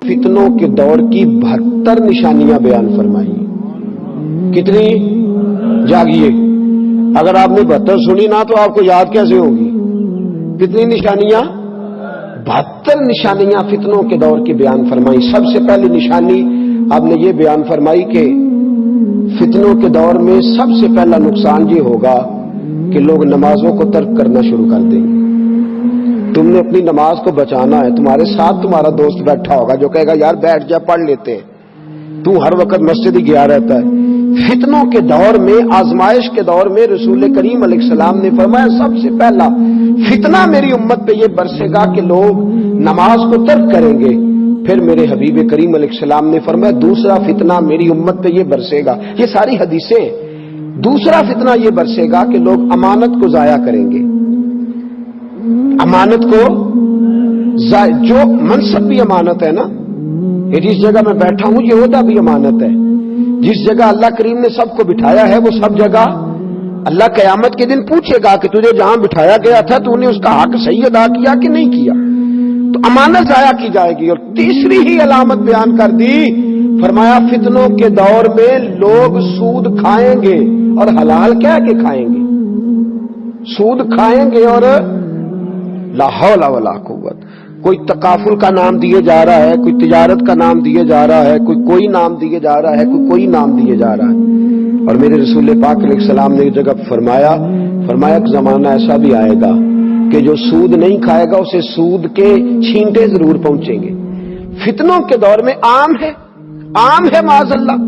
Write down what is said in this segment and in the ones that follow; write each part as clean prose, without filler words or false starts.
فتنوں کے دور کی 72 نشانیاں بیان فرمائی. کتنی؟ جاگیے، اگر آپ نے 72 سنی نہ تو آپ کو یاد کیسے ہوگی؟ کتنی نشانیاں؟ 72 نشانیاں فتنوں کے دور کی بیان فرمائی. سب سے پہلی نشانی آپ نے یہ بیان فرمائی کہ فتنوں کے دور میں سب سے پہلا نقصان یہ ہوگا کہ لوگ نمازوں کو ترک کرنا شروع کر دیں گے. تم نے اپنی نماز کو بچانا ہے، تمہارے ساتھ تمہارا دوست بیٹھا ہوگا جو کہے گا یار بیٹھ جا پڑھ لیتے ہیں، تو ہر وقت مسجد ہی گیا رہتا ہے. فتنوں کے دور میں، آزمائش کے دور میں رسول کریم علیہ السلام نے فرمایا سب سے پہلا فتنہ میری امت پہ یہ برسے گا کہ لوگ نماز کو ترک کریں گے. پھر میرے حبیب کریم علیہ السلام نے فرمایا دوسرا فتنہ میری امت پہ یہ برسے گا. یہ ساری حدیثیں. دوسرا فتنہ یہ برسے گا کہ لوگ امانت کو ضائع کریں گے. امانت کو جو منصب بھی امانت ہے نا، یہ جس جگہ میں بیٹھا ہوں یہ عہدہ بھی امانت ہے. جس جگہ اللہ کریم نے سب کو بٹھایا ہے وہ سب جگہ اللہ قیامت کے دن پوچھے گا کہ تجھے جہاں بٹھایا گیا تھا تو نے اس کا حق صحیح ادا کیا کہ نہیں کیا. تو امانت ضائع کی جائے گی. اور تیسری ہی علامت بیان کر دی، فرمایا فتنوں کے دور میں لوگ سود کھائیں گے اور حلال کہہ کے کھائیں گے. سود کھائیں گے اور لا حول ولا قوت. کوئی تکافل کا نام دیے جا رہا ہے، کوئی تجارت کا نام دیے جا رہا ہے، کوئی نام دیے جا رہا ہے، کوئی نام دیے جا رہا ہے. اور میرے رسول پاک علیہ السلام نے ایک جگہ فرمایا ایک زمانہ ایسا بھی آئے گا کہ جو سود نہیں کھائے گا اسے سود کے چھینٹے ضرور پہنچیں گے. فتنوں کے دور میں عام ہے معاذ اللہ.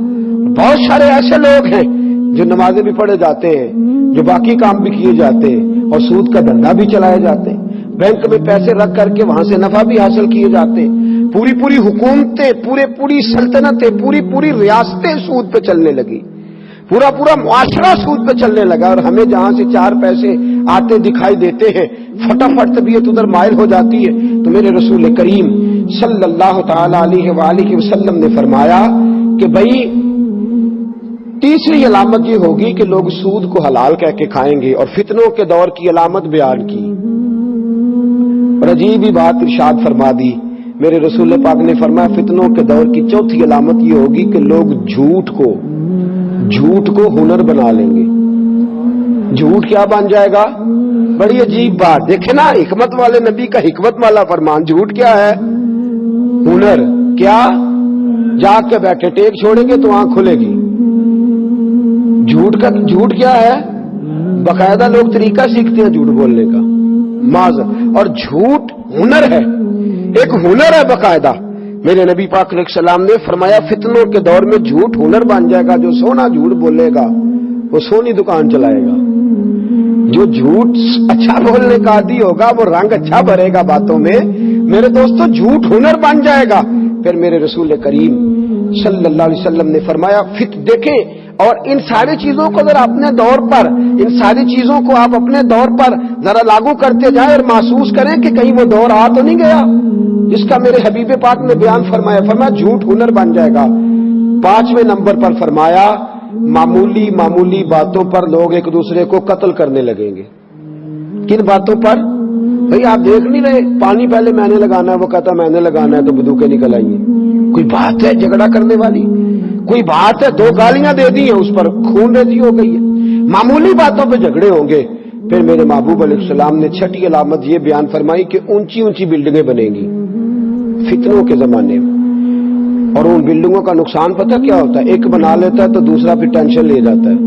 بہت سارے ایسے لوگ ہیں جو نمازیں بھی پڑھے جاتے ہیں، جو باقی کام بھی کیے جاتے ہیں اور سود کا دھندا بھی چلائے جاتے ہیں. بینک میں پیسے رکھ کر کے وہاں سے نفع بھی حاصل کیے جاتے ہیں. پوری حکومتیں، پوری سلطنتیں، پوری ریاستیں سود پہ چلنے لگی. پورا معاشرہ سود پہ چلنے لگا. اور ہمیں جہاں سے 4 پیسے آتے دکھائی دیتے ہیں فٹافٹ طبیعت ادھر مائل ہو جاتی ہے. تو میرے رسول کریم صلی اللہ تعالی علیہ وآلہ وسلم نے فرمایا کہ بھائی تیسری علامت یہ ہوگی کہ لوگ سود کو حلال کہہ کے کھائیں گے. اور فتنوں کے دور کی علامت بیان کی اور عجیب ہی بات ارشاد فرما دی. میرے رسول پاک نے فرمایا فتنوں کے دور کی چوتھی علامت یہ ہوگی کہ لوگ جھوٹ کو ہنر بنا لیں گے. جھوٹ کیا بن جائے گا؟ بڑی عجیب بات. دیکھیں نا حکمت والے نبی کا حکمت والا فرمان. جھوٹ کیا ہے؟ ہنر. کیا؟ جاگ کے بیٹھے ٹیک چھوڑیں گے تو آنکھ کھلے گی. جھوٹ کیا ہے؟ باقاعدہ لوگ طریقہ سیکھتے ہیں جھوٹ بولنے کا. اور جھوٹ ہنر ہے، ایک ہنر ہے باقاعدہ. میرے نبی پاک علیہ السلام نے فرمایا فتنوں کے دور میں جھوٹ ہنر بن جائے گا. جو سونا جھوٹ بولے گا وہ سونی دکان چلائے گا. جو جھوٹ اچھا بولنے کا عادی ہوگا وہ رنگ اچھا بھرے گا باتوں میں. میرے دوستو جھوٹ ہنر بن جائے گا. پھر میرے رسول کریم صلی اللہ علیہ وسلم نے فرمایا دیکھیں. اور ان ساری چیزوں کو ذرا اپنے دور پر، ان ساری چیزوں کو آپ اپنے دور پر ذرا لاگو کرتے جائیں اور محسوس کریں کہ کہیں وہ دور آ تو نہیں گیا جس کا میرے حبیب پاک نے بیان فرمایا جھوٹ ہنر بن جائے گا. 5ویں نمبر پر فرمایا معمولی باتوں پر لوگ ایک دوسرے کو قتل کرنے لگیں گے. کن باتوں پر؟ بھئی آپ دیکھ نہیں رہے پانی پہلے میں نے لگانا ہے، وہ کہتا میں نے لگانا ہے تو بندوقیں نکل آئیں گے. کوئی بات ہے جھگڑا کرنے والی؟ کوئی بات ہے 2 گالیاں دے دی ہیں اس پر خون ریزی ہو گئی ہے. معمولی باتوں پہ جھگڑے ہوں گے. پھر میرے محبوب علیہ السلام نے 6ٹھی علامت یہ بیان فرمائی کہ اونچی بلڈنگیں بنیں گی فتنوں کے زمانے میں. اور ان بلڈنگوں کا نقصان پتہ کیا ہوتا ہے؟ ایک بنا لیتا ہے تو دوسرا پھر ٹینشن لے جاتا ہے.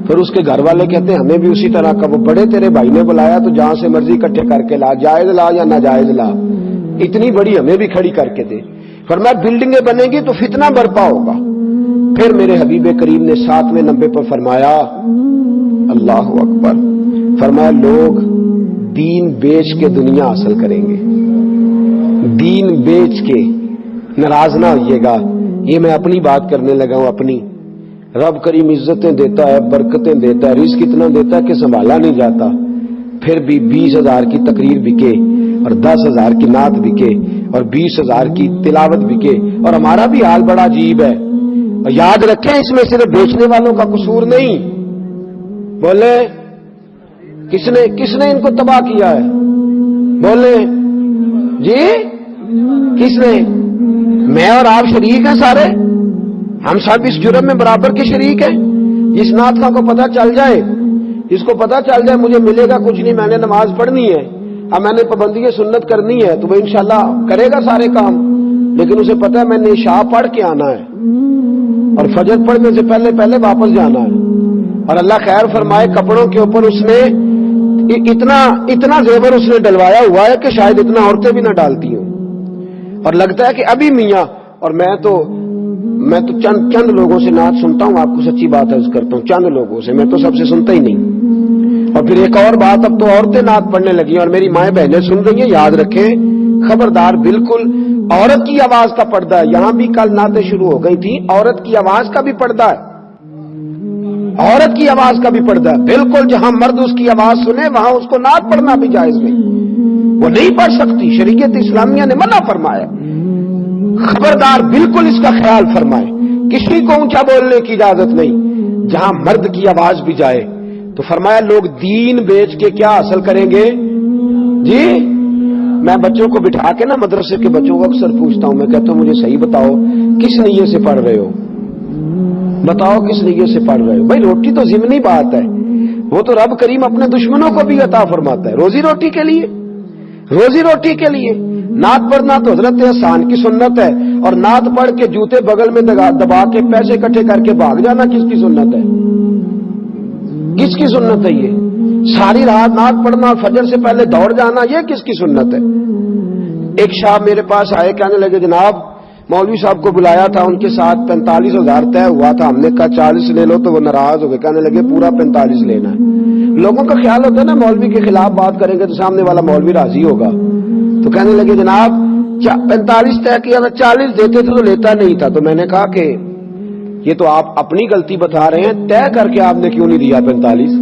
پھر اس کے گھر والے کہتے ہیں ہمیں بھی اسی طرح کا. وہ بڑے تیرے بھائی نے بلایا تو جہاں سے مرضی اکٹھے کر کے لا، جائز لا یا ناجائز لا، اتنی بڑی ہمیں بھی کھڑی کر کے دے. فرمایا بلڈنگیں بنے گی تو فتنہ برپا ہوگا. پھر میرے حبیب کریم نے 7ویں نمبر پر فرمایا اللہ اکبر، فرمایا لوگ دین بیچ کے دنیا حاصل کریں گے. دین بیچ کے. ناراض نہ ہوئیے گا، یہ میں اپنی بات کرنے لگا ہوں. اپنی رب کریم عزتیں دیتا ہے، برکتیں دیتا ہے، رزق اتنا دیتا ہے کہ سنبھالا نہیں جاتا. پھر بھی 20,000 کی تقریر بکے اور 10,000 کی نعت بکے اور 20,000 کی تلاوت بکے. اور ہمارا بھی حال بڑا عجیب ہے. اور یاد رکھیں اس میں صرف بیچنے والوں کا قصور نہیں. بولے کس نے ان کو تباہ کیا ہے؟ بولے جی کس نے؟ میں اور آپ شریک ہیں سارے, ہم سب اس جرم میں برابر کے شریک ہیں. جس نعت خواہ کو پتہ چل جائے, جس کو پتہ چل جائے مجھے ملے گا کچھ نہیں, میں نے نماز پڑھنی ہے, اب میں نے پابندی سنت کرنی ہے, تو وہ انشاءاللہ کرے گا سارے کام, لیکن اسے پتہ ہے میں نے عشاء پڑھ کے آنا ہے اور فجر پڑھنے سے پہلے پہلے واپس جانا ہے. اور اللہ خیر فرمائے, کپڑوں کے اوپر اس نے اتنا زیور اس نے ڈلوایا ہوا ہے کہ شاید اتنا عورتیں بھی نہ ڈالتی ہوں. اور لگتا ہے کہ ابھی میاں, اور میں تو چند لوگوں سے نعت سنتا ہوں, آپ کو سچی بات عرض کرتا ہوں, چند لوگوں سے, میں تو سب سے سنتا ہی نہیں. اور پھر ایک اور بات, اب تو عورتیں نعت پڑھنے لگی اور میری مائیں بہنیں سن رہی ہیں, یاد رکھیں خبردار, بالکل عورت کی آواز کا پردہ ہے. یہاں بھی کل نعتیں شروع ہو گئی تھی, عورت کی آواز کا بھی پردہ ہے, عورت کی آواز کا بھی پردہ ہے. بالکل جہاں مرد اس کی آواز سنے وہاں اس کو نعت پڑھنا بھی جائز نہیں, وہ نہیں پڑھ سکتی, شریعت اسلامیہ نے منع فرمایا. خبردار, بالکل اس کا خیال فرمائے, کسی کو اونچا بولنے کی اجازت نہیں. جہاں مرد کی آواز بھی جائے تو فرمایا لوگ دین بیچ کے کیا حاصل کریں گے جی. میں بچوں کو بٹھا کے نا مدرسے کے بچوں کو اکثر پوچھتا ہوں, میں کہتا ہوں مجھے صحیح بتاؤ کس نیت سے پڑھ رہے ہو, بتاؤ کس نیت سے پڑھ رہے ہو. بھائی روٹی تو ضمنی بات ہے, وہ تو رب کریم اپنے دشمنوں کو بھی عطا فرماتا ہے, روزی روٹی کے لیے, روزی روٹی کے لیے. نعت پڑھنا تو حضرت احسان کی سنت ہے, اور نعت پڑھ کے جوتے بغل میں دبا کے پیسے اکٹھے کر کے بھاگ جانا کس کی سنت ہے, کس کی سنت ہے یہ؟ ساری رات نعت پڑھنا, فجر سے پہلے دوڑ جانا, یہ کس کی سنت ہے؟ ایک شاہ میرے پاس آئے, کہنے لگے جناب مولوی صاحب کو بلایا تھا, ان کے ساتھ 45,000 طے ہوا تھا, ہم نے کہا 40 لے لو, تو وہ ناراض ہو گئے, کہنے لگے پورا 45 لینا ہے. لوگوں کا خیال ہوتا ہے نا مولوی کے خلاف بات کریں گے تو سامنے والا مولوی راضی ہوگا, تو کہنے لگے جناب 45 طے کیا تھا, 40 دیتے تھے تو لیتا نہیں تھا. تو میں نے کہا کہ یہ تو آپ اپنی غلطی بتا رہے ہیں, طے کر کے آپ نے کیوں نہیں دیا 45,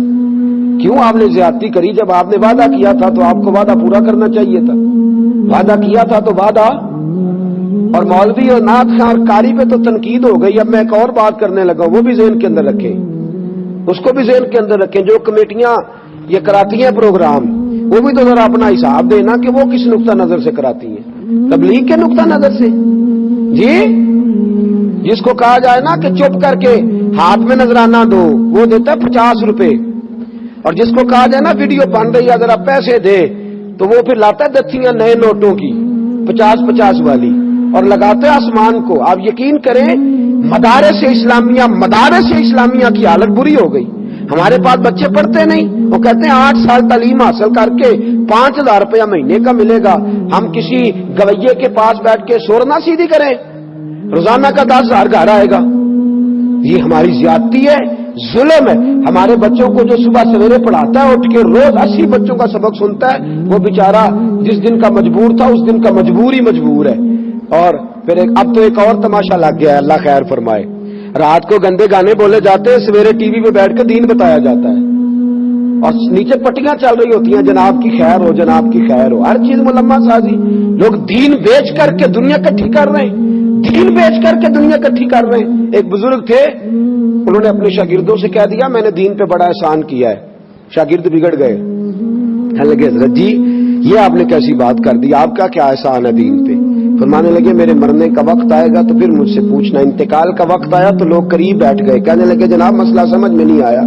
کیوں آپ نے زیادتی کری؟ جب آپ نے وعدہ کیا تھا تو آپ کو وعدہ پورا کرنا چاہیے تھا, وعدہ کیا تھا تو وعدہ. اور مولوی اور نعت خواہ اور قاری پہ تو تنقید ہو گئی. اب میں ایک اور بات کرنے لگا, وہ بھی ذہن کے اندر رکھیں, اس کو بھی ذہن کے اندر رکھیں, جو کمیٹیاں یہ کراتی ہیں پروگرام, وہ بھی تو ذرا اپنا حساب دینا کہ وہ کس نقطہ نظر سے کراتی ہیں, تبلیغ کے نقطہ نظر سے جی. جس کو کہا جائے نا کہ چپ کر کے ہاتھ میں نذرانہ دو, وہ دیتا ہے 50 روپے, اور جس کو کہا جائے نا ویڈیو بن رہی ہے ذرا پیسے دے, تو وہ پھر لاتا ہے دستیاں نئے نوٹوں کی 50-50 والی اور لگاتے ہیں آسمان کو. آپ یقین کریں مدارس اسلامیہ کی حالت بری ہو گئی. ہمارے پاس بچے پڑھتے نہیں, وہ کہتے ہیں 8 سال تعلیم حاصل کر کے 5,000 روپیہ مہینے کا ملے گا, ہم کسی گویے کے پاس بیٹھ کے سورنا سیدھی کریں, روزانہ کا 10,000 گھر آئے گا. یہ ہماری زیادتی ہے, ظلم ہے. ہمارے بچوں کو جو صبح سویرے پڑھاتا ہے, اٹھ کے روز 80 بچوں کا سبق سنتا ہے, وہ بیچارہ جس دن کا مجبور تھا اس دن کا مجبور ہی مجبور ہے. اور پھر اب تو ایک اور تماشا لگ گیا ہے, اللہ خیر فرمائے, رات کو گندے گانے بولے جاتے ہیں, سویرے ٹی وی پہ بیٹھ کے دین بتایا جاتا ہے, اور نیچے پٹیاں چل رہی ہوتی ہیں جناب کی خیر ہو, جناب کی خیر ہو, ہر چیز ملما سازی. لوگ دین بیچ کر کے دنیا اکٹھی کر رہے ہیں, دین بیچ کر کے دنیا اکٹھی کر رہے ہیں. ایک بزرگ تھے, انہوں نے اپنے شاگردوں سے کہہ دیا میں نے دین پہ بڑا احسان کیا ہے. شاگرد بگڑ گئے, کہنے لگے حضرت جی یہ آپ نے کیسی بات کر دی, آپ کا کیا احسان ہے دین پہ؟ فرمانے لگے میرے مرنے کا وقت آئے گا تو پھر مجھ سے پوچھنا. انتقال کا وقت آیا تو لوگ قریب بیٹھ گئے, کہنے لگے جناب مسئلہ سمجھ میں نہیں آیا,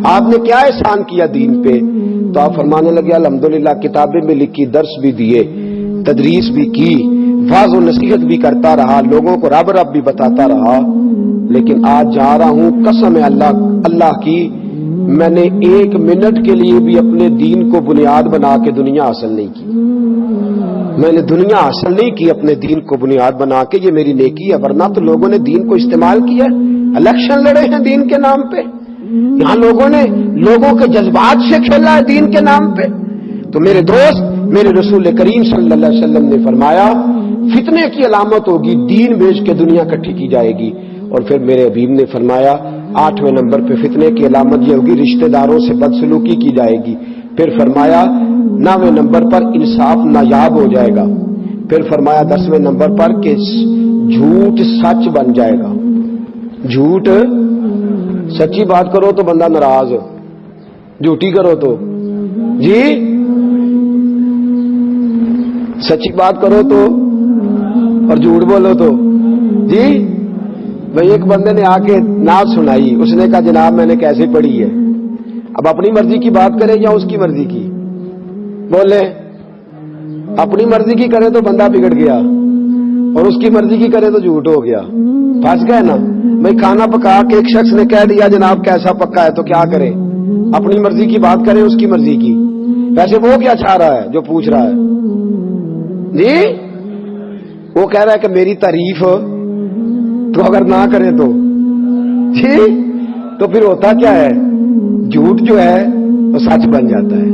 آپ نے کیا احسان کیا دین پہ؟ تو آپ فرمانے لگے الحمدللہ کتابیں بھی لکھی, درس بھی دیے, تدریس بھی کی, واعظ و نصیحت بھی کرتا رہا, لوگوں کو رب رب بھی بتاتا رہا, لیکن آج جا رہا ہوں قسم ہے اللہ کی, میں نے 1 منٹ کے لیے بھی اپنے دین کو بنیاد بنا کے دنیا حاصل نہیں کی. میں نے دنیا حاصل نہیں کی اپنے دین کو بنیاد بنا کے, یہ میری نیکی ہے. ورنہ تو لوگوں نے دین کو استعمال کیا, الیکشن لڑے ہیں دین کے نام پہ, یہاں لوگوں نے لوگوں کے جذبات سے کھیلا ہے دین کے نام پہ. تو میرے دوست, میرے رسول کریم صلی اللہ علیہ وسلم نے فرمایا فتنے کی علامت ہوگی دین بیچ کے دنیا اکٹھی کی جائے گی. اور پھر میرے حبیب نے فرمایا 8ویں نمبر پہ فتنے کی علامت یہ ہوگی رشتہ داروں سے بدسلوکی کی جائے گی. پھر فرمایا 9ویں نمبر پر انصاف نایاب ہو جائے گا. پھر فرمایا 10ویں نمبر پر کہ جھوٹ سچ بن جائے گا. جھوٹ, سچی بات کرو تو بندہ ناراض, جھوٹی کرو تو جی, سچی بات کرو تو اور جھوٹ بولو تو جی بھائی ایک بندے نے آ کے نعت سنائی, اس نے کہا جناب میں نے کیسے پڑھی ہے. اب اپنی مرضی کی بات کرے یا اس کی مرضی کی؟ بولے اپنی مرضی کی کرے تو بندہ بگڑ گیا, اور اس کی مرضی کی کرے تو جھوٹ ہو گیا, پھنس گئے نا. بھائی کھانا پکا کے ایک شخص نے کہہ دیا جناب کیسا پکا ہے, تو کیا کرے؟ اپنی مرضی کی بات کرے اس کی مرضی کی. ویسے وہ کیا چاہ رہا ہے جو پوچھ رہا ہے؟ جی وہ کہہ رہا ہے کہ میری تعریف تو اگر نہ کرے تو جی تو پھر ہوتا کیا ہے, جھوٹ جو ہے وہ سچ بن جاتا ہے,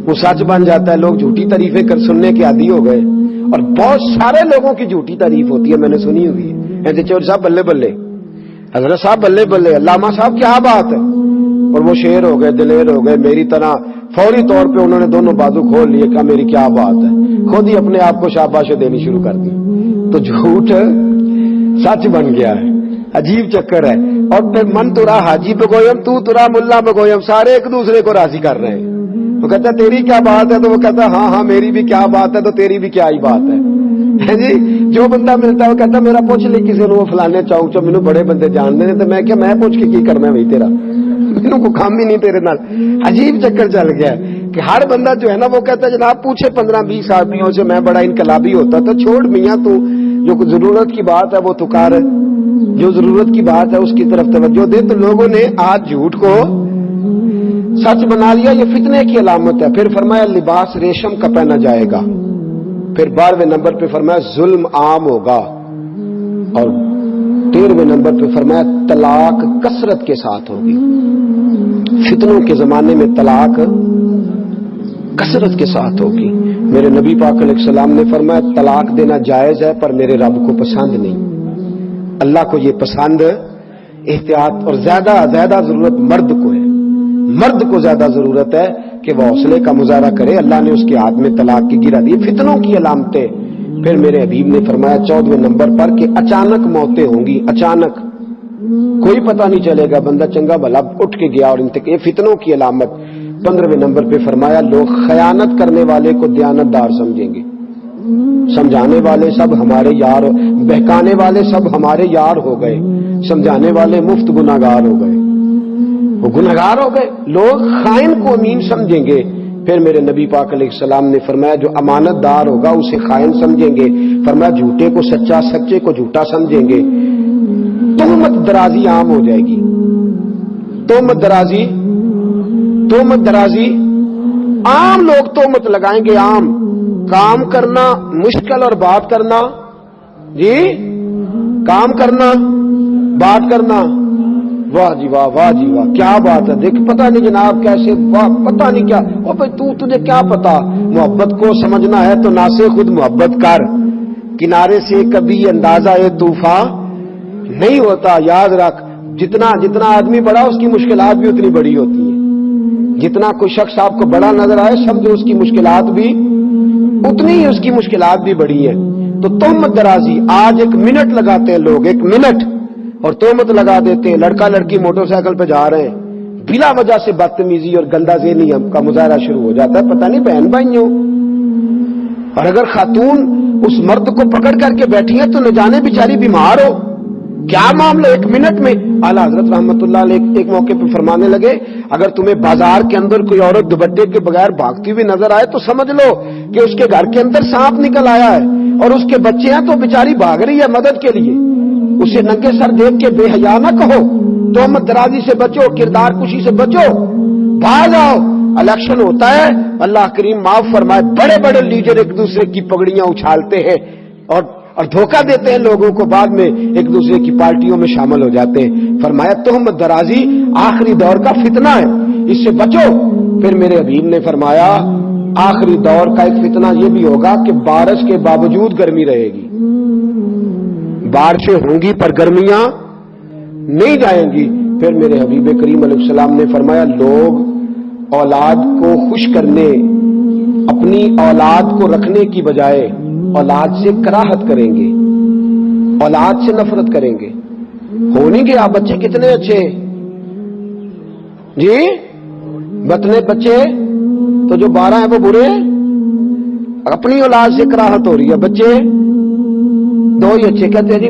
وہ سچ بن جاتا ہے. لوگ جھوٹی تعریفیں کر سننے کے عادی ہو گئے, اور بہت سارے لوگوں کی جھوٹی تعریف ہوتی ہے, میں نے سنی ہوئی ہے. چور صاحب بلے بلے, حضرت صاحب بلے بلے, علامہ صاحب کیا بات ہے, اور وہ شیر ہو گئے, دلیر ہو گئے, میری طرح فوری طور پہ انہوں نے دونوں بازو کھول لیے, کہا میری کیا بات ہے, خود ہی اپنے آپ کو شاباشیں دینی شروع کر دی. تو جھوٹ سچ بن گیا ہے, عجیب چکر ہے. اور پھر من ترا حاجی بگویم تو ترا ملا بگویم, سارے ایک دوسرے کو راضی کر رہے ہیں. وہ کہتا ہے تیری کیا بات ہے, تو وہ کہتا ہے ہاں ہاں میری بھی کیا بات ہے, تو تیری بھی کیا ہی بات ہے. جی جو بندہ ملتا ہے وہ کہتا ہے میرا پوچھ لے کسی نے, وہ فلانے چوک چو مینوں بڑے بندے جان دے, تو میں کیا میں پوچھ کے کی کرنا ہے بھائی, تیرا مینوں کو کام ہی نہیں تیرے نال. عجیب چکر چل گیا ہے کہ ہر بندہ جو ہے نا وہ کہتا ہے جناب پوچھے 15-20 آدمیوں سے میں بڑا انقلابی ہوتا, تو چھوڑ میاں تو جو ضرورت کی بات ہے وہ تو کر, جو ضرورت کی بات ہے اس کی طرف توجہ دے. تو لوگوں نے آج جھوٹ کو سچ بنا لیا, یہ فتنے کی علامت ہے. پھر فرمایا لباس ریشم کا پہنا جائے گا. پھر 12ویں نمبر پہ فرمایا ظلم عام ہوگا, اور 13ویں نمبر پہ فرمایا طلاق کثرت کے ساتھ ہوگی. فتنوں کے زمانے میں طلاق کثرت کے ساتھ ہوگی. میرے نبی پاک علیہ السلام نے فرمایا طلاق دینا جائز ہے پر میرے رب کو پسند نہیں. اللہ کو یہ پسند, احتیاط, اور زیادہ ضرورت مرد کو ہے. مرد کو زیادہ ضرورت ہے کہ وہ حوصلے کا مظاہرہ کرے. اللہ نے اس کے ہاتھ میں طلاق کی گرا دی. فتنوں کی علامتیں. پھر میرے حبیب نے فرمایا 14ویں نمبر پر کہ اچانک موتیں ہوں گی, اچانک, کوئی پتہ نہیں چلے گا, بندہ چنگا بھلا اٹھ کے گیا اور یہ فتنوں کی علامت. 15ویں نمبر پہ فرمایا لوگ خیانت کرنے والے کو دیانت دار سمجھیں گے, سمجھانے والے سب ہمارے یار, بہکانے والے سب ہمارے یار ہو گئے, سمجھانے والے مفت گناہگار ہو گئے, وہ گناہگار ہو گئے. لوگ خائن کو امین سمجھیں گے. پھر میرے نبی پاک علیہ السلام نے فرمایا جو امانت دار ہوگا اسے خائن سمجھیں گے. فرمایا جھوٹے کو سچا, سچے کو جھوٹا سمجھیں گے. تہمت درازی عام ہو جائے گی. تہمت درازی عام, لوگ تہمت لگائیں گے. عام کام کرنا مشکل اور بات کرنا, جی کام کرنا بات کرنا, واہ جی واہ, واہ جی واہ, کیا بات ہے. دیکھ پتہ نہیں جناب کیسے, واہ پتہ نہیں کیا. او بھائی تجھے کیا پتا, محبت کو سمجھنا ہے تو نہ سے خود محبت کر. کنارے سے کبھی اندازہ طوفان نہیں ہوتا. یاد رکھ جتنا آدمی بڑا اس کی مشکلات بھی اتنی بڑی ہوتی ہیں. جتنا کوئی شخص آپ کو بڑا نظر آئے سمجھو اس کی مشکلات بھی اتنی ہی, اس کی مشکلات بھی بڑی ہیں. تو تہمت درازی, آج 1 منٹ لگاتے ہیں لوگ, 1 منٹ, اور تہمت لگا دیتے ہیں. لڑکا لڑکی موٹر سائیکل پہ جا رہے ہیں, بلا وجہ سے بدتمیزی اور گندا ذہنی کا مظاہرہ شروع ہو جاتا ہے. پتہ نہیں بہن بھائیوں, اور اگر خاتون اس مرد کو پکڑ کر کے بیٹھی ہے تو نہ جانے بیچاری بیمار ہو, کیا معاملہ. 1 منٹ میں اعلیٰ حضرت رحمت اللہ علیہ ایک موقع پہ فرمانے لگے اگر تمہیں بازار کے اندر کوئی عورت دوپٹے کے بغیر بھاگتی ہوئی نظر آئے تو سمجھ لو کہ اس کے گھر کے اندر سانپ نکل آیا ہے, اور اس کے بچے ہیں تو بیچاری بھاگ رہی ہے مدد کے لیے. اسے ننگے سر دیکھ کے بے حیا نہ کہو, تہمت درازی سے بچو, کردار کشی سے بچو, بھاگ آؤ. الیکشن ہوتا ہے, اللہ کریم معاف فرمائے, بڑے بڑے لیڈر ایک دوسرے کی پگڑیاں اچھالتے ہیں اور دھوکہ دیتے ہیں لوگوں کو, بعد میں ایک دوسرے کی پارٹیوں میں شامل ہو جاتے ہیں. فرمایا تہمت درازی آخری دور کا فتنہ ہے, اس سے بچو. پھر میرے حبیب نے فرمایا آخری دور کا ایک فتنہ یہ بھی ہوگا کہ بارش کے باوجود گرمی رہے گی. بارشیں ہوں گی پر گرمیاں نہیں جائیں گی. پھر میرے حبیب کریم علیہ السلام نے فرمایا لوگ اولاد کو خوش کرنے, اپنی اولاد کو رکھنے کی بجائے اولاد سے کراہت کریں گے, اولاد سے نفرت کریں گے. ہو نہیں گیا بچے کتنے اچھے جی, بتنے بچے تو جو 12 ہیں وہ برے, اپنی اولاد سے کراہت ہو رہی ہے. بچے 2 ہی اچھے, کہتے ہیں جی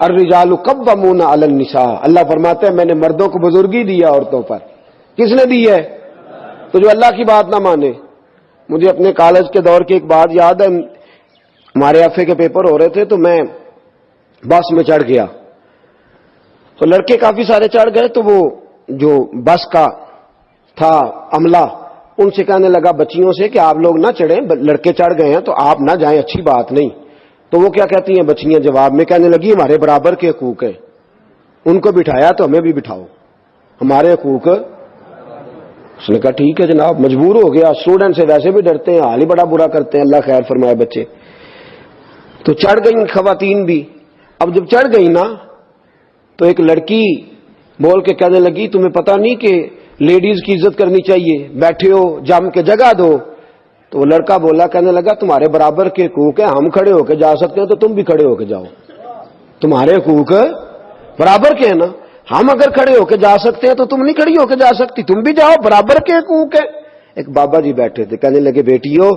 الرجال قوامون علی النساء، اللہ فرماتا ہے میں نے مردوں کو بزرگی دیا عورتوں پر. کس نے دی ہے؟ تو جو اللہ کی بات نہ مانے. مجھے اپنے کالج کے دور کی ایک بات یاد ہے، ہمارے ایف اے کے پیپر ہو رہے تھے تو میں بس میں چڑھ گیا، تو لڑکے کافی سارے چڑھ گئے، تو وہ جو بس کا تھا عملہ ان سے کہنے لگا بچیوں سے کہ آپ لوگ نہ چڑھیں، لڑکے چڑھ گئے ہیں تو آپ نہ جائیں، اچھی بات نہیں. تو وہ کیا کہتی ہیں بچیاں جواب میں، کہنے لگی ہمارے برابر کے حقوق ہیں، ان کو بٹھایا تو ہمیں بھی بٹھاؤ، ہمارے حقوق. اس نے کہا ٹھیک ہے جناب، مجبور ہو گیا. اسٹوڈنٹ سے ویسے بھی ڈرتے ہیں، حال ہی بڑا برا کرتے ہیں، اللہ خیر فرمائے بچے. تو چڑھ گئی خواتین بھی. اب جب چڑھ گئی نا تو ایک لڑکی بول کے کہنے لگی تمہیں پتہ نہیں کہ لیڈیز کی عزت کرنی چاہیے، بیٹھے ہو جم کے جگہ دو. تو وہ لڑکا بولا، کہنے لگا تمہارے برابر کے حقوق ہیں، ہم کھڑے ہو کے جا سکتے ہیں تو تم بھی کھڑے ہو کے جاؤ، تمہارے حقوق برابر کے ہیں نا، ہم اگر کھڑے ہو کے جا سکتے ہیں تو تم نہیں کھڑی ہو کے جا سکتی، تم بھی جاؤ، برابر کے حقوق ہیں. ایک بابا جی بیٹھے تھے، کہنے لگے بیٹیو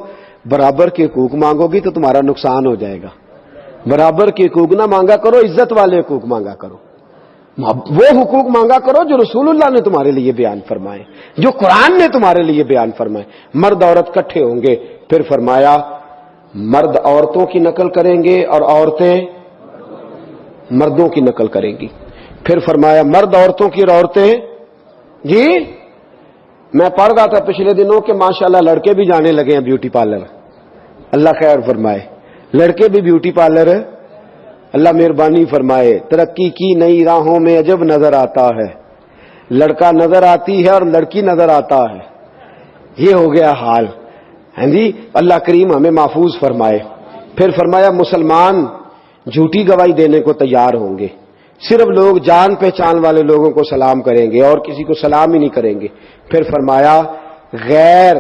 برابر کے حقوق مانگو گی تو تمہارا نقصان ہو جائے گا، برابر کے حقوق نہ مانگا کرو، عزت والے حقوق مانگا کرو، وہ حقوق مانگا کرو جو رسول اللہ نے تمہارے لیے بیان فرمائے، جو قرآن نے تمہارے لیے بیان فرمائے. مرد عورت کٹھے ہوں گے، پھر فرمایا مرد عورتوں کی نقل کریں گے اور عورتیں مردوں کی نقل کریں گی. پھر فرمایا مرد عورتوں کی اور عورتیں. جی میں پڑھ رہا تھا پچھلے دنوں کہ ماشاءاللہ لڑکے بھی جانے لگے ہیں بیوٹی پارلر، اللہ خیر فرمائے، لڑکے بھی بیوٹی پارلر ہے، اللہ مہربانی فرمائے. ترقی کی نئی راہوں میں عجب نظر آتا ہے، لڑکا نظر آتی ہے اور لڑکی نظر آتا ہے، یہ ہو گیا حال. ہاں جی اللہ کریم ہمیں محفوظ فرمائے. پھر فرمایا مسلمان جھوٹی گواہی دینے کو تیار ہوں گے، صرف لوگ جان پہچان والے لوگوں کو سلام کریں گے اور کسی کو سلام ہی نہیں کریں گے. پھر فرمایا غیر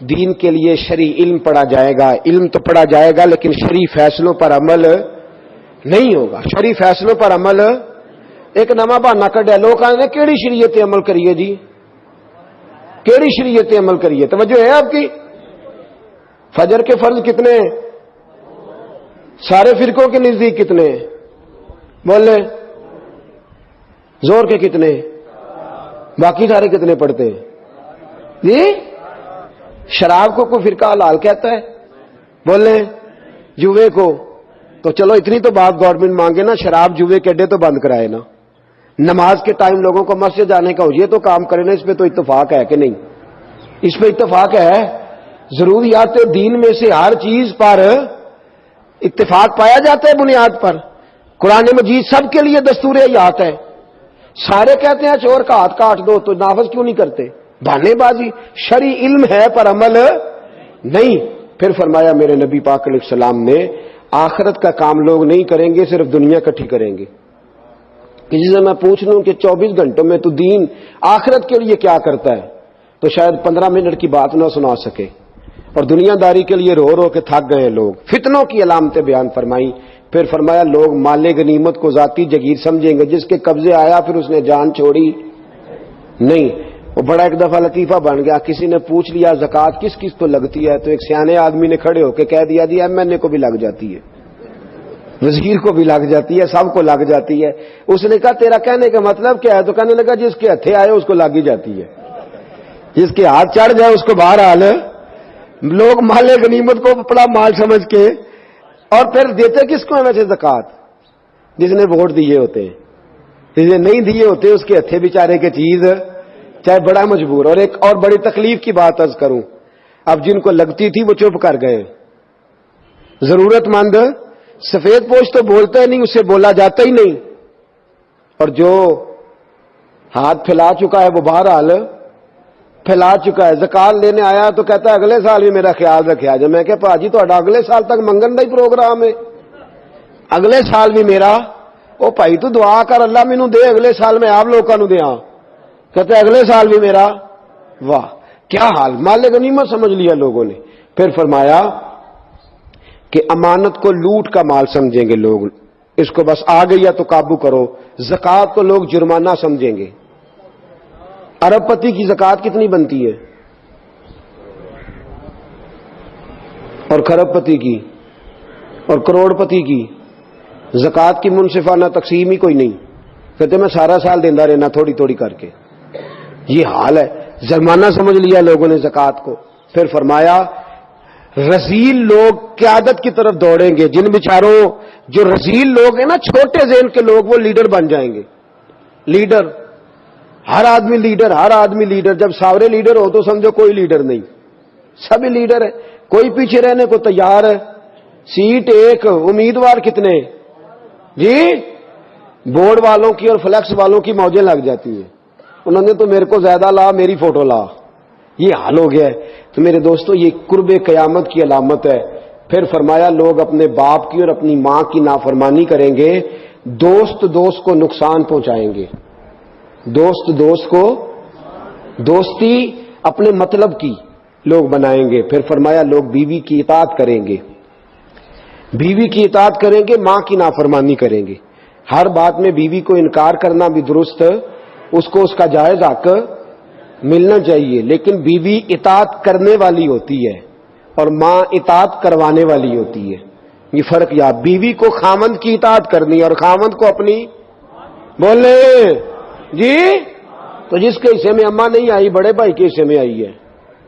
دین کے لیے شرعی علم پڑھا جائے گا، علم تو پڑھا جائے گا لیکن شرعی فیصلوں پر عمل نہیں ہوگا، شرعی فیصلوں پر عمل. ایک نواں بہانہ کڈیا لوگ آنے کیڑی شریعت عمل کریے جی، کیڑی شریعت عمل کریے. توجہ ہے آپ کی؟ فجر کے فرض کتنے ہیں؟ سارے فرقوں کے نزدیک کتنے ہیں؟ بولے. زور کے کتنے؟ باقی سارے کتنے پڑھتے ہیں جی؟ شراب کو کوئی فرقہ حلال کہتا ہے؟ بولے. جوے کو تو چلو اتنی تو بات گورنمنٹ مانگے نا، شراب جوے کے اڈے تو بند کرائے نا. نماز کے ٹائم لوگوں کو مسجد جانے کا ہو یہ تو کام کرے نا، اس پہ تو اتفاق ہے کہ نہیں؟ اس پہ اتفاق ہے. ضروریات دین میں سے ہر چیز پر اتفاق پایا جاتا ہے بنیاد پر. قرآن مجید سب کے لیے دستور حیات ہے. سارے کہتے ہیں چور کا ہاتھ کاٹ دو تو نافذ کیوں نہیں کرتے؟ بہانے بازی. شرعی علم ہے پر عمل نہیں. پھر فرمایا میرے نبی پاک علیہ السلام نے آخرت کا کام لوگ نہیں کریں گے، صرف دنیا کٹھی کریں گے. کسی سے میں پوچھ لوں کہ 24 گھنٹوں میں تو دین آخرت کے لیے کیا کرتا ہے تو شاید 15 منٹ کی بات نہ سنا سکے، اور دنیا داری کے لیے رو رو کے تھک گئے لوگ. فتنوں کی علامتیں بیان فرمائی. پھر فرمایا لوگ مال غنیمت کو ذاتی جگیر سمجھیں گے، جس کے قبضے آیا پھر اس نے جان چھوڑی نہیں. وہ بڑا ایک دفعہ لطیفہ بن گیا، کسی نے پوچھ لیا زکوٰۃ کس کس کو لگتی ہے، تو ایک سیانے آدمی نے کھڑے ہو کے کہہ دیا جی ایم این اے کو بھی لگ جاتی ہے، وزیر کو بھی لگ جاتی ہے، سب کو لگ جاتی ہے. اس نے کہا تیرا کہنے کا مطلب کیا ہے؟ تو کہنے لگا جس کے ہتھے آئے اس کو لگ ہی جاتی ہے، جس کے ہاتھ چڑھ جائے اس کو بہرحال. لوگ مال غنیمت کو بڑا مال سمجھ کے، اور پھر دیتے کس کو ہے ویسے زکوٰۃ؟ جس نے ووٹ دیے ہوتے ہیں. جس نے نہیں دیے ہوتے اس کے ہتھے بیچارے کے چیز چاہے بڑا مجبور. اور ایک اور بڑی تکلیف کی بات عرض کروں، اب جن کو لگتی تھی وہ چپ کر گئے. ضرورت مند سفید پوش تو بولتا ہی نہیں، اس سے بولا جاتا ہی نہیں، اور جو ہاتھ پھیلا چکا ہے وہ بہرحال پھیلا چکا ہے. زکات لینے آیا تو کہتا ہے اگلے سال بھی میرا خیال رکھا جائے. میں کہ پاجی تو اگلے سال تک منگن کا ہی پروگرام ہے، اگلے سال بھی میرا. او بھائی تو دعا کر اللہ مینو دے اگلے سال میں آپ لوگوں دیا. کہتے ہیں اگلے سال بھی میرا. واہ کیا حال، مال غنیمت سمجھ لیا لوگوں نے. پھر فرمایا کہ امانت کو لوٹ کا مال سمجھیں گے لوگ، اس کو بس آ گئی تو قابو کرو. زکات کو لوگ جرمانہ سمجھیں گے. ارب پتی کی زکات کتنی بنتی ہے اور کھرب پتی کی اور کروڑ پتی کی؟ زکات کی منصفانہ تقسیم ہی کوئی نہیں، کہتے میں سارا سال دینا رہنا تھوڑی تھوڑی کر کے. یہ حال ہے، جرمانہ سمجھ لیا لوگوں نے زکات کو. پھر فرمایا رذیل لوگ قیادت کی طرف دوڑیں گے. جن بیچاروں جو رذیل لوگ ہیں نا، چھوٹے ذہن کے لوگ، وہ لیڈر بن جائیں گے. لیڈر، ہر آدمی لیڈر، ہر آدمی لیڈر. جب سارے لیڈر ہو تو سمجھو کوئی لیڈر نہیں، سبھی لیڈر ہے، کوئی پیچھے رہنے کو تیار ہے. سیٹ ایک، امیدوار کتنے جی؟ بورڈ والوں کی اور فلیکس والوں کی موجیں لگ جاتی ہیں. انہوں نے تو میرے کو زیادہ لا، میری فوٹو لا. یہ حال ہو گیا ہے. تو میرے دوستو یہ قرب قیامت کی علامت ہے. پھر فرمایا لوگ اپنے باپ کی اور اپنی ماں کی نافرمانی کریں گے، دوست دوست کو نقصان پہنچائیں گے. دوست دوست کو، دوستی اپنے مطلب کی لوگ بنائیں گے. پھر فرمایا لوگ بیوی کی اطاعت کریں گے، بیوی کی اطاعت کریں گے، ماں کی نافرمانی کریں گے. ہر بات میں بیوی کو انکار کرنا بھی درست، اس کو اس کا جائز حق ملنا چاہیے، لیکن بیوی اطاعت کرنے والی ہوتی ہے اور ماں اطاعت کروانے والی ہوتی ہے. یہ فرق یاد. بیوی کو خامند کی اطاعت کرنی اور خامند کو اپنی. بولے جی؟ تو جس کے حصے میں اماں نہیں آئی، بڑے بھائی کے حصے میں آئی ہے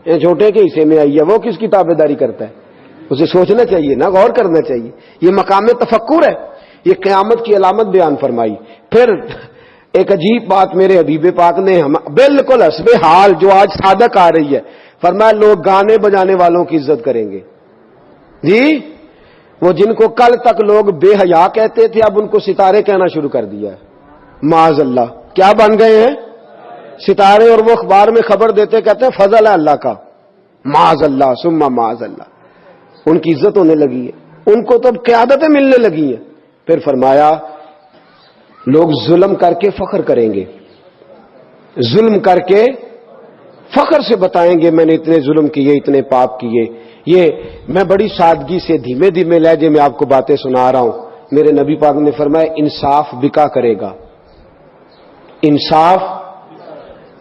یا چھوٹے کے حصے میں آئی ہے، وہ کس کی تابع داری کرتا ہے؟ اسے سوچنا چاہیے نا، غور کرنا چاہیے. یہ مقام تفکر ہے. یہ قیامت کی علامت بیان فرمائی. پھر ایک عجیب بات میرے حبیب پاک نے بالکل حسب حال جو آج صادق آ رہی ہے، فرمایا لوگ گانے بجانے والوں کی عزت کریں گے. جی، وہ جن کو کل تک لوگ بے حیا کہتے تھے، اب ان کو ستارے کہنا شروع کر دیا ہے. معاذ اللہ، کیا بن گئے ہیں؟ ستارے. اور وہ اخبار میں خبر دیتے کہتے ہیں فضل ہے اللہ کا. معاذ اللہ ثم معاذ اللہ. ان کی عزت ہونے لگی ہے، ان کو تو اب قیادتیں ملنے لگی ہیں. پھر فرمایا لوگ ظلم کر کے فخر کریں گے، ظلم کر کے فخر سے بتائیں گے میں نے اتنے ظلم کیے، اتنے پاپ کیے. یہ میں بڑی سادگی سے دھیمے دھیمے لہجے میں آپ کو باتیں سنا رہا ہوں. میرے نبی پاک نے فرمایا انصاف بکا کرے گا. انصاف،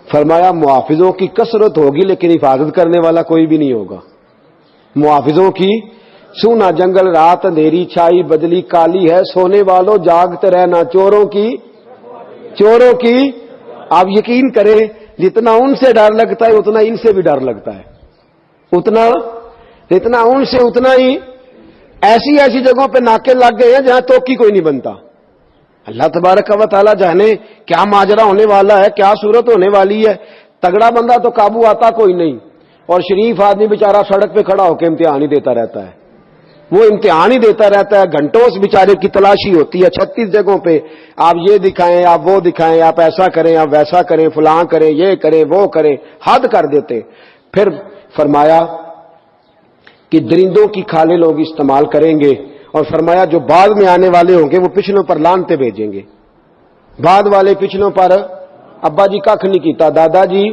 فرمایا محافظوں کی کثرت ہوگی لیکن حفاظت کرنے والا کوئی بھی نہیں ہوگا. محافظوں کی سونا جنگل، رات اندھیری چھائی، بدلی کالی ہے، سونے والوں جاگتے رہنا، چوروں کی آپ یقین کریں جتنا ان سے ڈر لگتا ہے اتنا ان سے بھی ڈر لگتا ہے. اتنا ان سے اتنا ہی ایسی جگہوں پہ ناکے لگ گئے ہیں جہاں توکی کوئی نہیں بنتا. اللہ تبارک و تعالی جانے کیا ماجرا ہونے والا ہے، کیا صورت ہونے والی ہے. تگڑا بندہ تو قابو آتا کوئی نہیں، اور شریف آدمی بیچارہ سڑک پہ کھڑا ہو کے امتحان ہی دیتا رہتا ہے. وہ امتحان ہی دیتا رہتا ہے، گھنٹوں اس بیچارے کی تلاشی ہوتی ہے 36 جگہوں پہ. آپ یہ دکھائیں، آپ وہ دکھائیں، آپ ایسا کریں، آپ ویسا کریں، فلاں کریں، یہ کریں، وہ کریں، حد کر دیتے. پھر فرمایا کہ درندوں کی کھالیں لوگ استعمال کریں گے، اور فرمایا جو بعد میں آنے والے ہوں گے وہ پچھلوں پر لعنتیں بھیجیں گے. بعد والے پچھلوں پر ابا جی کھ نہیں کیتا، دادا جی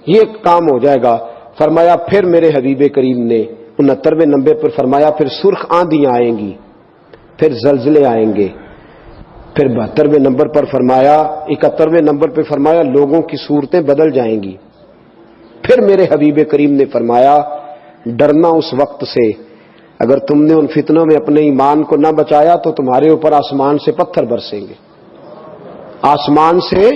یہ کام ہو جائے گا. فرمایا پھر میرے حبیب کریم نے 69ویں نمبر پر فرمایا پھر سرخ آندیاں آئیں گی، پھر زلزلے آئیں گے. پھر 72ویں نمبر پر فرمایا، 71ویں نمبر پر فرمایا لوگوں کی صورتیں بدل جائیں گی. پھر میرے حبیب کریم نے فرمایا ڈرنا اس وقت سے اگر تم نے ان فتنوں میں اپنے ایمان کو نہ بچایا تو تمہارے اوپر آسمان سے پتھر برسیں گے، آسمان سے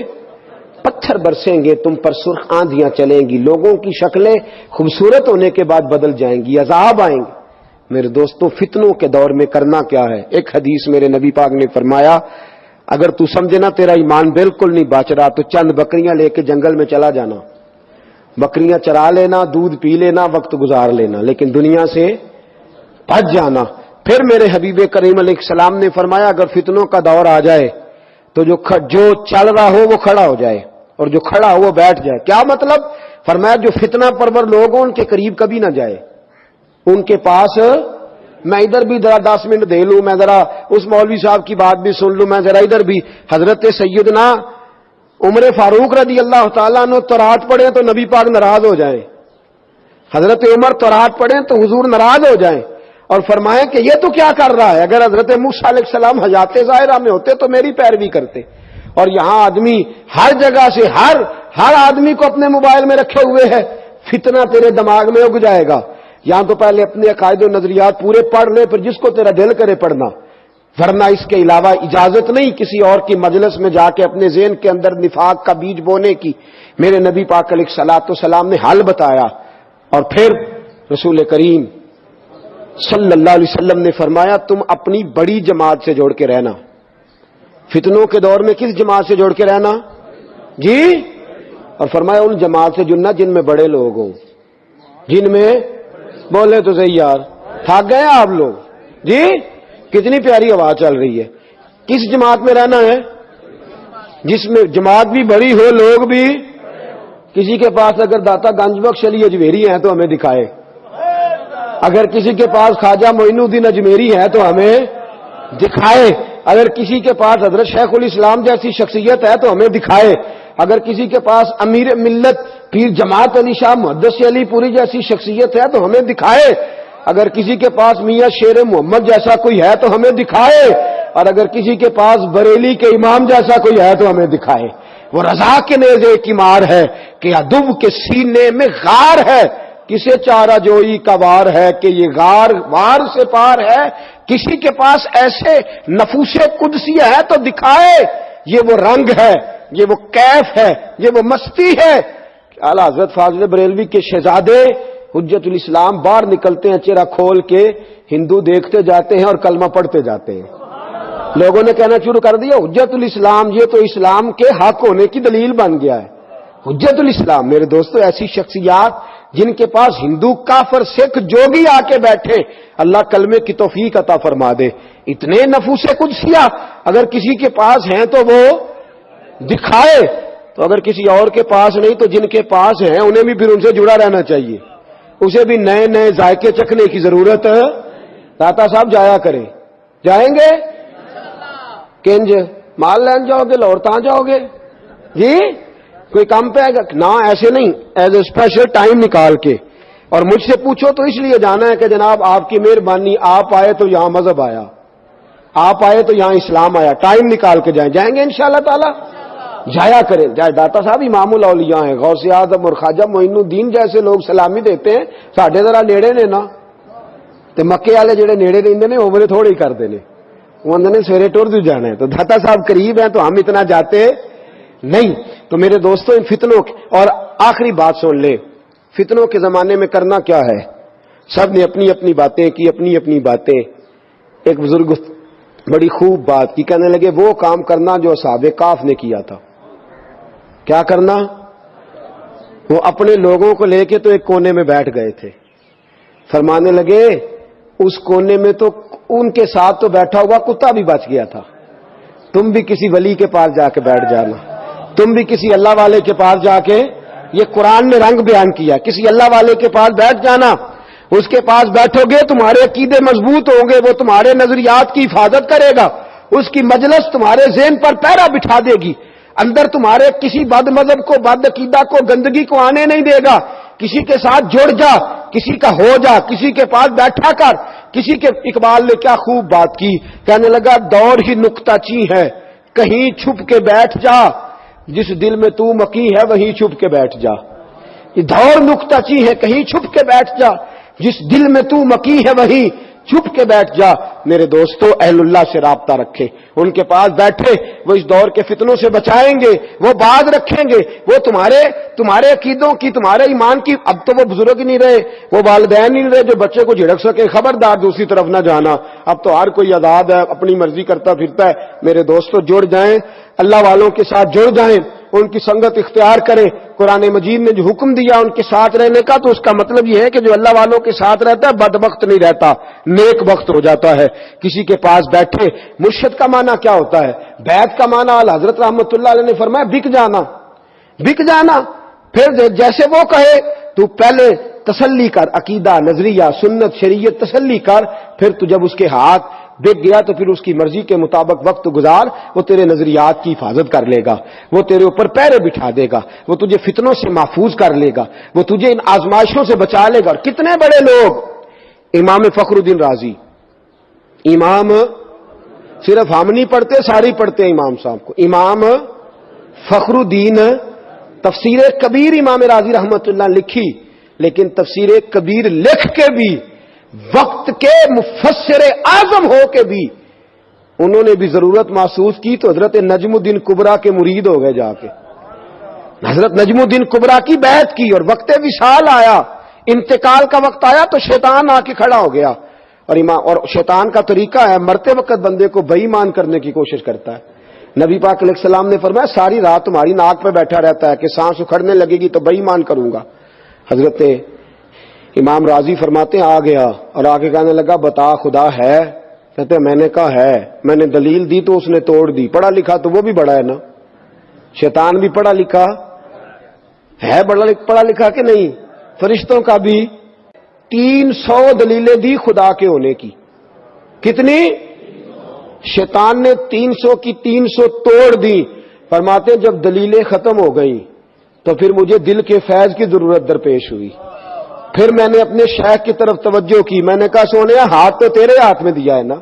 پتھر برسیں گے، تم پر سرخ آندیاں چلیں گی، لوگوں کی شکلیں خوبصورت ہونے کے بعد بدل جائیں گی، عذاب آئیں گے. میرے دوستوں فتنوں کے دور میں کرنا کیا ہے؟ ایک حدیث میرے نبی پاک نے فرمایا اگر تو سمجھے نا تیرا ایمان بالکل نہیں بچ رہا تو چند بکریاں لے کے جنگل میں چلا جانا، بکریاں چرا لینا، دودھ پی لینا، وقت گزار لینا، لیکن دنیا سے بچ جانا. پھر میرے حبیب کریم علیہ السلام نے فرمایا اگر فتنوں کا دور آ جائے تو جو چل رہا ہو وہ کھڑا ہو جائے اور جو کھڑا ہو وہ بیٹھ جائے. کیا مطلب؟ فرمایا جو فتنہ پرور لوگ ہوں ان کے قریب کبھی نہ جائے، ان کے پاس میں ادھر بھی ذرا 10 منٹ دے لوں، میں ذرا اس مولوی صاحب کی بات بھی سن لوں، میں ذرا ادھر بھی. حضرت سیدنا عمر فاروق رضی اللہ تعالیٰ عنہ تورات پڑھیں تو نبی پاک ناراض ہو جائیں، حضرت عمر تورات پڑھیں تو حضور ناراض ہو جائیں اور فرمائیں کہ یہ تو کیا کر رہا ہے. اگر حضرت موسیٰ علیہ السلام حیات ظاہرہ میں ہوتے تو میری پیروی کرتے. اور یہاں آدمی ہر جگہ سے ہر آدمی کو اپنے موبائل میں رکھے ہوئے ہے، فتنہ تیرے دماغ میں اگ جائے گا. یہاں تو پہلے اپنے عقائد و نظریات پورے پڑھ لے، پھر جس کو تیرا دل کرے پڑھنا، ورنہ اس کے علاوہ اجازت نہیں کسی اور کی مجلس میں جا کے اپنے ذہن کے اندر نفاق کا بیج بونے کی۔ میرے نبی پاک علیہ الصلوۃ والسلام نے حل بتایا، اور پھر رسول کریم صلی اللہ علیہ وسلم نے فرمایا تم اپنی بڑی جماعت سے جوڑ کے رہنا۔ فتنوں کے دور میں کس جماعت سے جوڑ کے رہنا جی؟ اور فرمایا ان جماعت سے جڑنا جن میں بڑے لوگ ہوں، جن میں بولے تو صحیح یار، تھک گئے آپ لوگ جی؟ کتنی پیاری آواز چل رہی ہے۔ کس جماعت میں رہنا ہے؟ جس میں جماعت بھی بڑی ہو، لوگ بھی۔ کسی کے پاس اگر داتا گنج بخش علی اجمیری ہیں تو ہمیں دکھائے، اگر کسی کے پاس خواجہ معین الدین اجمیری ہے تو ہمیں دکھائے، اگر کسی کے پاس حضرت شیخ الاسلام جیسی شخصیت ہے تو ہمیں دکھائے، اگر کسی کے پاس امیر ملت پیر جماعت علی شاہ محدث علی پوری جیسی شخصیت ہے تو ہمیں دکھائے، اگر کسی کے پاس میاں شیر محمد جیسا کوئی ہے تو ہمیں دکھائے، اور اگر کسی کے پاس بریلی کے امام جیسا کوئی ہے تو ہمیں دکھائے۔ وہ رضا کے نیزے کی مار ہے کہ عدو کے سینے میں غار ہے، کسے چارہ جوئی کا وار ہے کہ یہ غار وار سے پار ہے۔ کسی کے پاس ایسے نفوس قدسی ہے تو دکھائے، یہ وہ رنگ ہے، یہ وہ کیف ہے، یہ وہ مستی ہے۔ اعلیٰ حضرت فاضل بریلوی کے شہزادے حجت الاسلام باہر نکلتے ہیں چہرہ کھول کے، ہندو دیکھتے جاتے ہیں اور کلمہ پڑھتے جاتے ہیں۔ لوگوں نے کہنا شروع کر دیا حجت الاسلام یہ تو اسلام کے حق ہونے کی دلیل بن گیا ہے۔ حجت الاسلام میرے دوستو ایسی شخصیات جن کے پاس ہندو کافر سکھ جو بھی آ کے بیٹھے، اللہ کلمے کی توفیق عطا فرما دے۔ اتنے نفوس قدسیہ اگر کسی کے پاس ہیں تو وہ دکھائے، تو اگر کسی اور کے پاس نہیں تو جن کے پاس ہیں انہیں بھی پھر ان سے جڑا رہنا چاہیے، اسے بھی نئے نئے ذائقے چکھنے کی ضرورت ہے۔ داتا صاحب جایا کریں، جائیں گے کنج مال لین جاؤ گے لاہور تاں جاؤ گے جی؟ کوئی کام پہ آئے گا؟ نہ ایسے نہیں، ایز اے اسپیشل ٹائم نکال کے۔ اور مجھ سے پوچھو تو اس لیے جانا ہے کہ جناب آپ کی مہربانی، آپ آئے تو یہاں مذہب آیا، آپ آئے تو یہاں اسلام آیا، ٹائم نکال کے جائیں، جائیں گے انشاءاللہ تعالی، جایا کریں۔ جائے داتا صاحب امام الاولیاء ہیں، غوث اعظم اور خواجہ معین الدین جیسے لوگ سلامی دیتے ہیں، ساڈے ذرا نیڑے نے نا، تے مکے والے جڑے نیڑے رہندے نے عمرے تھوڑی کردے نے، وہ اندر نے سویرے ٹر جو جانا ہے، تو داتا صاحب قریب ہیں تو ہم اتنا جاتے نہیں۔ تو میرے دوستوں ان فتنوں کی، اور آخری بات سن لے، فتنوں کے زمانے میں کرنا کیا ہے؟ سب نے اپنی اپنی باتیں کی، اپنی اپنی باتیں۔ ایک بزرگ بڑی خوب بات کی، کہنے لگے وہ کام کرنا جو اصحاب کہف نے کیا تھا۔ کیا کرنا؟ وہ اپنے لوگوں کو لے کے تو ایک کونے میں بیٹھ گئے تھے، فرمانے لگے اس کونے میں تو ان کے ساتھ تو بیٹھا ہوا کتا بھی بچ گیا تھا، تم بھی کسی ولی کے پاس جا کے بیٹھ جانا، تم بھی کسی اللہ والے کے پاس جا کے، یہ قرآن نے رنگ بیان کیا، کسی اللہ والے کے پاس بیٹھ جانا، اس کے پاس بیٹھو گے تمہارے عقیدے مضبوط ہوں گے، وہ تمہارے نظریات کی حفاظت کرے گا، اس کی مجلس تمہارے ذہن پر پہرا بٹھا دے گی، اندر تمہارے کسی بد مذہب کو، بد عقیدہ کو، گندگی کو آنے نہیں دے گا۔ کسی کے ساتھ جڑ جا، کسی کا ہو جا، کسی کے پاس بیٹھا کر، کسی کے۔ اقبال نے کیا خوب بات کی، کہنے لگا دور ہی نکتہ چی ہے کہیں چھپ کے بیٹھ جا، جس دل میں تو مکی ہے وہیں چھپ کے بیٹھ جا۔ یہ دور نکتہ چی ہے کہیں چھپ کے بیٹھ جا، جس دل میں تو مکی ہے وہیں چھپ کے بیٹھ جا۔ میرے دوستو اہل اللہ سے رابطہ رکھے، ان کے پاس بیٹھے، وہ اس دور کے فتنوں سے بچائیں گے، وہ باز رکھیں گے، وہ تمہارے عقیدوں کی، تمہارے ایمان کی۔ اب تو وہ بزرگ ہی نہیں رہے، وہ والدین نہیں رہے جو بچے کو جھڑک سکے، خبردار دوسری طرف نہ جانا، اب تو ہر کوئی آزاد ہے، اپنی مرضی کرتا پھرتا ہے۔ میرے دوستو جڑ جائیں، اللہ والوں کے ساتھ جڑ جائیں، ان کی سنگت اختیار کریں۔ قرآن مجید نے جو حکم دیا ان کے ساتھ رہنے کا، تو اس کا مطلب یہ ہے کہ جو اللہ والوں کے ساتھ رہتا ہے بدبخت نہیں رہتا، نیک وقت ہو جاتا ہے۔ کسی کے پاس بیٹھے، مرشد کا معنی کیا ہوتا ہے؟ بیعت کا معنی حضرت رحمت اللہ علیہ نے فرمایا بک جانا، بک جانا۔ پھر جیسے وہ کہے تو پہلے تسلی کر، عقیدہ، نظریہ، سنت، شریعت تسلی کر، پھر تو جب اس کے ہاتھ بک گیا تو پھر اس کی مرضی کے مطابق وقت گزار، وہ تیرے نظریات کی حفاظت کر لے گا، وہ تیرے اوپر پیرے بٹھا دے گا، وہ تجھے فتنوں سے محفوظ کر لے گا، وہ تجھے ان آزمائشوں سے بچا لے گا۔ اور کتنے بڑے لوگ، امام فخر الدین رازی، امام صرف ہم نہیں پڑھتے، ساری پڑھتے ہیں امام صاحب کو، امام فخر الدین، تفسیر کبیر امام رازی رحمت اللہ لکھی، لیکن تفسیر کبیر لکھ کے بھی، وقت کے مفسر اعظم ہو کے بھی انہوں نے بھی ضرورت محسوس کی تو حضرت نجم الدین کبریٰ کے مرید ہو گئے جا کے. حضرت نجم الدین کبریٰ کی بیعت کی اور وقت وصال آیا, انتقال کا وقت آیا تو شیطان آ کے کھڑا ہو گیا. اور شیطان کا طریقہ ہے مرتے وقت بندے کو بے ایمان کرنے کی کوشش کرتا ہے. نبی پاک علیہ السلام نے فرمایا ساری رات تمہاری ناک پہ بیٹھا رہتا ہے کہ سانس اکھڑنے لگے گی تو بے ایمان کروں گا. حضرت امام راضی فرماتے ہیں آ گیا اور آگے کہنے لگا بتا خدا ہے؟ کہتے ہیں میں نے کہا ہے. میں نے دلیل دی تو اس نے توڑ دی. پڑھا لکھا تو وہ بھی بڑا ہے نا, شیطان بھی پڑھا لکھا ہے, پڑھا لکھا کہ نہیں. فرشتوں کا بھی 300 دلیلیں دی خدا کے ہونے کی. کتنی؟ شیطان نے 300 کی 300 توڑ دی. فرماتے جب دلیلیں ختم ہو گئیں تو پھر مجھے دل کے فیض کی ضرورت درپیش ہوئی. پھر میں نے اپنے شیخ کی طرف توجہ کی. میں نے کہا سونیا ہاتھ تو تیرے ہاتھ میں دیا ہے نا,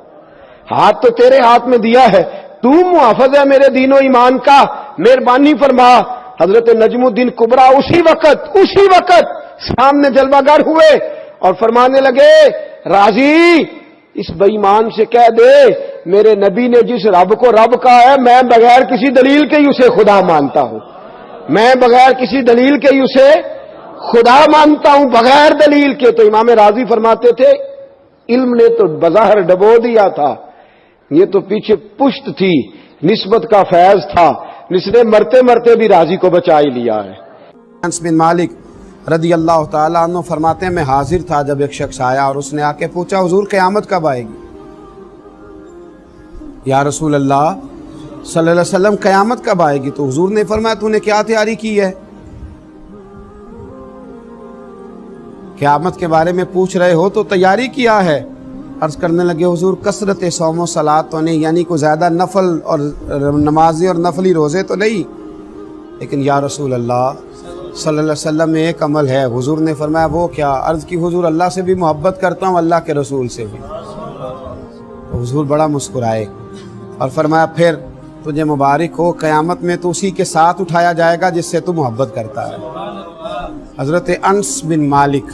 ہاتھ تو تیرے ہاتھ میں دیا ہے, تو محافظ ہے میرے دین و ایمان کا, مہربانی فرما. حضرت نجم الدین کبریٰ اسی وقت سامنے جلوہ گر ہوئے اور فرمانے لگے راضی اس بے ایمان سے کہہ دے میرے نبی نے جس رب کو رب کہا ہے میں بغیر کسی دلیل کے ہی اسے خدا مانتا ہوں. میں بغیر کسی دلیل کے ہی اسے خدا مانتا ہوں, بغیر دلیل کے. تو امام راضی فرماتے تھے علم نے تو بظاہر ڈبو دیا تھا, یہ تو پیچھے پشت تھی, نسبت کا فیض تھا, جس نے مرتے مرتے بھی راضی کو بچا ہی لیا ہے. انس بن مالک رضی اللہ تعالیٰ عنہ فرماتے ہیں میں حاضر تھا جب ایک شخص آیا اور اس نے آ کے پوچھا حضور قیامت کب آئے گی؟ یا رسول اللہ صلی اللہ علیہ وسلم قیامت کب آئے گی؟ تو حضور نے فرمایا تو نے کیا تیاری کی ہے؟ قیامت کے بارے میں پوچھ رہے ہو تو تیاری کیا ہے؟ عرض کرنے لگے حضور کثرت صوم و صلاۃ تو نہیں, یعنی کوئی زیادہ نفل اور نمازی اور نفلی روزے تو نہیں, لیکن یا رسول اللہ صلی اللہ علیہ وسلم میں ایک عمل ہے. حضور نے فرمایا وہ کیا؟ عرض کی حضور اللہ سے بھی محبت کرتا ہوں, اللہ کے رسول سے بھی. تو حضور بڑا مسکرائے اور فرمایا پھر تجھے مبارک ہو, قیامت میں تو اسی کے ساتھ اٹھایا جائے گا جس سے تو محبت کرتا ہے. حضرت انس بن مالک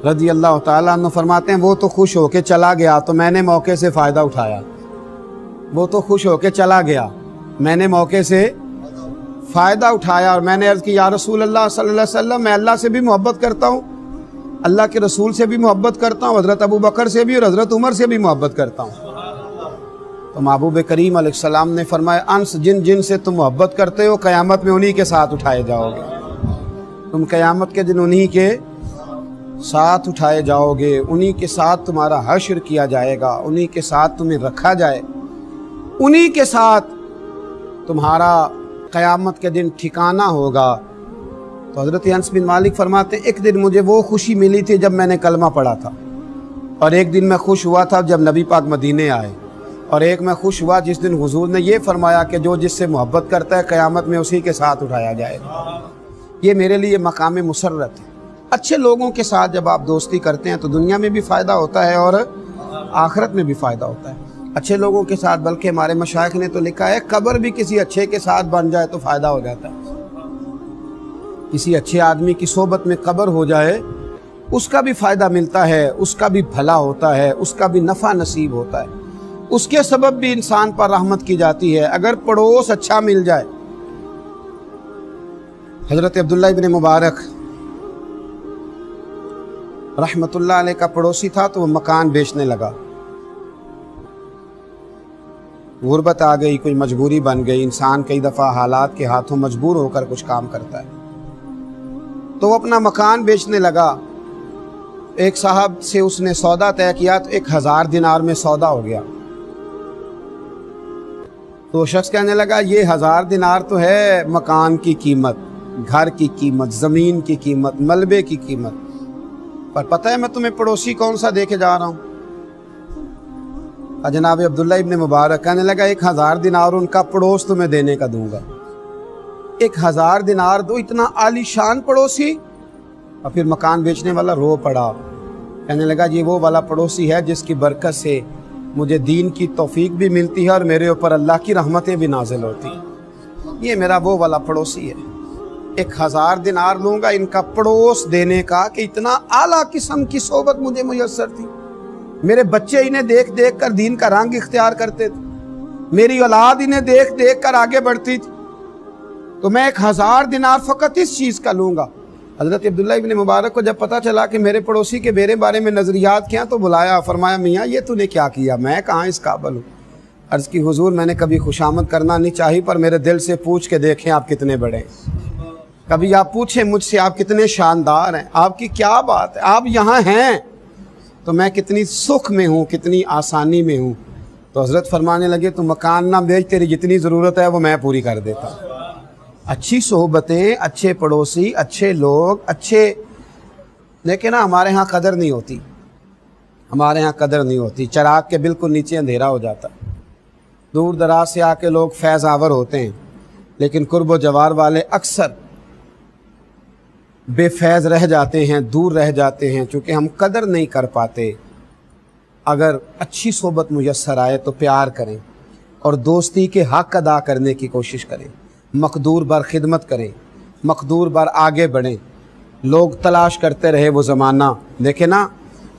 رضی اللہ تعالیٰ عنہ فرماتے ہیں وہ تو خوش ہو کے چلا گیا تو میں نے موقع سے فائدہ اٹھایا. وہ تو خوش ہو کے چلا گیا, میں نے موقع سے فائدہ اٹھایا اور میں نے عرض کی یا رسول اللہ صلی اللہ علیہ وسلم میں اللہ سے بھی محبت کرتا ہوں, اللہ کے رسول سے بھی محبت کرتا ہوں, حضرت ابو بکر سے بھی اور حضرت عمر سے بھی محبت کرتا ہوں. تو محبوب کریم علیہ السلام نے فرمایا انس جن جن سے تم محبت کرتے ہو قیامت میں انہی کے ساتھ اٹھائے جاؤ گے. تم قیامت کے دن انہی کے ساتھ اٹھائے جاؤ گے, انہی کے ساتھ تمہارا حشر کیا جائے گا, انہی کے ساتھ تمہیں رکھا جائے, انہی کے ساتھ تمہارا قیامت کے دن ٹھکانہ ہوگا. تو حضرت انس بن مالک فرماتے ایک دن مجھے وہ خوشی ملی تھی جب میں نے کلمہ پڑھا تھا, اور ایک دن میں خوش ہوا تھا جب نبی پاک مدینے آئے, اور ایک میں خوش ہوا جس دن حضور نے یہ فرمایا کہ جو جس سے محبت کرتا ہے قیامت میں اسی کے ساتھ اٹھایا جائے گا. یہ میرے لیے مقام مسرت ہے. اچھے لوگوں کے ساتھ جب آپ دوستی کرتے ہیں تو دنیا میں بھی فائدہ ہوتا ہے اور آخرت میں بھی فائدہ ہوتا ہے. اچھے لوگوں کے ساتھ, بلکہ ہمارے مشائخ نے تو لکھا ہے قبر بھی کسی اچھے کے ساتھ بن جائے تو فائدہ ہو جاتا ہے. کسی اچھے آدمی کی صحبت میں قبر ہو جائے اس کا بھی فائدہ ملتا ہے, اس کا بھی بھلا ہوتا ہے, اس کا بھی نفع نصیب ہوتا ہے, اس کے سبب بھی انسان پر رحمت کی جاتی ہے اگر پڑوس اچھا مل جائے. حضرت عبداللہ ابن مبارک رحمت اللہ علیہ کا پڑوسی تھا تو وہ مکان بیچنے لگا. غربت آ گئی, کوئی مجبوری بن گئی, انسان کئی دفعہ حالات کے ہاتھوں مجبور ہو کر کچھ کام کرتا ہے, تو وہ اپنا مکان بیچنے لگا. ایک صاحب سے اس نے سودا طے کیا تو 1000 دینار میں سودا ہو گیا. تو شخص کہنے لگا یہ 1000 دینار تو ہے مکان کی قیمت, گھر کی قیمت, زمین کی قیمت, ملبے کی قیمت, پر پتہ ہے میں تمہیں پڑوسی کون سا دے کے جا رہا ہوں؟ جناب عبداللہ ابن مبارک کہنے لگا 1000 دینار ان کا پڑوس تمہیں دینے کا دوں گا. 1000 دینار دو, اتنا عالی شان پڑوسی. اور پھر مکان بیچنے والا رو پڑا, کہنے لگا یہ وہ والا پڑوسی ہے جس کی برکت سے مجھے دین کی توفیق بھی ملتی ہے اور میرے اوپر اللہ کی رحمتیں بھی نازل ہوتی ہیں. یہ میرا وہ والا پڑوسی ہے. 1000 دینار لوں گا ان کا پڑوس دینے کا کہ اتنا اعلیٰ قسم کی صحبت مجھے میسر تھی. میرے بچے انہیں دیکھ دیکھ کر دین کا رنگ اختیار کرتے تھے، میری اولاد انہیں دیکھ دیکھ کر آگے بڑھتی تھی، تو میں 1000 دینار فقط اس چیز کا لوں گا۔ حضرت عبداللہ ابن مبارک کو جب پتا چلا کہ میرے پڑوسی کے میرے بارے میں نظریات کیا، تو بلایا، فرمایا میاں یہ تو نے کیا کیا، میں کہاں اس قابل ہوں۔ عرض کی حضور میں نے کبھی خوشامد کرنا نہیں چاہی، پر میرے دل سے پوچھ کے دیکھیں آپ کتنے بڑے ہیں۔ کبھی آپ پوچھیں مجھ سے آپ کتنے شاندار ہیں، آپ کی کیا بات ہے، آپ یہاں ہیں تو میں کتنی سکھ میں ہوں، کتنی آسانی میں ہوں۔ تو حضرت فرمانے لگے تو مکان نہ بیچ، تیری جتنی ضرورت ہے وہ میں پوری کر دیتا ہوں۔ اچھی صحبتیں، اچھے پڑوسی، اچھے لوگ، اچھے، لیکن ہمارے ہاں قدر نہیں ہوتی، ہمارے ہاں قدر نہیں ہوتی۔ چراغ کے بالکل نیچے اندھیرا ہو جاتا، دور دراز سے آ کے لوگ فیض آور ہوتے ہیں، لیکن قرب و جوار والے اکثر بے فیض رہ جاتے ہیں، دور رہ جاتے ہیں، چونکہ ہم قدر نہیں کر پاتے۔ اگر اچھی صحبت میسر آئے تو پیار کریں اور دوستی کے حق ادا کرنے کی کوشش کریں، مقدور بر خدمت کریں، مقدور بر آگے بڑھیں۔ لوگ تلاش کرتے رہے وہ زمانہ، دیکھیں نا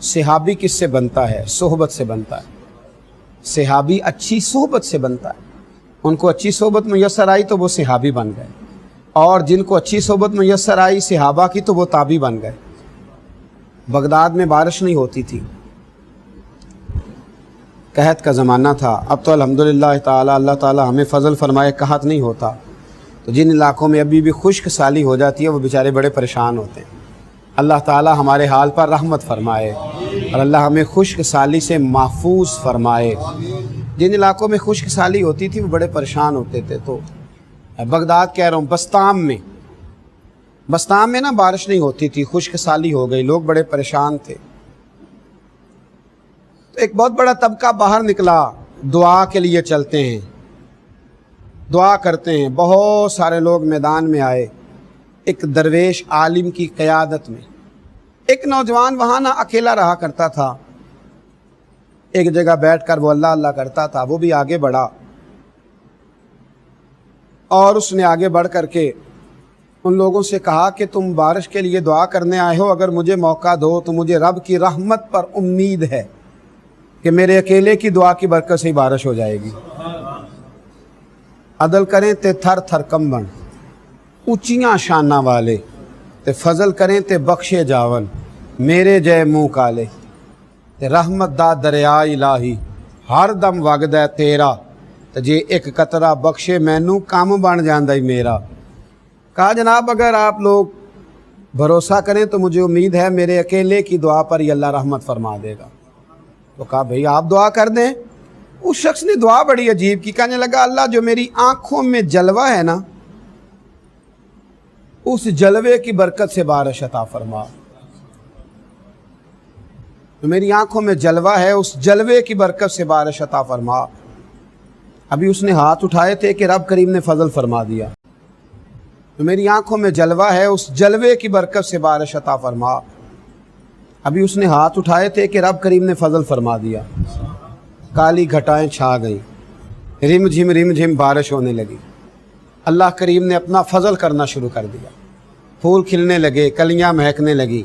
صحابی کس سے بنتا ہے؟ صحبت سے بنتا ہے۔ صحابی اچھی صحبت سے بنتا ہے، ان کو اچھی صحبت میسر آئی تو وہ صحابی بن گئے، اور جن کو اچھی صحبت میسر آئی صحابہ کی تو وہ تابعی بن گئے۔ بغداد میں بارش نہیں ہوتی تھی، قحط کا زمانہ تھا۔ اب تو الحمدللہ تعالیٰ، اللہ تعالیٰ ہمیں فضل فرمائے، قحط نہیں ہوتا۔ تو جن علاقوں میں ابھی بھی خشک سالی ہو جاتی ہے وہ بیچارے بڑے پریشان ہوتے ہیں۔ اللہ تعالیٰ ہمارے حال پر رحمت فرمائے اور اللہ ہمیں خشک سالی سے محفوظ فرمائے۔ جن علاقوں میں خشک سالی ہوتی تھی وہ بڑے پریشان ہوتے تھے۔ تو بغداد کہہ رہا ہوں، بستام میں نا بارش نہیں ہوتی تھی، خشک سالی ہو گئی، لوگ بڑے پریشان تھے۔ تو ایک بہت بڑا طبقہ باہر نکلا، دعا کے لیے چلتے ہیں، دعا کرتے ہیں۔ بہت سارے لوگ میدان میں آئے، ایک درویش عالم کی قیادت میں۔ ایک نوجوان وہاں نہ اکیلا رہا کرتا تھا، ایک جگہ بیٹھ کر وہ اللہ اللہ کرتا تھا، وہ بھی آگے بڑھا، اور اس نے آگے بڑھ کر کے ان لوگوں سے کہا کہ تم بارش کے لیے دعا کرنے آئے ہو، اگر مجھے موقع دو تو مجھے رب کی رحمت پر امید ہے کہ میرے اکیلے کی دعا کی برکت سے ہی بارش ہو جائے گی۔ عدل کریں تے تھر تھر کمبن، اونچیاں شانہ والے تے فضل کریں تے بخشے جاون، میرے جے منہ کالے تے رحمت دا دریا الہی ہر دم وگدا ہے تیرا، تے جے ایک قطرہ بخشے مینوں کام بن جاندا ہی میرا۔ کہا جناب اگر آپ لوگ بھروسہ کریں تو مجھے امید ہے میرے اکیلے کی دعا پر ہی اللہ رحمت فرما دے گا۔ تو کہا بھئی آپ دعا کر دیں۔ اس شخص نے دعا بڑی عجیب کی، کہنے لگا اللہ جو میری آنکھوں میں جلوہ ہے نا، اس جلوے کی برکت سے بارش عطا فرما۔ جو میری آنکھوں میں جلوہ ہے اس جلوے کی برکت سے بارش عطا فرما۔ ابھی اس نے ہاتھ اٹھائے تھے کہ رب کریم نے فضل فرما دیا۔ جو میری آنکھوں میں جلوہ ہے اس جلوے کی برکت سے بارش عطا فرما۔ ابھی اس نے ہاتھ اٹھائے تھے کہ رب کریم نے فضل فرما دیا۔ کالی گھٹائیں چھا گئیں، رم جھم بارش ہونے لگی۔ اللہ کریم نے اپنا فضل کرنا شروع کر دیا، پھول کھلنے لگے، کلیاں مہکنے لگی،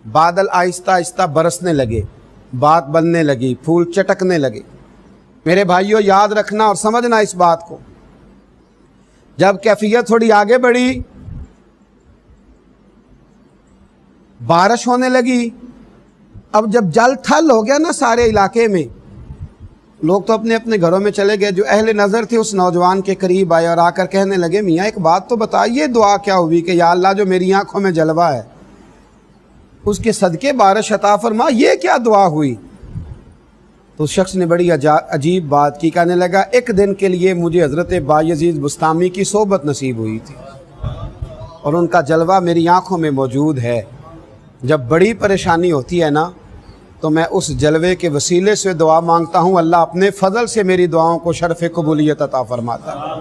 بادل آہستہ آہستہ برسنے لگے، بات بننے لگی، پھول چٹکنے لگے۔ میرے بھائیوں یاد رکھنا اور سمجھنا اس بات کو، جب کیفیت تھوڑی آگے بڑھی، بارش ہونے لگی، اب جب جل تھل ہو گیا نا سارے علاقے میں، لوگ تو اپنے اپنے گھروں میں چلے گئے۔ جو اہل نظر تھے اس نوجوان کے قریب آئے اور آ کر کہنے لگے میاں ایک بات تو بتائیے، دعا کیا ہوئی کہ یا اللہ جو میری آنکھوں میں جلوہ ہے اس کے صدقے بارش عطا فرما، یہ کیا دعا ہوئی؟ تو اس شخص نے بڑی عجیب بات کی، کہنے لگا ایک دن کے لیے مجھے حضرت بایزید بستامی کی صحبت نصیب ہوئی تھی اور ان کا جلوہ میری آنکھوں میں موجود ہے۔ جب بڑی پریشانی ہوتی ہے نا تو میں اس جلوے کے وسیلے سے دعا مانگتا ہوں، اللہ اپنے فضل سے میری دعاؤں کو شرف قبولیت عطا فرماتا ہے۔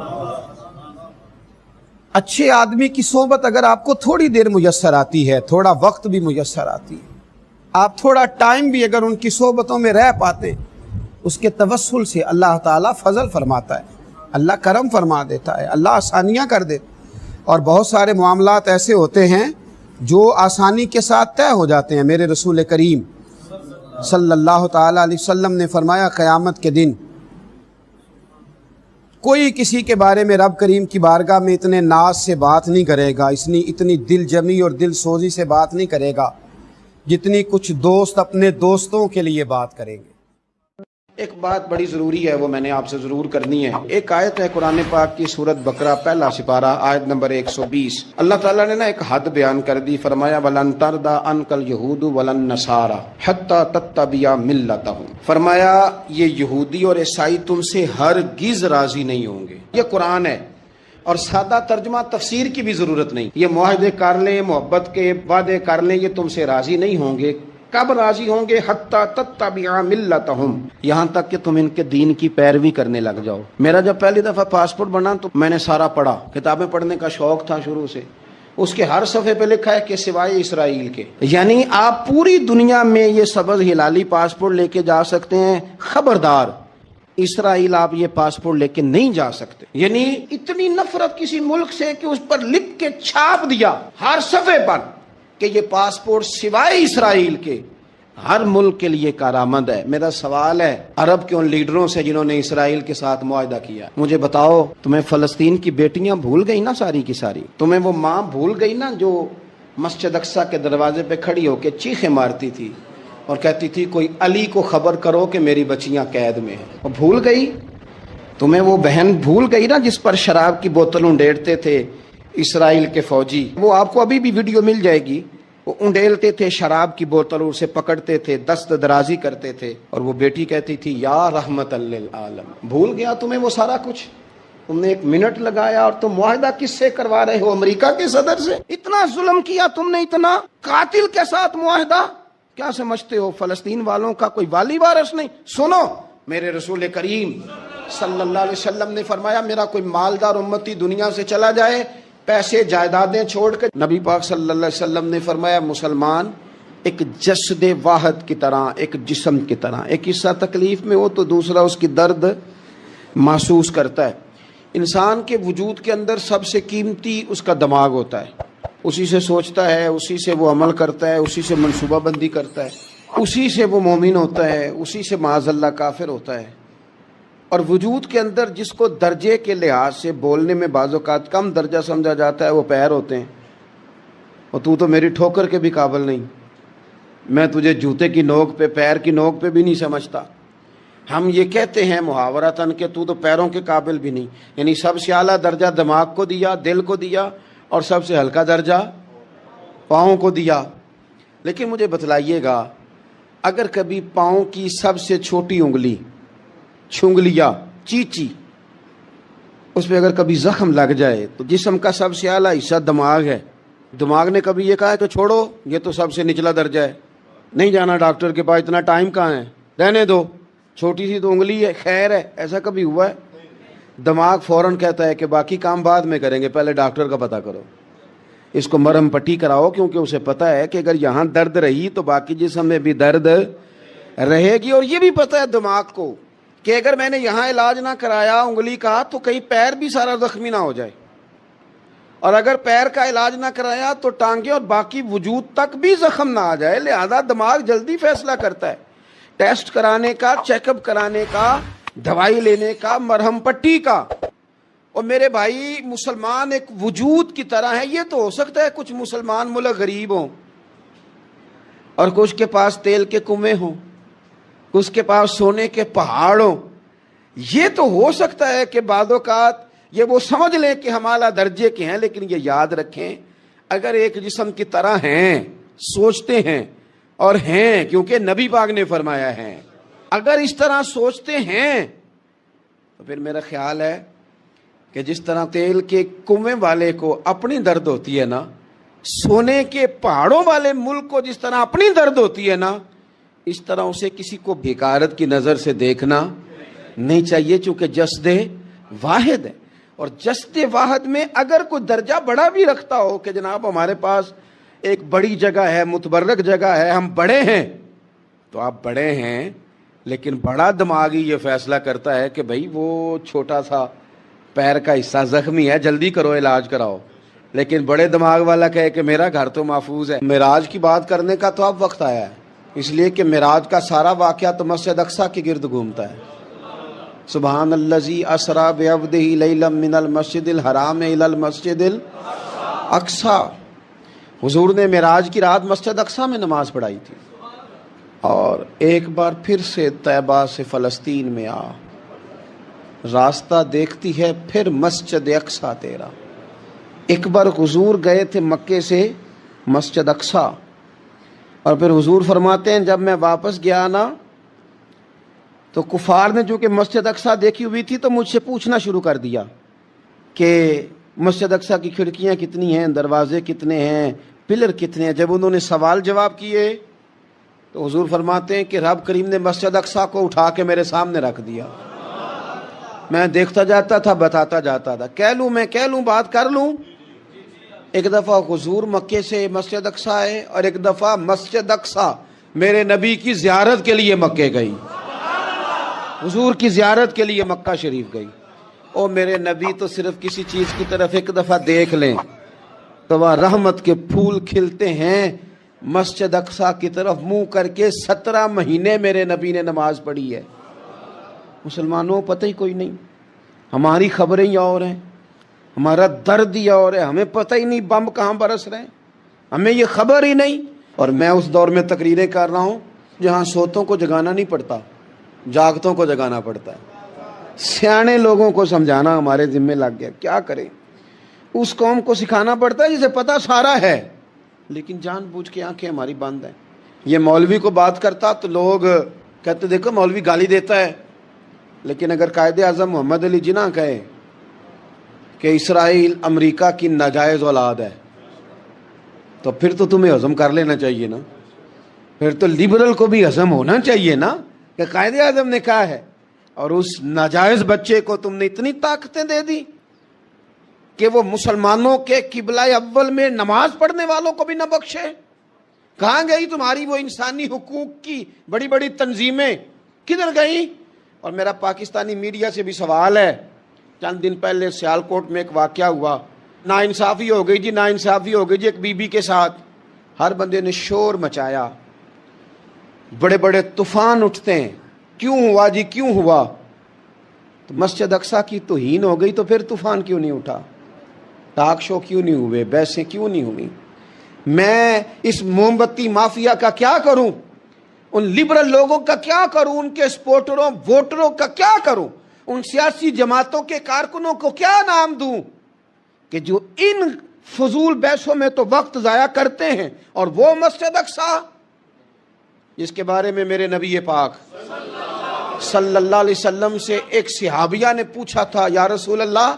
اچھے آدمی کی صحبت اگر آپ کو تھوڑی دیر میسر آتی ہے، تھوڑا وقت بھی میسر آتی ہے، آپ تھوڑا ٹائم بھی اگر ان کی صحبتوں میں رہ پاتے ہیں، اس کے توسل سے اللہ تعالیٰ فضل فرماتا ہے، اللہ کرم فرما دیتا ہے، اللہ آسانیاں کر دیتا ہے۔ اور بہت سارے معاملات ایسے ہوتے ہیں جو آسانی کے ساتھ طے ہو جاتے ہیں۔ میرے رسول کریم صلی اللہ تعالی علیہ وسلم نے فرمایا قیامت کے دن کوئی کسی کے بارے میں رب کریم کی بارگاہ میں اتنے ناز سے بات نہیں کرے گا، اتنی دل جمی اور دل سوزی سے بات نہیں کرے گا جتنی کچھ دوست اپنے دوستوں کے لیے بات کریں گے۔ ایک بات بڑی ضروری ہے، وہ میں نے آپ سے ضرور کرنی ہے۔ ایک آیت ہے قرآن پاک کی سورۃ بقرہ پہلا سپارہ آیت نمبر 120۔ اللہ تعالیٰ نے ایک حد بیان کر دی، فرمایا وَلَن تَرْضَىٰ عَنْكَ الْيَهُودُ وَلَا النَّصَارَىٰ حَتَّىٰ تَتَّبِعَ مِلَّتَهُمْ۔ فرمایا یہ یہودی اور عیسائی تم سے ہرگز راضی نہیں ہوں گے۔ یہ قرآن ہے اور سادہ ترجمہ تفسیر کی بھی ضرورت نہیں۔ یہ معاہدے کر لیں، محبت کے وعدے کر لیں، یہ تم سے راضی نہیں ہوں گے۔ کب راضی ہوں گے؟ حتی تتبع ملتہم، یہاں تک کہ تم ان کے دین کی پیروی کرنے لگ جاؤ۔ میرا جب پہلی دفعہ پاسپورٹ بنا تو میں نے سارا پڑھا، کتابیں پڑھنے کا شوق تھا شروع سے۔ اس کے ہر صفحے پہ لکھا ہے کہ سوائے اسرائیل کے، یعنی آپ پوری دنیا میں یہ سبز ہلالی پاسپورٹ لے کے جا سکتے ہیں، خبردار اسرائیل آپ یہ پاسپورٹ لے کے نہیں جا سکتے۔ یعنی اتنی نفرت کسی ملک سے کہ اس پر لکھ کے چھاپ دیا ہر صفحے پر کہ یہ پاسپورٹ سوائے اسرائیل کے ہر ملک کے لیے کارآمد ہے۔ میرا سوال ہے عرب کے ان لیڈروں سے جنہوں نے اسرائیل کے ساتھ معاہدہ کیا، مجھے بتاؤ تمہیں فلسطین کی بیٹیاں بھول گئی نا ساری کی ساری؟ تمہیں وہ ماں بھول گئی نا جو مسجد اقصیٰ کے دروازے پہ کھڑی ہو کے چیخیں مارتی تھی اور کہتی تھی کوئی علی کو خبر کرو کہ میری بچیاں قید میں ہیں؟ وہ بھول گئی؟ تمہیں وہ بہن بھول گئی نا جس پر شراب کی بوتل انڈیڑتے تھے اسرائیل کے فوجی؟ وہ آپ کو ابھی بھی ویڈیو مل جائے گی، وہ انڈیلتے تھے شراب کی بوتل، اسے پکڑتے تھے، دست درازی کرتے تھے، اور وہ بیٹی کہتی تھی یا رحمت للعالم۔ بھول گیا تمہیں وہ سارا کچھ؟ تم نے ایک منٹ لگایا اور تم معاہدہ کس سے کروا رہے ہو؟ امریکہ کے صدر سے؟ اتنا ظلم کیا تم نے، اتنا قاتل کے ساتھ معاہدہ؟ کیا سمجھتے ہو فلسطین والوں کا کوئی والی وارث نہیں؟ سنو، میرے رسول کریم صلی اللہ علیہ وسلم نے فرمایا میرا کوئی مالدار امتی دنیا سے چلا جائے، پیسے جائیدادیں چھوڑ کر، نبی پاک صلی اللہ علیہ وسلم نے فرمایا مسلمان ایک جسد واحد کی طرح، ایک جسم کی طرح، ایک حصہ تکلیف میں ہو تو دوسرا اس کی درد محسوس کرتا ہے۔ انسان کے وجود کے اندر سب سے قیمتی اس کا دماغ ہوتا ہے، اسی سے سوچتا ہے، اسی سے وہ عمل کرتا ہے، اسی سے منصوبہ بندی کرتا ہے، اسی سے وہ مومن ہوتا ہے، اسی سے معاذ اللہ کافر ہوتا ہے۔ اور وجود کے اندر جس کو درجے کے لحاظ سے بولنے میں بعض اوقات کم درجہ سمجھا جاتا ہے وہ پیر ہوتے ہیں۔ اور تو میری ٹھوکر کے بھی قابل نہیں، میں تجھے جوتے کی نوک پہ، پیر کی نوک پہ بھی نہیں سمجھتا۔ ہم یہ کہتے ہیں محاورتاً کہ تو پیروں کے قابل بھی نہیں، یعنی سب سے اعلیٰ درجہ دماغ کو دیا، دل کو دیا، اور سب سے ہلکا درجہ پاؤں کو دیا۔ لیکن مجھے بتلائیے گا اگر کبھی پاؤں کی سب سے چھوٹی انگلی چھنگلیا چیچی اس پہ اگر کبھی زخم لگ جائے تو جسم کا سب سے اعلیٰ حصہ دماغ ہے، دماغ نے کبھی یہ کہا ہے کہ چھوڑو یہ تو سب سے نچلا درجہ ہے، نہیں جانا ڈاکٹر کے پاس، اتنا ٹائم کہاں ہے، رہنے دو، چھوٹی سی تو انگلی ہے، خیر ہے؟ ایسا کبھی ہوا ہے؟ دماغ فوراً کہتا ہے کہ باقی کام بعد میں کریں گے، پہلے ڈاکٹر کا پتہ کرو، اس کو مرہم پٹی کراؤ، کیونکہ اسے پتہ ہے کہ اگر یہاں درد رہی تو باقی جسم میں بھی درد رہے گی۔ اور یہ بھی پتہ ہے دماغ کو کہ اگر میں نے یہاں علاج نہ کرایا انگلی کا تو کہیں پیر بھی سارا زخمی نہ ہو جائے، اور اگر پیر کا علاج نہ کرایا تو ٹانگیں اور باقی وجود تک بھی زخم نہ آ جائے۔ لہذا دماغ جلدی فیصلہ کرتا ہے، ٹیسٹ کرانے کا، چیک اپ کرانے کا، دوائی لینے کا، مرہم پٹی کا۔ اور میرے بھائی مسلمان ایک وجود کی طرح ہے، یہ تو ہو سکتا ہے کچھ مسلمان ملک غریب ہوں اور کچھ کے پاس تیل کے کنویں ہوں، اس کے پاس سونے کے پہاڑ ہوں، یہ تو ہو سکتا ہے کہ بعض اوقات یہ وہ سمجھ لیں کہ ہم اعلیٰ درجے کے ہیں، لیکن یہ یاد رکھیں اگر ایک جسم کی طرح ہیں، سوچتے ہیں اور ہیں، کیونکہ نبی پاک نے فرمایا ہے، اگر اس طرح سوچتے ہیں تو پھر میرا خیال ہے کہ جس طرح تیل کے کنویں والے کو اپنی درد ہوتی ہے نا، سونے کے پہاڑوں والے ملک کو جس طرح اپنی درد ہوتی ہے نا، اس طرح اسے کسی کو بھیکارت کی نظر سے دیکھنا نہیں چاہیے، چونکہ جسد واحد ہے۔ اور جسد واحد میں اگر کوئی درجہ بڑا بھی رکھتا ہو کہ جناب ہمارے پاس ایک بڑی جگہ ہے، متبرک جگہ ہے، ہم بڑے ہیں، تو آپ بڑے ہیں، لیکن بڑا دماغ ہی یہ فیصلہ کرتا ہے کہ بھائی وہ چھوٹا سا پیر کا حصہ زخمی ہے، جلدی کرو علاج کراؤ۔ لیکن بڑے دماغ والا کہے کہ میرا گھر تو محفوظ ہے۔ معراج کی بات کرنے کا تو اب وقت آیا ہے، اس لیے کہ معراج کا سارا واقعہ تو مسجد اقصی کے گرد گھومتا ہے. سبحان الذی اسری بعبدہ لیلا من المسجد الحرام الی المسجد الاقصی. حضور نے معراج کی رات مسجد اقصی میں نماز پڑھائی تھی. اور ایک بار پھر سے طیبہ سے فلسطین میں آ، راستہ دیکھتی ہے پھر مسجد اقصی تیرا. ایک بار حضور گئے تھے مکے سے مسجد اقصی، اور پھر حضور فرماتے ہیں جب میں واپس گیا نا تو کفار نے جو کہ مسجد اقصی دیکھی ہوئی تھی تو مجھ سے پوچھنا شروع کر دیا کہ مسجد اقصی کی کھڑکیاں کتنی ہیں، دروازے کتنے ہیں، پلر کتنے ہیں. جب انہوں نے سوال جواب کیے تو حضور فرماتے ہیں کہ رب کریم نے مسجد اقصی کو اٹھا کے میرے سامنے رکھ دیا. میں دیکھتا جاتا تھا، بتاتا جاتا تھا. کہہ لوں بات کر لوں. ایک دفعہ حضور مکے سے مسجد اقصی آئے اور ایک دفعہ مسجد اقصی میرے نبی کی زیارت کے لیے مکے گئی. حضور کی زیارت کے لیے مکہ شریف گئی. او میرے نبی تو صرف کسی چیز کی طرف ایک دفعہ دیکھ لیں تو وہ رحمت کے پھول کھلتے ہیں. مسجد اقصی کی طرف منہ کر کے 17 مہینے میرے نبی نے نماز پڑھی ہے. مسلمانوں پتہ ہی کوئی نہیں. ہماری خبریں ہی اور ہیں، ہمارا درد ہی اور ہے. ہمیں پتہ ہی نہیں بم کہاں برس رہے ہیں، ہمیں یہ خبر ہی نہیں. اور میں اس دور میں تقریریں کر رہا ہوں جہاں سوتوں کو جگانا نہیں پڑتا، جاگتوں کو جگانا پڑتا ہے. سیانے لوگوں کو سمجھانا ہمارے ذمہ لگ گیا. کیا کریں؟ اس قوم کو سکھانا پڑتا ہے جسے پتہ سارا ہے لیکن جان بوجھ کے آنکھیں ہماری بند ہیں. یہ مولوی کو بات کرتا تو لوگ کہتے دیکھو مولوی گالی دیتا ہے. لیکن اگر قائد اعظم محمد علی جناح کہے کہ اسرائیل امریکہ کی ناجائز اولاد ہے تو پھر تو تمہیں ہضم کر لینا چاہیے نا. پھر تو لبرل کو بھی ہضم ہونا چاہیے نا کہ قائد اعظم نے کہا ہے. اور اس ناجائز بچے کو تم نے اتنی طاقتیں دے دی کہ وہ مسلمانوں کے قبلہ اول میں نماز پڑھنے والوں کو بھی نہ بخشے. کہاں گئی تمہاری وہ انسانی حقوق کی بڑی بڑی تنظیمیں، کدھر گئی؟ اور میرا پاکستانی میڈیا سے بھی سوال ہے. چند دن پہلے سیالکوٹ میں ایک واقعہ ہوا، ناانصافی ہو گئی جی، ناانصافی ہو گئی جی ایک بی بی کے ساتھ. ہر بندے نے شور مچایا، بڑے بڑے طوفان اٹھتے ہیں. کیوں ہوا جی، کیوں ہوا؟ تو مسجد اقصی کی توہین ہو گئی تو پھر طوفان کیوں نہیں اٹھا؟ ٹاک شو کیوں نہیں ہوئے؟ بحثیں کیوں نہیں ہوئی؟ میں اس موم بتی مافیا کا کیا کروں؟ ان لبرل لوگوں کا کیا کروں؟ ان کے سپورٹروں ووٹروں کا کیا کروں؟ ان سیاسی جماعتوں کے کارکنوں کو کیا نام دوں کہ جو ان فضول بحثوں میں تو وقت ضائع کرتے ہیں؟ اور وہ مسجد اقصی جس کے بارے میں میرے نبی پاک صلی اللہ علیہ وسلم سے ایک صحابیہ نے پوچھا تھا، یا رسول اللہ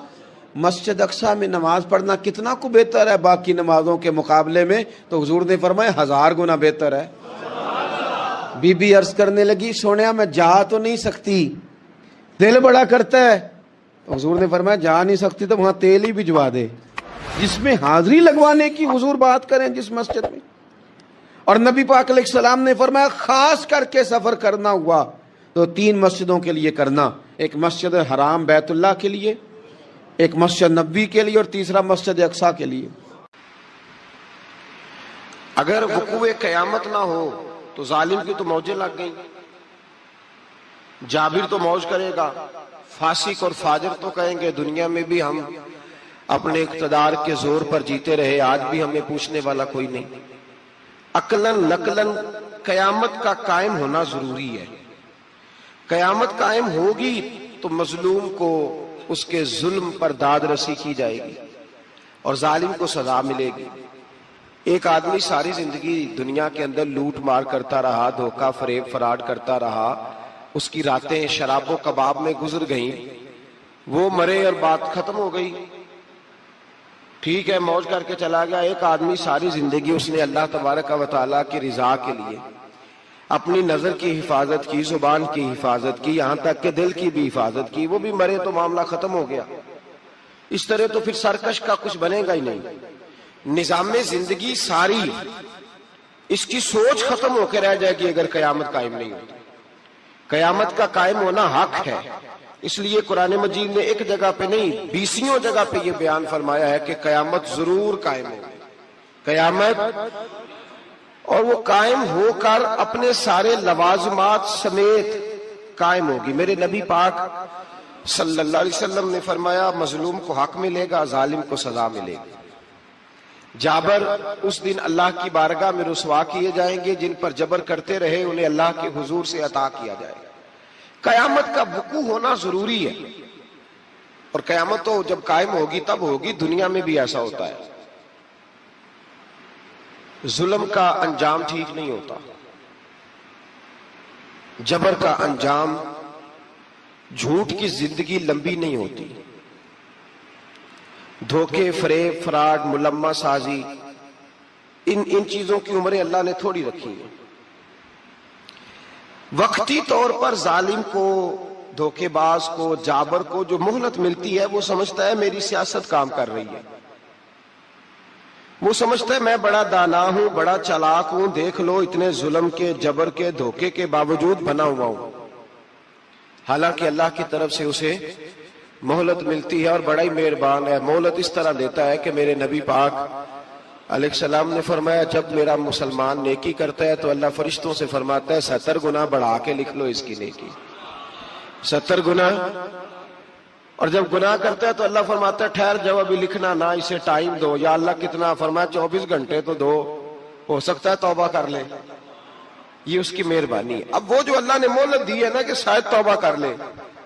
مسجد اقصی میں نماز پڑھنا کتنا کو بہتر ہے باقی نمازوں کے مقابلے میں؟ تو حضور نے فرمایا 1000 گنا بہتر ہے. بی بی عرض کرنے لگی سونیا میں جا تو نہیں سکتی، دل بڑا کرتا ہے. تو حضور نے فرمایا جا نہیں سکتی تو وہاں تیل ہی بھجوا دے. جس میں حاضری لگوانے کی حضور بات کریں جس مسجد میں. اور نبی پاک علیہ السلام نے فرمایا خاص کر کے سفر کرنا ہوا تو 3 مسجدوں کے لیے کرنا، ایک مسجد حرام بیت اللہ کے لیے، ایک مسجد نبوی کے لیے، اور تیسرا مسجد اقصی کے لیے. اگر وقوع قیامت نہ ہو تو ظالم کی تو موجیں لگ گئیں. جابر تو موج کرے گا، فاسق اور فاجر تو کہیں گے دنیا میں بھی ہم اپنے اقتدار کے زور پر جیتے رہے، آج بھی ہمیں پوچھنے والا کوئی نہیں. عقلاً نقلاً قیامت کا قائم ہونا ضروری ہے. قیامت قائم ہوگی تو مظلوم کو اس کے ظلم پر داد رسی کی جائے گی اور ظالم کو سزا ملے گی. ایک آدمی ساری زندگی دنیا کے اندر لوٹ مار کرتا رہا، دھوکہ فریب فراڈ کرتا رہا، اس کی راتیں شراب و کباب میں گزر گئیں، وہ مرے اور بات ختم ہو گئی. ٹھیک ہے موج کر کے چلا گیا. ایک آدمی ساری زندگی اس نے اللہ تبارک و تعالیٰ کی رضا کے لیے اپنی نظر کی حفاظت کی، زبان کی حفاظت کی، یہاں تک کہ دل کی بھی حفاظت کی، وہ بھی مرے تو معاملہ ختم ہو گیا. اس طرح تو پھر سرکش کا کچھ بنے گا ہی نہیں. نظام زندگی ساری اس کی سوچ ختم ہو کے رہ جائے گی اگر قیامت قائم نہیں ہوتی. قیامت کا قائم ہونا حق ہے. اس لیے قرآن مجید نے ایک جگہ پہ نہیں 20 جگہ پہ یہ بیان فرمایا ہے کہ قیامت ضرور قائم ہوگی. قیامت اور وہ قائم ہو کر اپنے سارے لوازمات سمیت قائم ہوگی. میرے نبی پاک صلی اللہ علیہ وسلم نے فرمایا مظلوم کو حق ملے گا، ظالم کو سزا ملے گی. جابر اس دن اللہ کی بارگاہ میں رسوا کیے جائیں گے، جن پر جبر کرتے رہے انہیں اللہ کے حضور سے عطا کیا جائے گا. قیامت کا وقوع ہونا ضروری ہے، اور قیامت تو جب قائم ہوگی تب ہوگی. دنیا میں بھی ایسا ہوتا ہے، ظلم کا انجام ٹھیک نہیں ہوتا، جبر کا انجام، جھوٹ کی زندگی لمبی نہیں ہوتی، دھوکے، فریب، فراڈ، ملمہ سازی، ان چیزوں کی عمریں اللہ نے تھوڑی رکھی ہیں. وقتی طور پر ظالم کو، دھوکے باز کو، جابر کو جو مہلت ملتی ہے وہ سمجھتا ہے میری سیاست کام کر رہی ہے، وہ سمجھتا ہے میں بڑا دانا ہوں، بڑا چالاک ہوں، دیکھ لو اتنے ظلم کے، جبر کے، دھوکے کے باوجود بنا ہوا ہوں. حالانکہ اللہ کی طرف سے اسے مہلت ملتی ہے، اور بڑا ہی مہربان ہے. مہلت اس طرح دیتا ہے کہ میرے نبی پاک علیہ السلام نے فرمایا جب میرا مسلمان نیکی کرتا ہے تو اللہ فرشتوں سے فرماتا ہے 70 گنا بڑھا کے لکھ لو اس کی نیکی، 70 گنا. اور جب گناہ کرتا ہے تو اللہ فرماتا ہے ٹھہر جاؤ ابھی لکھنا نہ، اسے ٹائم دو. یا اللہ کتنا؟ فرمایا 24 گھنٹے تو دو، ہو سکتا ہے توبہ کر لے. یہ اس کی مہربانی ہے. اب وہ جو اللہ نے مہلت دی ہے نا کہ شاید توبہ کر لے،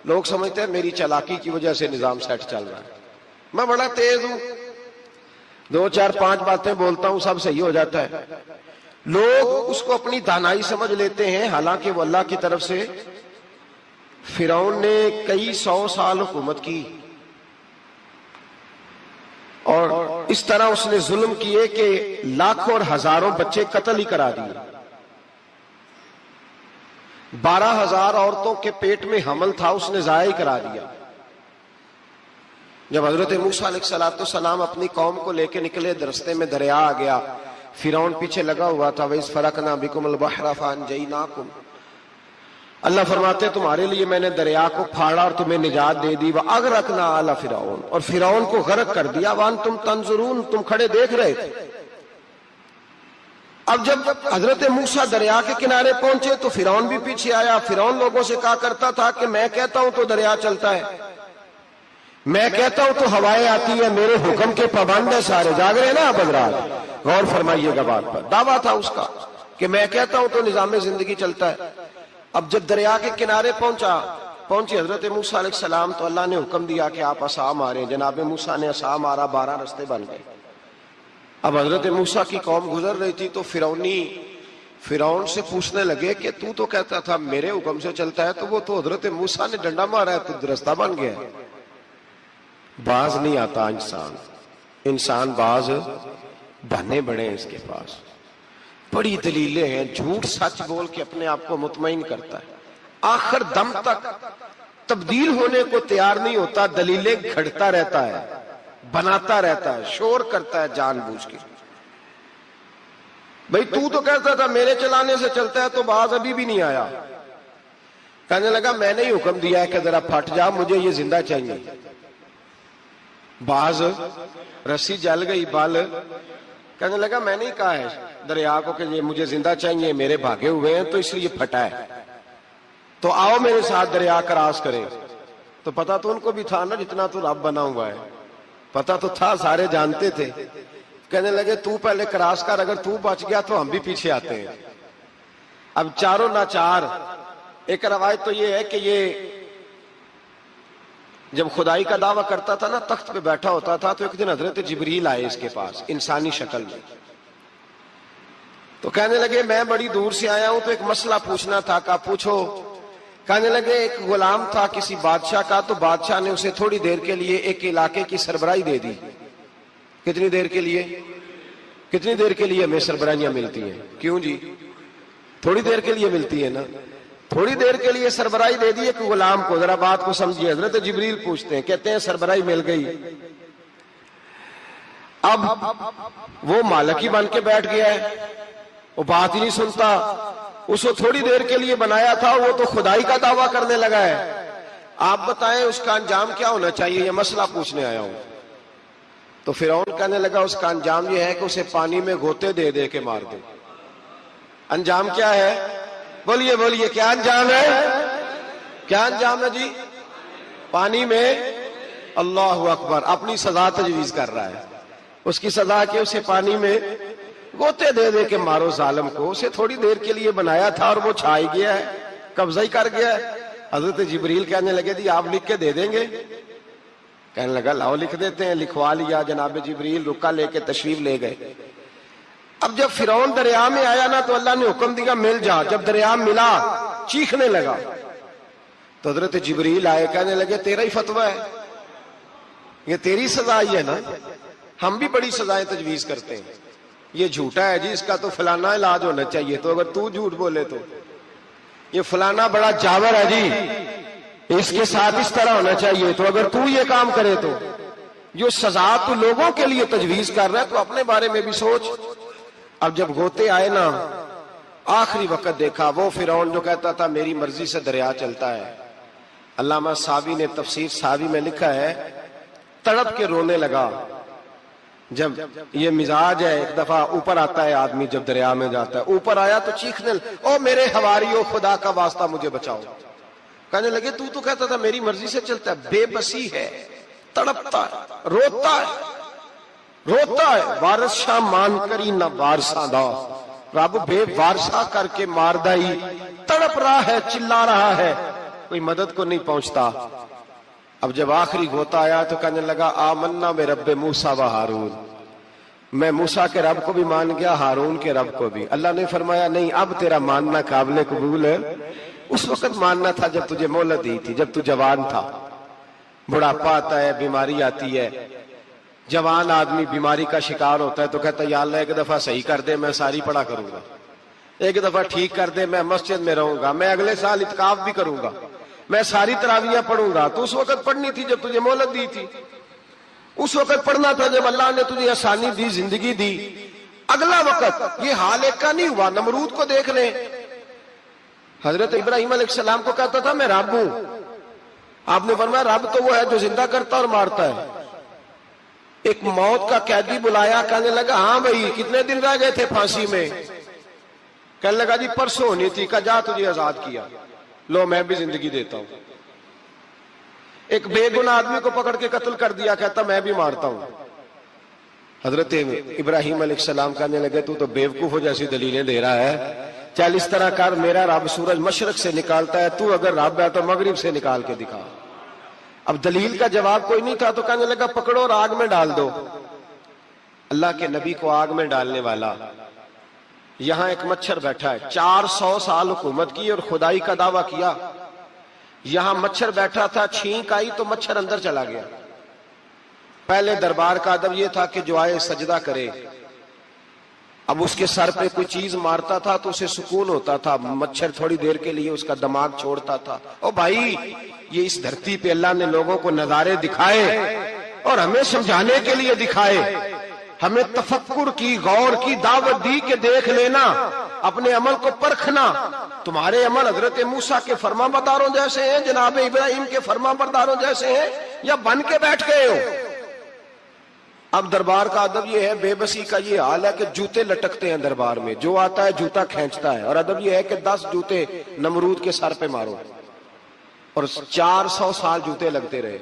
لوگ سمجھتے ہیں میری چالاکی کی وجہ سے نظام سیٹ چل رہا ہے، میں بڑا تیز ہوں، 2 4 5 باتیں بولتا ہوں سب صحیح ہو جاتا ہے. لوگ اس کو اپنی دانائی سمجھ لیتے ہیں، حالانکہ وہ اللہ کی طرف سے. فرعون نے کئی 100 سال حکومت کی، اور اس طرح اس نے ظلم کیے کہ لاکھوں اور ہزاروں بچے قتل ہی کرا دیے. 12,000 عورتوں کے پیٹ میں حمل تھا اس نے ضائع کرا دیا. جب حضرت موسیٰ علیہ السلام اپنی قوم کو لے کے نکلے، رستے میں دریا آ گیا، فرعون پیچھے لگا ہوا تھا. وَإِذْ فَرَقْنَا بِكُمُ الْبَحْرَ فَأَنْجَيْنَاكُمْ، اللہ فرماتے تمہارے لیے میں نے دریا کو پھاڑا اور تمہیں نجات دے دی. وَأَغْرَقْنَا آلَ فِرْعَوْنَ، اور فرعون کو غرق کر دیا. وَأَنْتُمْ تَنْظُرُونَ، تم کھڑے دیکھ رہے تھے. اب جب حضرت موسیٰ دریا کے کنارے پہنچے تو فرعون بھی پیچھے آیا. فرعون لوگوں سے کہا کرتا تھا کہ میں کہتا ہوں تو دریا چلتا ہے، میں کہتا ہوں تو ہوائیں آتی ہیں، میرے حکم کے پابند ہے سارے. جاگ رہے نا آپ حضرات، غور فرمائیے گا بات پر. دعویٰ تھا اس کا کہ میں کہتا ہوں تو نظام زندگی چلتا ہے. اب جب دریا کے کنارے پہنچے حضرت موسیٰ علیہ السلام تو اللہ نے حکم دیا کہ آپ عصا ماریں. جناب موسیٰ نے عصا مارا، 12 رستے بن گئے. اب حضرت موسیٰ کی قوم گزر رہی تھی تو فرعون سے پوچھنے لگے کہ تو کہتا تھا میرے حکم سے چلتا ہے، تو وہ تو حضرت موسیٰ نے ڈنڈا مارا ہے تو رستہ بن گیا. باز نہیں آتا انسان باز بہانے بڑے ہیں اس کے پاس، بڑی دلیلیں ہیں. جھوٹ سچ بول کے اپنے آپ کو مطمئن کرتا ہے، آخر دم تک تبدیل ہونے کو تیار نہیں ہوتا، دلیلیں گھڑتا رہتا ہے، بناتا رہتا ہے، شور کرتا ہے جان بوجھ کے. بھئی تو کہتا تھا میرے چلانے سے چلتا ہے، تو باز ابھی بھی نہیں آیا. کہنے لگا میں نے ہی حکم دیا ہے کہ ذرا پھٹ جا، مجھے یہ زندہ چاہیے. باز رسی جل گئی، بال. کہنے لگا میں نے ہی کہا ہے دریا کو کہ یہ مجھے زندہ چاہیے، میرے بھاگے ہوئے ہیں تو اس لیے پھٹا ہے، تو آؤ میرے ساتھ دریا کراس کریں. تو پتا تو ان کو بھی تھا نا جتنا تو رب بنا ہوا ہے، پتا تو تھا، سارے جانتے تھے. کہنے لگے تو پہلے کراس کر، اگر تو بچ گیا تو ہم بھی پیچھے آتے ہیں. اب چاروں ناچار. ایک روایت تو یہ ہے کہ یہ جب خدائی کا دعویٰ کرتا تھا نا، تخت پہ بیٹھا ہوتا تھا، تو ایک دن حضرت جبریل آئے اس کے پاس انسانی شکل میں. تو کہنے لگے میں بڑی دور سے آیا ہوں تو ایک مسئلہ پوچھنا تھا. کہا پوچھو. کہنے لگے ایک غلام تھا کسی بادشاہ کا، تو بادشاہ نے اسے تھوڑی دیر کے لیے ایک علاقے کی سربراہی دے دی. کتنی دیر کے لیے ہمیں سربراہیاں ملتی ہیں؟ کیوں جی؟ تھوڑی دیر کے لیے ملتی ہے نا. تھوڑی دیر کے لیے سربراہی دے دی ایک غلام کو. ذرا بات کو سمجھیے. حضرت جبریل پوچھتے ہیں، کہتے ہیں سربراہی مل گئی. اب وہ مالک ہی بن کے بیٹھ گیا ہے، وہ بات ہی نہیں سنتا. اس کو تھوڑی دیر کے لیے بنایا تھا، وہ تو خدائی کا دعویٰ کرنے لگا ہے. آپ بتائیں اس کا انجام کیا ہونا چاہیے؟ یہ مسئلہ پوچھنے آیا ہوں. تو فرعون کہنے لگا اس کا انجام یہ ہے کہ اسے پانی میں گوتے دے دے کے مار دے. انجام کیا ہے؟ بولیے بولیے، کیا انجام ہے؟ کیا انجام ہے جی؟ پانی میں اللہ اکبر اپنی سزا تجویز کر رہا ہے. اس کی سزا کہ اسے پانی میں گوتے دے دے کے مارو ظالم کو. اسے تھوڑی دیر کے لیے بنایا تھا اور وہ چھائی گیا ہے، قبضہ ہی کر گیا ہے. حضرت جبریل کہنے لگے جی آپ لکھ کے دے دیں گے؟ کہنے لگا لاؤ لکھ دیتے ہیں. لکھوا لیا. جناب جبریل رکا لے کے تشریف لے گئے. اب جب فرعون دریا میں آیا نا تو اللہ نے حکم دیا مل جا. جب دریا ملا چیخنے لگا تو حضرت جبریل آئے، کہنے لگے تیرا ہی فتویٰ ہے، یہ تیری سزا ہی ہے نا. ہم بھی بڑی سزائیں تجویز کرتے ہیں. یہ جھوٹا ہے جی، اس کا تو فلانا علاج ہونا چاہیے، تو اگر تو جھوٹ بولے تو یہ فلانا بڑا جاور ہے جی، اس کے ساتھ اس طرح ہونا چاہیے، تو اگر تو یہ کام کرے تو جو سزا تو لوگوں کے لیے تجویز کر رہا ہے تو اپنے بارے میں بھی سوچ. اب جب غوطے آئے نا آخری وقت دیکھا وہ فرعون جو کہتا تھا میری مرضی سے دریا چلتا ہے. علامہ صاوی نے تفسیر صاوی میں لکھا ہے تڑپ کے رونے لگا. جب یہ مزاج ہے، ایک دفعہ اوپر آتا ہے آدمی جب دریا میں جاتا ہے، اوپر آیا تو چیخنے او میرے حواریو خدا کا واسطہ مجھے بچاؤ. کہنے لگے تو کہتا تھا میری مرضی سے چلتا ہے. بے بسی ہے، تڑپتا ہے، روتا ہے. وارث شاہ مان کری نہ وارثاں دا، رب بے وارثہ کر کے مار دائی. تڑپ رہا ہے، چلا رہا ہے، کوئی مدد کو نہیں پہنچتا. اب جب آخری غوطہ آیا تو کہنے لگا آمنا میں رب موسیٰ و ہارون، میں موسیٰ کے رب کو بھی مان گیا، ہارون کے رب کو بھی. اللہ نے فرمایا نہیں، اب تیرا ماننا قابل قبول ہے. اس وقت ماننا تھا جب تجھے مہلت دی تھی، جب تو جوان تھا. بڑھاپا آتا ہے، بیماری آتی ہے، جوان آدمی بیماری کا شکار ہوتا ہے تو کہتا ہے یا اللہ ایک دفعہ صحیح کر دے میں ساری پڑھا کروں گا، ایک دفعہ ٹھیک کر دے میں مسجد میں رہوں گا، میں اگلے سال اعتکاف بھی کروں گا، میں ساری تراویحیں پڑھوں گا. تو اس وقت پڑھنی تھی جب تجھے مہلت دی تھی، اس وقت پڑھنا تھا جب اللہ نے تجھے آسانی دی، زندگی دی. اگلا وقت یہ حال ایک کا نہیں ہوا. نمرود کو دیکھ لیں، حضرت ابراہیم علیہ السلام کو کہتا تھا میں رب ہوں. آپ نے فرمایا رب تو وہ ہے جو زندہ کرتا اور مارتا ہے. ایک موت کا قیدی بلایا، کہنے لگا ہاں بھائی کتنے دن رہ گئے تھے پھانسی میں؟ کہنے لگا جی پرسوں ہونی تھی. کہا جا تجھے آزاد کیا، لو میں بھی زندگی دیتا ہوں. ایک بے گناہ آدمی کو پکڑ کے قتل کر دیا، کہتا میں بھی مارتا ہوں. حضرت ابراہیم علیہ السلام کہنے لگے تو بیوقوفوں جیسی دلیلیں دے رہا ہے. چل اس طرح کر، میرا رب سورج مشرق سے نکالتا ہے، تو اگر رب ہے تو مغرب سے نکال کے دکھا. اب دلیل کا جواب کوئی نہیں تھا تو کہنے لگا پکڑو اور آگ میں ڈال دو. اللہ کے نبی کو آگ میں ڈالنے والا. یہاں ایک مچھر بیٹھا ہے، 400 سال حکومت کی اور خدائی کا دعویٰ کیا. یہاں مچھر بیٹھا تھا، چھینک آئی تو مچھر اندر چلا گیا. پہلے دربار کا ادب یہ تھا کہ جو آئے سجدہ کرے. اب اس کے سر پہ کوئی چیز مارتا تھا تو اسے سکون ہوتا تھا، مچھر تھوڑی دیر کے لیے اس کا دماغ چھوڑتا تھا. او بھائی یہ اس دھرتی پہ اللہ نے لوگوں کو نظارے دکھائے اور ہمیں سمجھانے کے لیے دکھائے، ہمیں تفکر کی، غور کی دعوت دی کہ دیکھ لینا، اپنے عمل کو پرکھنا. تمہارے عمل حضرت موسیٰ کے فرما برداروں جیسے ہیں، جناب ابراہیم کے فرما برداروں جیسے ہیں، یا بن کے بیٹھ گئے ہو؟ اب دربار کا ادب یہ ہے، بے بسی کا یہ حال ہے کہ جوتے لٹکتے ہیں دربار میں، جو آتا ہے جوتا کھینچتا ہے. اور ادب یہ ہے کہ 10 جوتے نمرود کے سر پہ مارو. اور 400 سال جوتے لگتے رہے.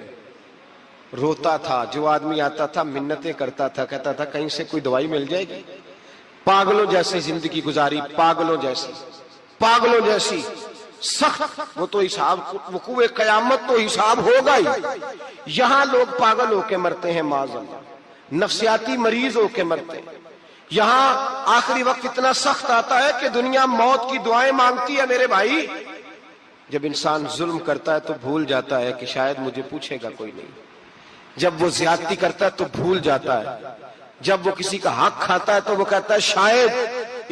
روتا تھا، جو آدمی آتا تھا منتیں کرتا تھا، کہتا تھا کہیں سے کوئی دوائی مل جائے گی. پاگلوں جیسی زندگی گزاری، پاگلوں جیسی سخت. وہ تو حساب وقوع قیامت تو حساب ہوگا ہی. یہاں لوگ پاگل ہو کے مرتے ہیں، معاذ اللہ، نفسیاتی مریض ہو کے مرتے ہیں. یہاں آخری وقت اتنا سخت آتا ہے کہ دنیا موت کی دعائیں مانگتی ہے. میرے بھائی جب انسان ظلم کرتا ہے تو بھول جاتا ہے کہ شاید مجھے پوچھے گا کوئی نہیں. جب وہ زیادتی کرتا ہے تو بھول جاتا ہے. جب وہ کسی کا حق کھاتا ہے تو وہ کہتا ہے شاید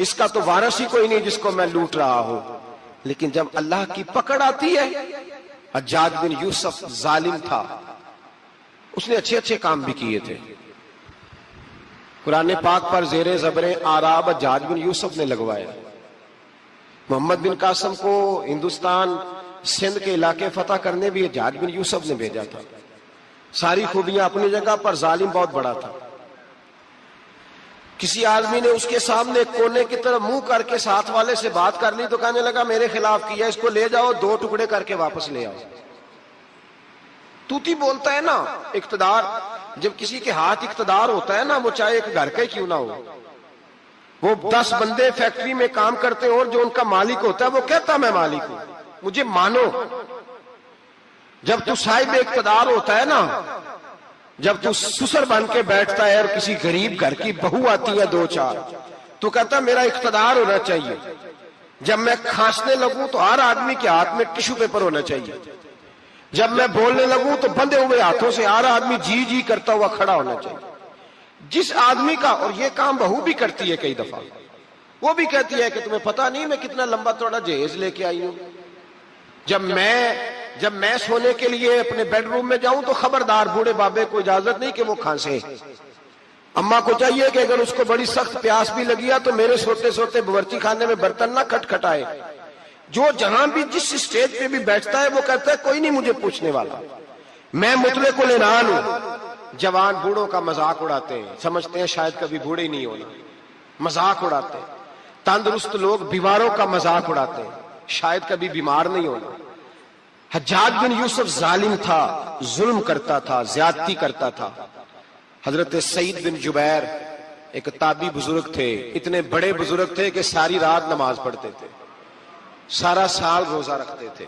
اس کا تو وارث ہی کوئی نہیں جس کو میں لوٹ رہا ہوں. لیکن جب اللہ کی پکڑ آتی ہے، حجاج بن یوسف ظالم تھا، اس نے اچھے کام بھی کیے تھے. قرآن پاک پر زیر زبر آراب حجاج بن یوسف نے لگوایا. محمد بن قاسم کو ہندوستان سندھ کے علاقے فتح کرنے بھی حجاج بن یوسف نے بھیجا تھا. ساری خوبیاں اپنی جگہ پر، ظالم بہت بڑا تھا. کسی آدمی نے اس کے سامنے کونے کی طرف منہ کر کے ساتھ والے سے بات کر لی تو کہنے لگا میرے خلاف کیا، اس کو لے جاؤ 2 ٹکڑے کر کے واپس لے آؤ۔ توتی بولتا ہے نا اقتدار، جب کسی کے ہاتھ اقتدار ہوتا ہے نا، وہ چاہے ایک گھر کا ہی کیوں نہ ہو، وہ 10 بندے فیکٹری میں کام کرتے ہیں اور جو ان کا مالک ہوتا ہے وہ کہتا میں مالک ہوں، مجھے مانو۔ جب تو صاحب اقتدار ہوتا ہے نا، جب تو سسر بن کے بیٹھتا ہے اور کسی غریب گھر کی بہو آتی ہے 2-4 تو کہتا میرا اقتدار ہونا چاہیے، جب میں کھانسنے لگوں تو ہر آدمی کے ہاتھ میں ٹشو پیپر ہونا چاہیے، جب میں بولنے لگوں تو بندھے ہوئے ہاتھوں سے ہر آدمی جی جی کرتا ہوا کھڑا ہونا چاہیے۔ جس آدمی کا، اور یہ کام بہو بھی کرتی ہے کئی دفعہ، وہ بھی کہتی ہے کہ تمہیں پتا نہیں میں کتنا لمبا چوڑا جہیز لے کے آئی ہوں، جب میں سونے کے لیے اپنے بیڈ روم میں جاؤں تو خبردار بوڑھے بابے کو اجازت نہیں کہ وہ کھانسے، اماں کو چاہیے کہ اگر اس کو بڑی سخت پیاس بھی لگی ہے تو میرے سوتے سوتے باورچی خانے میں برتن نہ کھٹکھٹائے۔ جو جہاں بھی جس اسٹیج پہ بھی بیٹھتا ہے وہ کہتا ہے کوئی نہیں مجھے پوچھنے والا، میں مطلق العنان ہوں۔ جوان بوڑھوں کا مذاق اڑاتے ہیں، سمجھتے ہیں شاید کبھی بوڑھے نہیں ہونا، مذاق اڑاتے ہیں۔ تندرست لوگ بیماروں کا مذاق اڑاتے ہیں، شاید کبھی بیمار نہیں ہونا۔ حجاج بن یوسف ظالم تھا، ظلم کرتا تھا، زیادتی کرتا تھا۔ حضرت سعید بن جبیر ایک تابعی بزرگ تھے، اتنے بڑے بزرگ تھے کہ ساری رات نماز پڑھتے تھے، سارا سال روزہ رکھتے تھے۔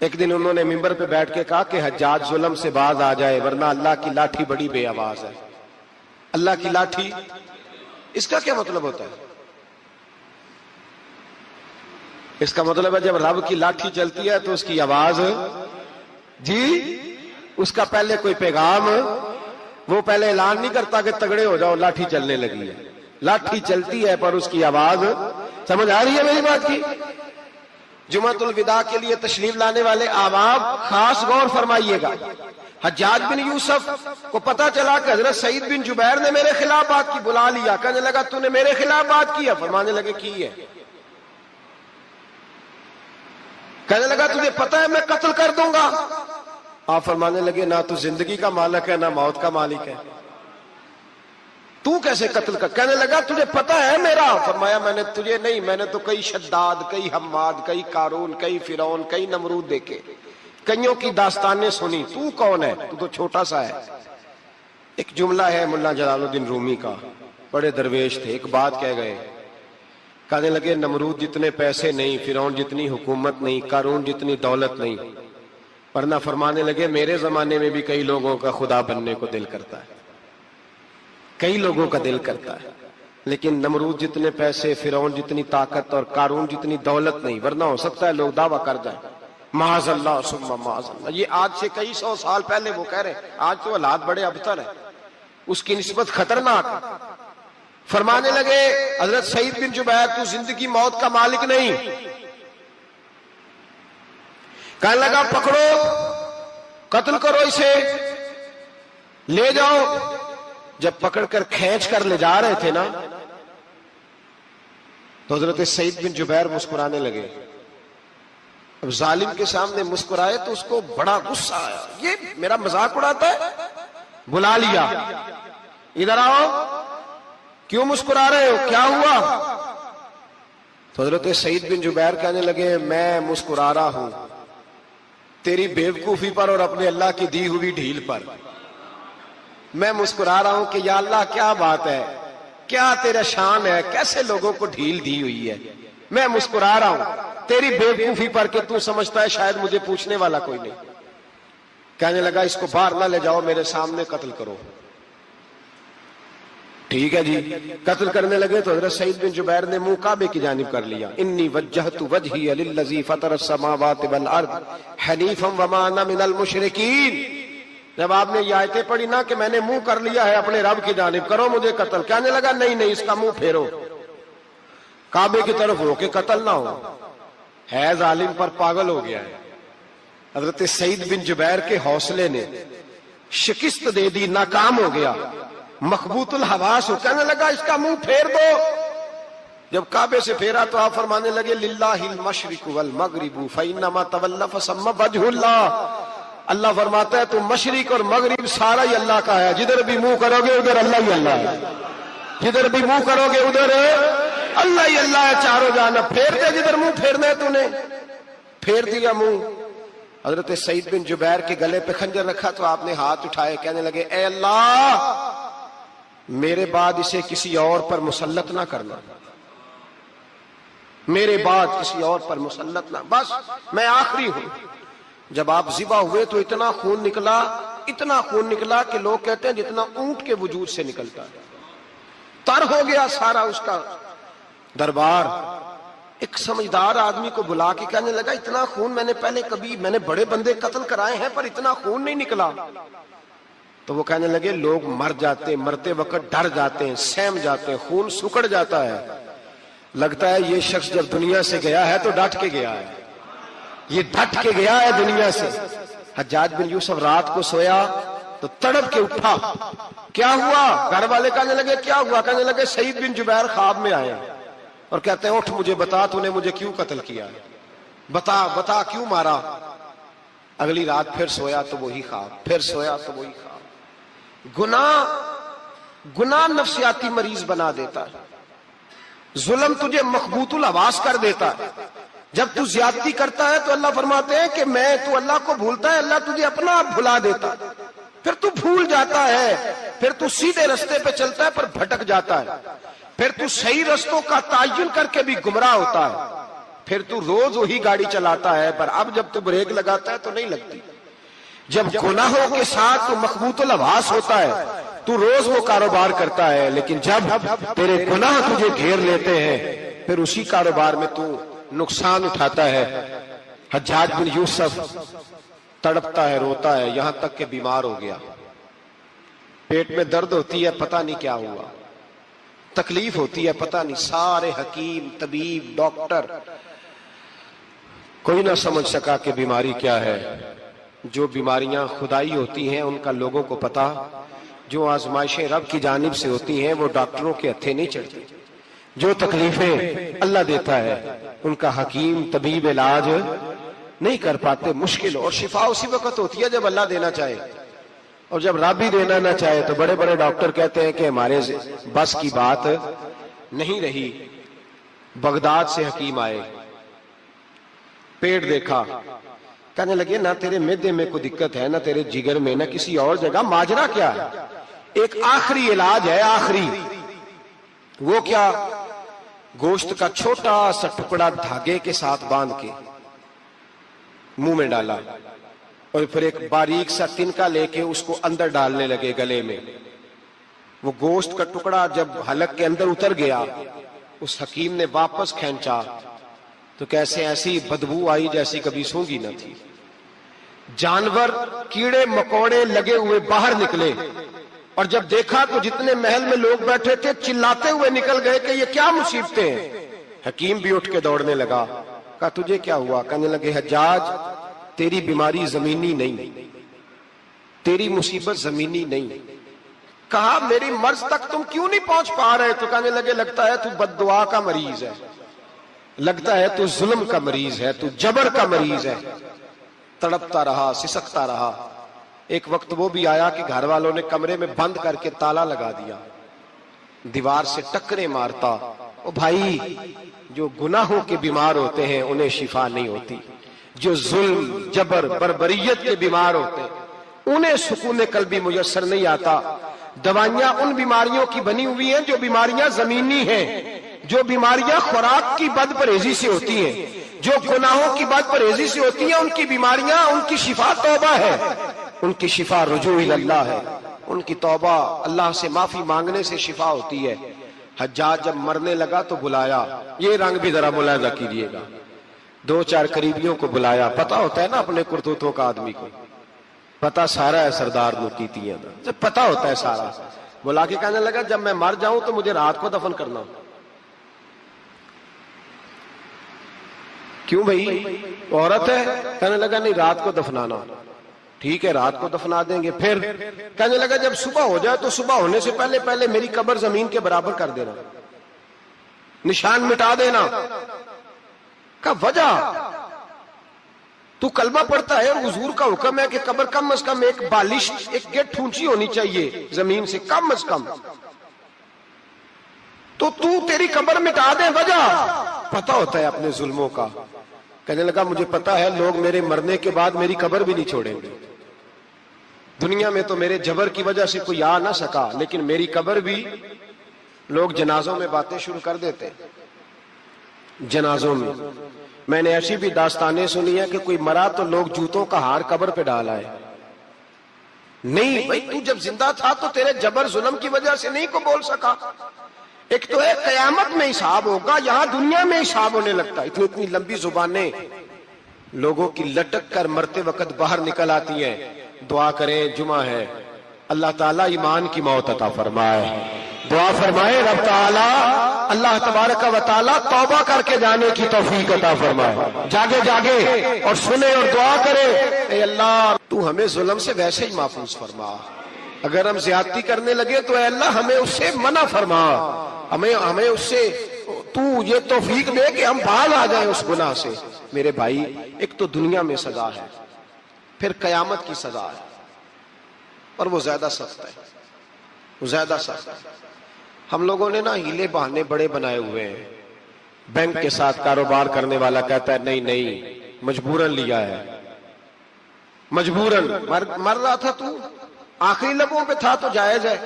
ایک دن انہوں نے ممبر پہ بیٹھ کے کہا کہ حجاج ظلم سے باز آ جائے ورنہ اللہ کی لاٹھی بڑی بے آواز ہے۔ اللہ کی لاٹھی، اس کا کیا مطلب ہوتا ہے؟ اس کا مطلب ہے جب رب کی لاٹھی چلتی ہے تو اس کی آواز، جی اس کا پہلے کوئی پیغام، وہ پہلے اعلان نہیں کرتا کہ تگڑے ہو جاؤ لاٹھی چلنے لگی ہے، لاٹھی چلتی ہے پر اس کی آواز، سمجھ آ رہی ہے میری بات کی؟ جمعۃ الوداع کے لیے تشریف لانے والے احباب خاص غور فرمائیے گا۔ حجاج بن یوسف کو پتا چلا کہ حضرت سعید بن جبیر نے میرے خلاف بات کی، بلا لیا، کہنے لگا تو نے میرے خلاف بات کی ہے؟ فرمانے لگے کی ہے۔ کہنے لگا تجھے پتا ہے میں قتل کر دوں گا؟ آپ فرمانے لگے نہ تو زندگی کا مالک ہے نہ موت کا مالک ہے، تو کیسے قتل کر؟ کہنے لگا تجھے پتا ہے میرا؟ فرمایا میں نے تجھے نہیں، میں نے تو کئی شداد، کئی حماد، کئی قارون، کئی فرعون، کئی نمرود دیکھے، کئیوں کی داستانیں سنی، تو کون ہے؟ تو چھوٹا سا ہے۔ ایک جملہ ہے ملا جلال الدین رومی کا، بڑے درویش تھے، ایک بات کہہ گئے، کہنے لگے نمرود جتنے پیسے نہیں، فرعون جتنی حکومت نہیں، قارون جتنی دولت نہیں، ورنہ فرمانے لگے میرے زمانے میں بھی کئی لوگوں کا خدا بننے کو دل کرتا ہے، کئی لوگوں کا دل کرتا ہے، لیکن نمرود جتنے پیسے، فرعون جتنی طاقت اور قارون جتنی دولت نہیں، ورنہ ہو سکتا ہے لوگ دعویٰ کر جائیں معاذ اللہ ثم معاذ اللہ۔ یہ آج سے کئی سو سال پہلے وہ کہہ رہے ہیں، آج تو حالات بڑے ابتر ہیں، اس کی نسبت خطرناک ہے۔ فرمانے لگے حضرت سعید بن جبیر تو زندگی موت کا مالک نہیں۔ کہنے لگا پکڑو، قتل کرو اسے، لے جاؤ۔ جب پکڑ کر کھینچ کر لے جا رہے تھے نا تو حضرت سعید بن جبیر مسکرانے لگے۔ اب ظالم کے سامنے مسکرائے تو اس کو بڑا غصہ آیا، یہ میرا مذاق اڑاتا ہے؟ بلا لیا، ادھر آؤ، کیوں مسکرا رہے ہو، کیا ہوا؟ تو حضرت سعید بن جبیر کہنے لگے میں مسکرا رہا ہوں تیری بیوقوفی پر اور اپنے اللہ کی دی ہوئی ڈھیل پر۔ میں مسکرا رہا ہوں کہ یا اللہ کیا بات ہے، کیا تیرا شان ہے، کیسے لوگوں کو ڈھیل دی ہوئی ہے۔ میں مسکرا رہا ہوں تیری بیوقوفی پر کہ تو سمجھتا ہے شاید مجھے پوچھنے والا کوئی نہیں۔ کہنے لگا اس کو باہر نہ لے جاؤ، میرے سامنے قتل کرو۔ ٹھیک ہے جی، قتل کرنے لگے تو حضرت سعید بن جبیر نے منہ کعبے کی جانب کر لیا، انی وجہت وجہی للذی فطر السماوات والارض حنیفا وما انا من المشرکین۔ جب آپ نے یہ آیتیں پڑھی نا کہ میں نے منہ کر لیا ہے اپنے رب کی جانب، کرو مجھے قتل، کہنے لگا نہیں نہیں، اس کا منہ پھیرو، کعبے کی طرف ہو کے قتل نہ ہو، ہے ظالم پر پاگل ہو گیا ہے۔ حضرت سعید بن جبیر کے حوصلے نے شکست دے دی، ناکام ہو گیا، مخبوط الحواس ہو، کہنے لگا اس کا منہ پھیر دو۔ جب کعبے سے پھیرا تو آپ فرمانے لگے للہ المشرق والمغرب فانما تولى فثم وجه اللہ۔ اللہ فرماتا ہے تو مشرق اور مغرب سارا ہی اللہ کا ہے، جدھر بھی منہ کرو گے ادھر اللہ ہی اللہ ہے۔ جدھر بھی منہ کرو گے ادھر اللہ ہی اللہ ہے چاروں جانب. پھیر دے جدھر منہ پھیرنا ہے تو نے, پھیر دیا منہ. حضرت سعید بن جبیر کے گلے پہ خنجر رکھا تو آپ نے ہاتھ اٹھائے, کہنے لگے اے اللہ میرے بعد اسے کسی اور پر مسلط نہ کرنا, میرے بعد کسی اور پر مسلط نہ, بس میں آخری ہوں. جب آپ ذبح ہوئے تو اتنا خون نکلا کہ لوگ کہتے ہیں جتنا اونٹ کے وجود سے نکلتا ہے. تر ہو گیا سارا اس کا دربار. ایک سمجھدار آدمی کو بلا کے کہنے لگا اتنا خون میں نے بڑے بندے قتل کرائے ہیں پر اتنا خون نہیں نکلا. تو وہ کہنے لگے لوگ مر جاتے ہیں, مرتے وقت ڈر جاتے ہیں, سہم جاتے ہیں, خون سکڑ جاتا ہے. لگتا ہے یہ شخص جب دنیا سے گیا ہے تو ڈٹ کے گیا ہے, یہ ڈٹ کے گیا ہے دنیا سے. حجاج بن یوسف رات کو سویا تو تڑپ کے اٹھا, کیا ہوا؟ گھر والے کہنے لگے کیا ہوا؟ کہنے لگے سعید بن جبیر خواب میں آئے اور کہتے ہیں اٹھ مجھے بتا تو نے مجھے کیوں قتل کیا, بتا کیوں مارا. اگلی رات پھر سویا تو وہی خواب, پھر سویا تو وہی خواب. گناہ نفسیاتی مریض بنا دیتا ہے, ظلم تجھے مخبوط الحواس کر دیتا ہے. جب تو زیادتی کرتا ہے تو اللہ فرماتے ہیں کہ تو اللہ کو بھولتا ہے, اللہ تجھے اپنا آپ بھلا دیتا ہے. پھر تو بھول جاتا ہے, پھر تو سیدھے رستے پہ چلتا ہے پر بھٹک جاتا ہے, پھر تو صحیح رستوں کا تعین کر کے بھی گمراہ ہوتا ہے, پھر تو روز وہی گاڑی چلاتا ہے پر اب جب تو بریک لگاتا ہے تو نہیں لگتی. جب گناہوں کے ساتھ تو مخبوط الحواس ہوتا ہے تو روز وہ کاروبار کرتا ہے, لیکن جب تیرے گناہ تجھے گھیر لیتے ہیں پھر اسی کاروبار میں تو نقصان اٹھاتا ہے. حجاج بن یوسف تڑپتا ہے, روتا ہے, یہاں تک کہ بیمار ہو گیا. پیٹ میں درد ہوتی ہے, پتہ نہیں کیا ہوا, تکلیف ہوتی ہے, پتہ نہیں. سارے حکیم, طبیب, ڈاکٹر کوئی نہ سمجھ سکا کہ بیماری کیا ہے. جو بیماریاں خدائی ہوتی ہیں ان کا لوگوں کو پتا, جو آزمائشیں رب کی جانب سے ہوتی ہیں وہ ڈاکٹروں کے ہتھے نہیں چڑھتی. جو تکلیفیں اللہ دیتا ہے ان کا حکیم طبیب علاج نہیں کر پاتے, مشکل. اور شفا اسی وقت ہوتی ہے جب اللہ دینا چاہے, اور جب رب بھی دینا نہ چاہے تو بڑے بڑے ڈاکٹر کہتے ہیں کہ ہمارے بس کی بات نہیں رہی. بغداد سے حکیم آئے, پیٹ دیکھا, کہنے لگے نہ تیرے معدے میں کوئی دقت ہے, نہ تیرے جگر میں, نہ کسی اور جگہ, ماجرا کیا ہے؟ ایک آخری علاج ہے, آخری. وہ کیا؟ گوشت کا چھوٹا سا ٹکڑا دھاگے کے ساتھ باندھ کے منہ میں ڈالا اور پھر ایک باریک سا تنکا لے کے اس کو اندر ڈالنے لگے گلے میں. وہ گوشت کا ٹکڑا جب حلق کے اندر اتر گیا, اس حکیم نے واپس کھینچا تو کیسے ایسی بدبو آئی جیسی کبھی سونگی نہ تھی. جانور, کیڑے مکوڑے لگے ہوئے باہر نکلے, اور جب دیکھا تو جتنے محل میں لوگ بیٹھے تھے چلاتے ہوئے نکل گئے کہ یہ کیا مصیبتیں ہیں. حکیم بھی اٹھ کے دوڑنے لگا, کہا تجھے کیا ہوا؟ کہنے لگے حجاج تیری بیماری زمینی نہیں, تیری مصیبت زمینی نہیں. کہا میری مرض تک تم کیوں نہیں پہنچ پا رہے؟ تو کہنے لگے لگتا ہے تو بد دعا کا مریض ہے, لگتا ہے تو ظلم کا مریض ہے, تو جبر کا مریض ہے. تڑپتا رہا, سسکتا رہا. ایک وقت وہ بھی آیا کہ گھر والوں نے کمرے میں بند کر کے تالا لگا دیا, دیوار سے ٹکرے مارتا. او بھائی, جو گناہوں کے بیمار ہوتے ہیں انہیں شفا نہیں ہوتی, جو ظلم, جبر, بربریت کے بیمار ہوتے ہیں انہیں سکون قلبی میسر نہیں آتا. دوائیاں ان بیماریوں کی بنی ہوئی ہیں جو بیماریاں زمینی ہیں, جو بیماریاں خوراک کی بد پرہیزی سے ہوتی ہیں, جو گناہوں کی بد پرہیزی سے ہوتی ہیں, ان کی بیماریاں, ان کی شفا توبہ ہے, ان کی شفا رجوع اللہ ہے, ان کی توبہ اللہ سے معافی مانگنے سے شفا ہوتی ہے. حجاج جب مرنے لگا تو بلایا, یہ رنگ بھی ذرا ملاحظہ کیجیے گا, 2-4 قریبیوں کو بلایا. پتا ہوتا ہے نا اپنے کرتوتوں کا آدمی کو, پتا سارا ہے سردار نوکیتیاں دا, پتا ہوتا ہے سارا. بلا کے کہنے لگا جب میں مر جاؤں تو مجھے رات کو دفن کرنا. کیوں بھائی, عورت ہے؟ کہنے لگا نہیں, رات کو دفنانا. ٹھیک ہے, رات کو دفنا دیں گے. پھر کہنے لگا جب صبح ہو جائے تو صبح ہونے سے پہلے پہلے میری قبر زمین کے برابر کر دینا, نشان مٹا دینا. کا وجہ تو کلمہ پڑھتا ہے, حضور کا حکم ہے کہ قبر کم از کم ایک بالش, ایک گیٹ اونچی ہونی چاہیے زمین سے, کم از کم. تو تیری قبر مٹا دے وجہ پتہ ہوتا ہے اپنے ظلموں کا. کہنے لگا مجھے پتا ہے لوگ میرے مرنے کے بعد میری قبر بھی نہیں چھوڑیں گے. دنیا میں تو میرے جبر کی وجہ سے کوئی آ نہ سکا، لیکن میری قبر بھی لوگ جنازوں میں باتیں شروع کر دیتے. جنازوں میں نے ایسی بھی داستانیں سنی ہیں کہ کوئی مرا تو لوگ جوتوں کا ہار قبر پہ ڈال آئے. نہیں بھائی، تو جب زندہ تھا تو تیرے جبر ظلم کی وجہ سے نہیں کو بول سکا. ایک تو ہے قیامت میں حساب ہوگا، یہاں دنیا میں حساب ہونے لگتا. اتنی لمبی زبانیں لوگوں کی لٹک کر مرتے وقت باہر نکل آتی ہیں. دعا کریں، جمعہ ہے، اللہ تعالیٰ ایمان کی موت عطا فرمائے. دعا فرمائے رب تعالیٰ، اللہ تبارک و تعالیٰ توبہ کر کے جانے کی توفیق عطا فرمائے. جاگے جاگے اور سنے اور دعا کرے، اے اللہ تو ہمیں ظلم سے ویسے ہی محفوظ فرما. اگر ہم زیادتی کرنے لگے تو اے اللہ ہمیں اس سے منع فرما. ہمیں اس سے تو یہ توفیق دے کہ ہم باز آ جائیں اس گناہ سے. میرے بھائی، ایک تو دنیا میں سزا ہے، پھر قیامت کی سزا ہے، اور وہ زیادہ سخت ہے. وہ زیادہ سخت ہے. ہم لوگوں نے نا ہیلے بہانے بڑے بنائے ہوئے ہیں. بینک کے ساتھ کاروبار کرنے والا کہتا ہے نہیں مجبوراً لیا ہے، مجبوراً. مر رہا تھا تو آخری لبوں پہ تھا تو جائز ہے،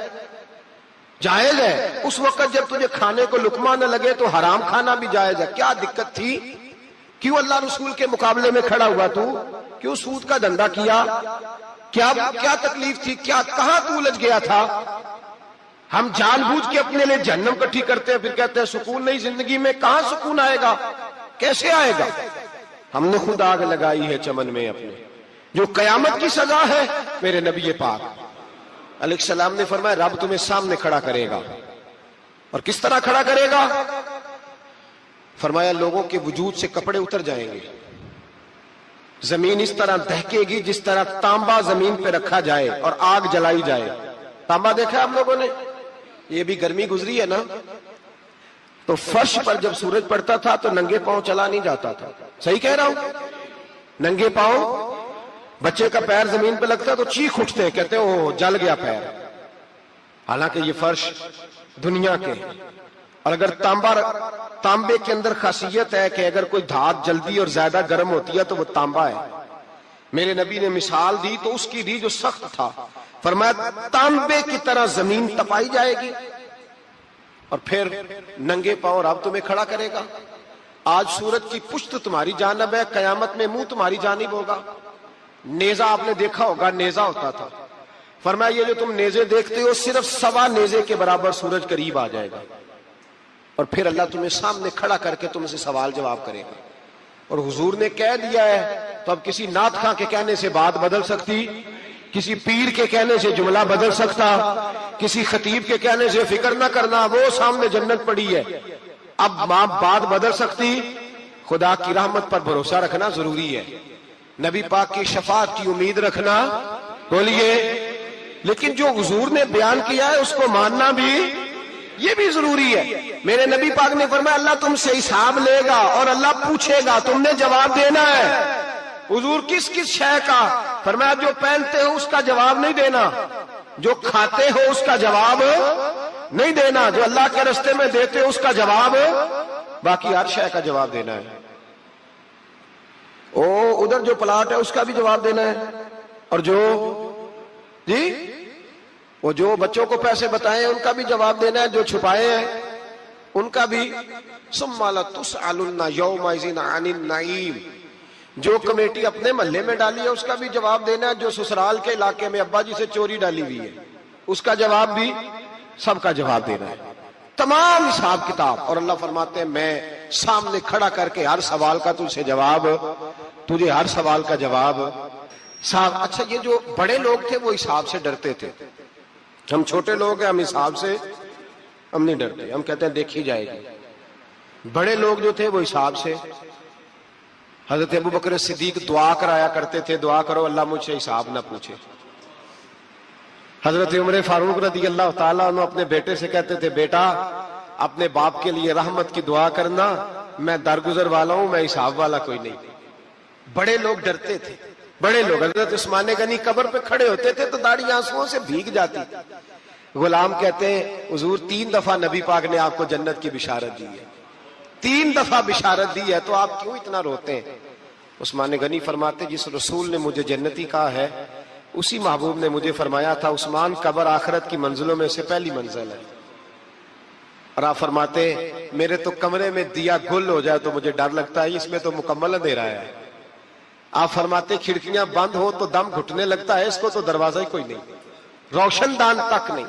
جائز ہے. اس وقت جب تجھے کھانے کو لقمہ نہ لگے تو حرام کھانا بھی جائز ہے. کیا دقت تھی؟ کیوں اللہ رسول کے مقابلے میں کھڑا ہوا تو؟ کیوں سود کا دھندا کیا؟ کیا تکلیف تھی؟ کہاں تو الجھ گیا تھا؟ ہم جان بوجھ کے اپنے لیے جہنم کٹھی کرتے ہیں، پھر کہتے ہیں سکون نہیں زندگی میں. کہاں سکون آئے گا؟ کیسے آئے گا؟ ہم نے خود آگ لگائی ہے چمن میں اپنے. جو قیامت کی سزا ہے، میرے نبی پاک علیہ السلام نے فرمایا رب تمہیں سامنے کھڑا کرے گا. اور کس طرح کھڑا کرے گا؟ فرمایا لوگوں کے وجود سے کپڑے اتر جائیں گے، زمین اس طرح دہکے گی جس طرح تانبا زمین پہ رکھا جائے اور آگ جلائی جائے. تانبا دیکھا ہم لوگوں نے؟ یہ بھی گرمی گزری ہے نا، تو فرش پر جب سورج پڑتا تھا تو ننگے پاؤں چلا نہیں جاتا تھا. صحیح کہہ رہا ہوں؟ ننگے پاؤں، بچے کا پیر زمین پہ لگتا ہے تو چیخ اٹھتے ہیں، کہتے ہیں اوہ جل گیا پیر. حالانکہ یہ فرش دنیا کے. اور اگر تانبے کے اندر خاصیت ہے کہ اگر کوئی دھات جلدی اور زیادہ گرم ہوتی ہے تو وہ تانبا ہے. میرے نبی نے مثال دی تو اس کی دی جو سخت تھا. فرمایا تانبے کی طرح زمین تپائی جائے گی اور پھر ننگے پاؤں رب تمہیں کھڑا کرے گا. آج سورج کی پشت تمہاری جانب ہے، قیامت میں منہ تمہاری جانب ہوگا. نیزہ آپ نے دیکھا ہوگا، نیزہ ہوتا تھا. فرمایا یہ جو تم نیزے دیکھتے ہو صرف 1.25 نیزے کے برابر سورج قریب آ جائے گا، اور پھر اللہ تمہیں سامنے کھڑا کر کے تم سے سوال جواب کرے گا. اور حضور نے کہہ دیا ہے تو اب کسی نعت خواں کے کہنے سے بات بدل سکتی، کسی پیر کے کہنے سے جملہ بدل سکتا، کسی خطیب کے کہنے سے فکر نہ کرنا وہ سامنے جنت پڑی ہے، اب بات بدل سکتی. خدا کی رحمت پر بھروسہ رکھنا ضروری ہے، نبی پاک کی شفاعت کی امید رکھنا. بولیے. لیکن جو حضور نے بیان کیا ہے اس کو ماننا بھی یہ بھی ضروری ہے. میرے نبی پاک نے فرمایا اللہ تم سے حساب لے گا اور اللہ پوچھے گا، تم نے جواب دینا ہے. حضور کس شے کا؟ فرمایا جو پہنتے ہو اس کا جواب نہیں دینا، جو کھاتے ہو اس کا جواب نہیں دینا، جو اللہ کے راستے میں دیتے ہو اس کا جواب، باقی ہر شے کا جواب دینا ہے. ادھر جو پلاٹ ہے اس کا بھی جواب دینا ہے، اور وہ جو بچوں کو پیسے بتائے ان کا بھی جواب دینا ہے، جو چھپائے ہیں ان کا بھی. ثم لتسألن یومئذ عن النعیم. جو کمیٹی اپنے محلے میں ڈالی ہے اس کا بھی جواب دینا ہے، جو سسرال کے علاقے میں ابا جی سے چوری ڈالی ہوئی ہے اس کا جواب بھی، سب کا جواب دینا ہے، تمام حساب کتاب. اور اللہ فرماتے ہیں میں سامنے کھڑا کر کے ہر سوال کا تجھے ہر سوال کا جواب. اچھا یہ جو بڑے لوگ تھے وہ حساب سے ڈرتے تھے، ہم چھوٹے لوگ ہیں ہم حساب سے ہم نہیں ڈرتے، ہم کہتے ہیں دیکھی جائے گی. بڑے لوگ جو تھے وہ حساب سے. حضرت ابو بکر صدیق دعا کرایا کرتے تھے، دعا کرو اللہ مجھ سے حساب نہ پوچھے. حضرت عمر فاروق رضی اللہ تعالیٰ عنہ اپنے بیٹے سے کہتے تھے بیٹا اپنے باپ کے لیے رحمت کی دعا کرنا، میں درگزر والا ہوں، میں حساب والا کوئی نہیں. بڑے لوگ ڈرتے تھے، بڑے لوگ. حضرت عثمان غنی قبر پہ کھڑے ہوتے تھے تو داڑھی آنسوؤں سے بھیگ جاتی. غلام کہتے ہیں حضور 3 دفعہ نبی پاک نے آپ کو جنت کی بشارت دی ہے، 3 دفعہ بشارت دی ہے، تو آپ کیوں اتنا روتے ہیں؟ عثمان غنی فرماتے جس رسول نے مجھے جنتی کہا ہے اسی محبوب نے مجھے فرمایا تھا عثمان قبر آخرت کی منزلوں میں سے پہلی منزل ہے، اور آپ فرماتے میرے تو کمرے میں دیا گل ہو جائے تو مجھے ڈر لگتا ہے، اس میں تو مکمل اندھیرا ہے۔ آپ فرماتے کھڑکیاں بند ہو تو دم گھٹنے لگتا ہے، اس کو تو دروازہ ہی کوئی نہیں، روشن دان تک نہیں۔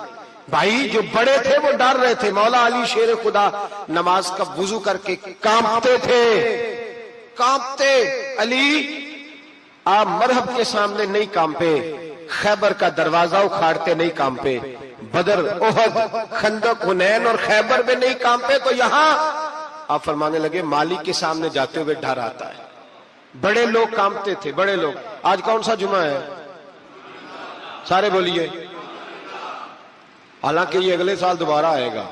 بھائی جو بڑے تھے وہ ڈر رہے تھے، مولا علی شیر خدا نماز کا وضو کر کے کانپتے تھے، کانپتے۔ علی آپ مرحب کے سامنے نہیں کانپے، خیبر کا دروازہ اکھاڑتے نہیں کانپے، بدر احد خندق حنین اور خیبر میں نہیں کانپے، تو یہاں آپ فرمانے لگے مالک کے سامنے جاتے ہوئے ڈر آتا ہے۔ بڑے لوگ کانپتے تھے، بڑے لوگ۔ آج کون سا جمعہ ہے؟ سارے بولیے۔ حالانکہ یہ اگلے سال دوبارہ آئے گا،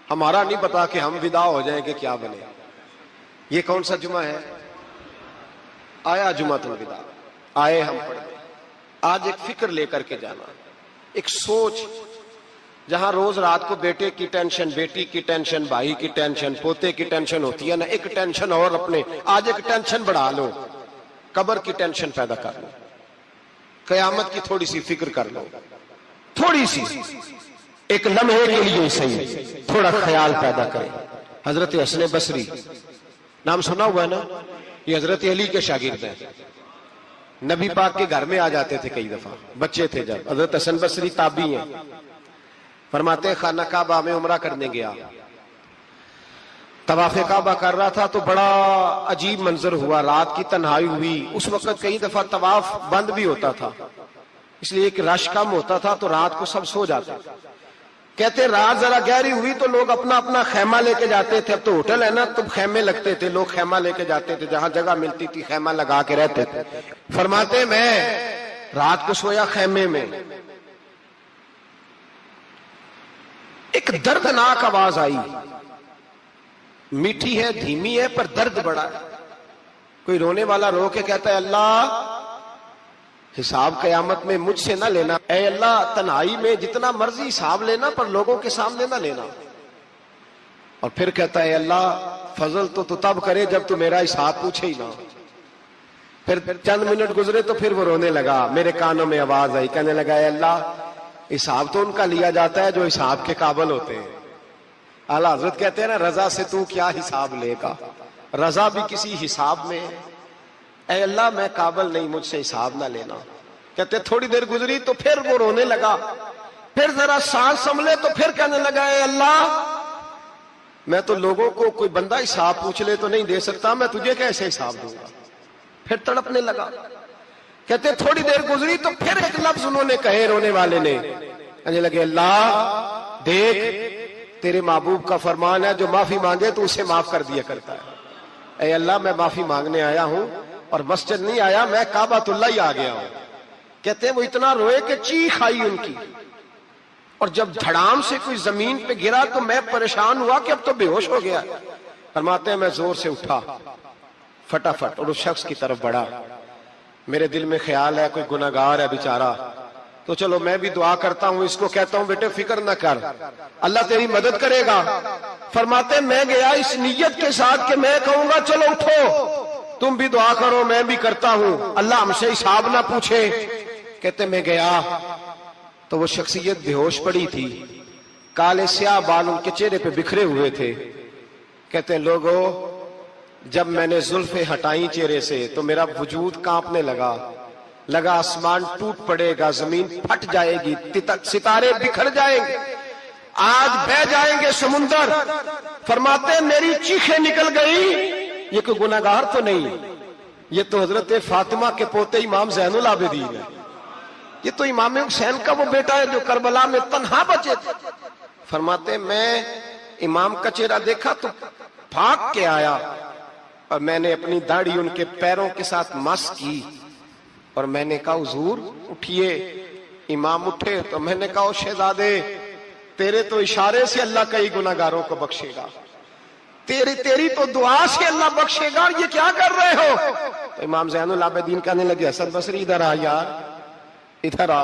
ہمارا نہیں پتا کہ ہم ودا ہو جائیں کہ کیا بنے۔ یہ کون سا جمعہ ہے؟ آیا جمعۃ الوداع، آئے ہم پڑھ گئے۔ آج ایک فکر لے کر کے جانا، ایک سوچ، جہاں روز رات کو بیٹے کی ٹینشن، بیٹی کی ٹینشن، بھائی کی ٹینشن، پوتے کی ٹینشن ہوتی ہے نا، ایک ٹینشن اور اپنے آج ایک ٹینشن بڑھا لو، قبر کی ٹینشن پیدا کر لو، قیامت کی تھوڑی سی فکر کر لو، تھوڑی سی، ایک لمحے کے لیے صحیح تھوڑا خیال پیدا کرے۔ حضرت حسن بصری نام سنا ہوا ہے نا، یہ حضرت علی کے شاگرد ہیں، نبی پاک کے گھر میں آ جاتے تھے کئی دفعہ، بچے تھے جب۔ حضرت حسن بصری تابعی ہیں، فرماتے خانہ کعبہ میں عمرہ کرنے گیا، طواف کعبہ کر رہا تھا تو بڑا عجیب منظر ہوا، رات کی تنہائی ہوئی۔ اس وقت کئی دفعہ طواف بند بھی ہوتا تھا، اس لیے کہ رش کم ہوتا تھا تو رات کو سب سو جاتے۔ کہتے رات ذرا گہری ہوئی تو لوگ اپنا اپنا خیمہ لے کے جاتے تھے، اب تو ہوٹل ہے نا تو خیمے لگتے تھے، لوگ خیمہ لے کے جاتے تھے، جہاں جگہ ملتی تھی خیمہ لگا کے رہتے تھے۔ فرماتے میں رات کو سویا خیمے میں، ایک دردناک آواز آئی، میٹھی ہے دھیمی ہے پر درد بڑا ہے۔ کوئی رونے والا رو کے کہتا ہے اللہ حساب قیامت میں مجھ سے نہ لینا، اے اللہ تنہائی میں جتنا مرضی حساب لینا پر لوگوں کے سامنے نہ لینا۔ اور پھر کہتا ہے اللہ فضل تو تب کرے جب تو میرا حساب پوچھے ہی نہ۔ پھر چند منٹ گزرے تو پھر وہ رونے لگا، میرے کانوں میں آواز آئی، کہنے لگا اے اللہ حساب تو ان کا لیا جاتا ہے جو حساب کے قابل ہوتے ہیں۔ اعلیٰ حضرت کہتے ہیں نا رضا سے تو کیا حساب لے گا، رضا بھی کسی حساب میں ہے۔ اے اللہ میں قابل نہیں، مجھ سے حساب نہ لینا۔ کہتے تھوڑی دیر گزری تو پھر وہ رونے لگا، پھر ذرا سانس سنبھلے تو پھر کہنے لگا اے اللہ میں تو لوگوں کو کوئی بندہ حساب پوچھ لے تو نہیں دے سکتا، میں تجھے کیسے حساب دوں گا۔ پھر تڑپنے لگا۔ کہتے تھوڑی دیر گزری تو پھر ایک لفظ انہوں نے کہے رونے والے نے، کہنے لگے اللہ دیکھ تیرے محبوب کا فرمان ہے جو معافی مانگے تو اسے معاف کر دیا کرتا ہے۔ اے اللہ میں معافی مانگنے آیا ہوں اور مسجد نہیں آیا، میں کعبۃ اللہ ہی آ گیا ہوں۔ کہتے ہیں وہ اتنا روئے کہ چیخ آئی ان کی، اور جب دھڑام سے کوئی زمین پہ گرا تو میں پریشان ہوا کہ اب تو بے ہوش ہو گیا۔ فرماتے ہیں میں زور سے اٹھا فٹافٹ اور اس شخص کی طرف بڑھا، میرے دل میں خیال ہے کوئی گناہگار ہے بیچارہ، تو چلو میں بھی دعا کرتا ہوں، اس کو کہتا ہوں بیٹے فکر نہ کر اللہ تیری مدد کرے گا۔ فرماتے میں گیا اس نیت کے ساتھ کہ میں کہوں گا چلو اٹھو تم بھی دعا کرو میں بھی کرتا ہوں، اللہ ہم سے حساب نہ پوچھے۔ کہتے میں گیا تو وہ شخصیت بے ہوش پڑی تھی، کالے سیاہ بال ان کے چہرے پہ بکھرے ہوئے تھے۔ کہتے ہیں لوگوں جب میں نے زلفیں ہٹائیں چہرے سے تو میرا وجود کانپنے لگا آسمان ٹوٹ پڑے گا، زمین پھٹ جائے گی، ستارے بکھر جائیں گے، آج بہ جائیں گے سمندر۔ فرماتے ہیں میری چیخیں نکل گئی، یہ کوئی گناہگار تو نہیں، یہ تو حضرت فاطمہ کے پوتے امام زین العابدین ہے، یہ تو امام حسین کا وہ بیٹا ہے جو کربلا میں تنہا بچے تھے۔ فرماتے ہیں میں امام کا چہرہ دیکھا تو بھاگ کے آیا اور میں نے اپنی داڑھی ان کے پیروں کے ساتھ مس کی اور میں نے کہا حضور اٹھیے۔ امام اٹھے تو میں نے کہا او شہزادے تیرے تو اشارے سے اللہ کئی گناہگاروں کو بخشے گا، تیری تو دعا سے اللہ بخشے گا، یہ کیا کر رہے ہو؟ تو امام زین العابدین کہنے لگے حسن بصری ادھر آ یار، ادھر آ۔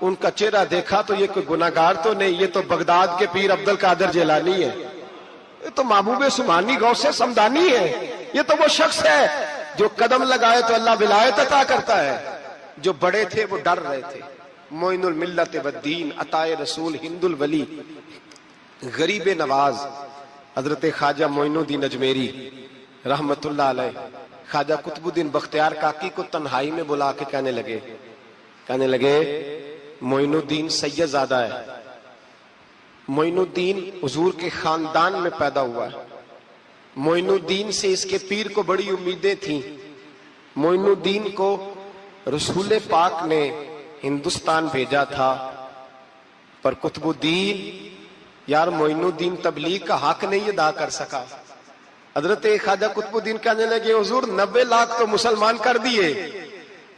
ان کا چہرہ دیکھا تو یہ کوئی گناہگار تو نہیں، یہ تو بغداد کے پیر عبد القادر جیلانی ہے، یہ تو محبوب سبحانی غوث سمدانی ہے، یہ تو وہ شخص ہے جو قدم لگائے تو اللہ ولایت عطا کرتا ہے۔ جو بڑے تھے وہ ڈر رہے تھے۔ معین الملت والدین، عطائے رسول، ہند الولی، غریب نواز حضرت خواجہ معین الدین اجمیری رحمت اللہ علیہ خواجہ قطب الدین بختیار کاکی کو تنہائی میں بلا کے کہنے لگے معین الدین سید زادہ ہے، معین الدین حضور کے خاندان میں پیدا ہوا ہے، معین الدین سے اس کے پیر کو بڑی امیدیں تھیں، معین الدین کو رسول پاک نے ہندوستان بھیجا تھا، پر قطب الدین یار معین الدین تبلیغ کا حق نہیں ادا کر سکا۔ حضرت خواجہ قطب الدین کہنے لگے حضور 90 لاکھ تو مسلمان کر دیے،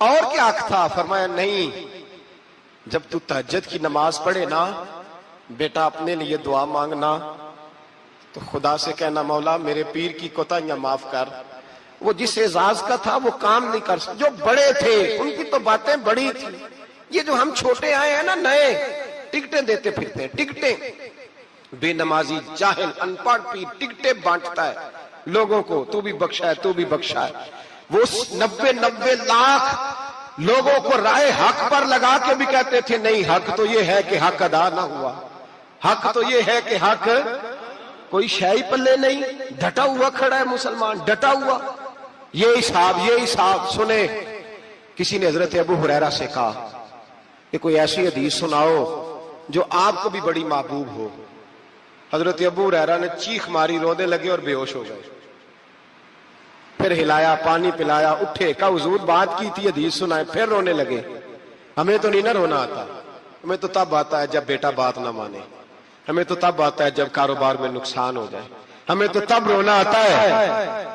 اور کیا حق تھا؟ فرمایا نہیں، جب تو تہجد کی نماز پڑھے نا بیٹا اپنے لیے دعا مانگنا تو خدا سے کہنا مولا میرے پیر کی کوتاہیاں معاف کر۔ وہ جس اعزاز کا تھا وہ کام نہیں کر سکتا، جو بڑے تھے ان کی تو باتیں بڑی تھی، یہ جو ہم چھوٹے آئے ہیں نا نئے، ٹکٹیں دیتے پھرتے ہیں، ٹکٹیں، بے نمازی جاہل ان پڑھ پیر ٹکٹیں بانٹتا ہے لوگوں کو، تو بھی بخشا ہے تو بھی بخشا ہے۔ وہ 90 لاکھ لوگوں کو رائے حق پر لگا کے بھی کہتے تھے نہیں، حق تو یہ ہے کہ حق ادا نہ ہوا، حق تو یہ ہے کہ حق، کوئی شاہی پلے نہیں، ڈٹا ہوا کھڑا ہے مسلمان، ڈٹا ہوا۔ یہ حساب سنے۔ کسی نے حضرت ابو ہریرہ سے کہا کہ کوئی ایسی حدیث سناؤ جو آپ کو بھی بڑی محبوب ہو۔ حضرت ابو ہریرہ نے چیخ ماری، رونے لگے اور بے ہوش ہو گئے۔ پھر ہلایا، پانی پلایا، اٹھے، کہا حضور بات کی تھی، حدیث سنائے، پھر رونے لگے۔ ہمیں تو نہیں نہ رونا آتا، ہمیں تو تب آتا ہے جب بیٹا بات نہ مانے، ہمیں تو تب آتا ہے جب کاروبار میں نقصان ہو جائے، ہمیں تو تب رونا آتا ہے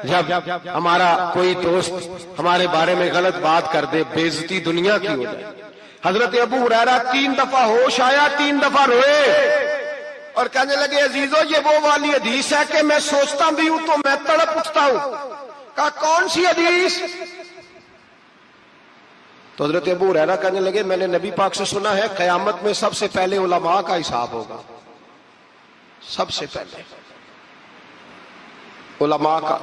جب ہمارا کوئی دوست ہمارے بارے میں غلط بات کر دے، بے عزتی دنیا کی ہو جائے۔ حضرت ابو ہریرہ 3 دفعہ ہوش آیا، 3 دفعہ روئے اور کہنے لگے عزیزو یہ وہ والی حدیث ہے کہ میں سوچتا بھی ہوں تو میں تڑپ اٹھتا ہوں۔ کہا کون سی حدیث؟ تو حضرت ابو ہریرہ کہنے لگے میں نے نبی پاک سے سنا ہے قیامت میں سب سے پہلے علماء کا حساب ہوگا، سب سے پہلے علماء کا۔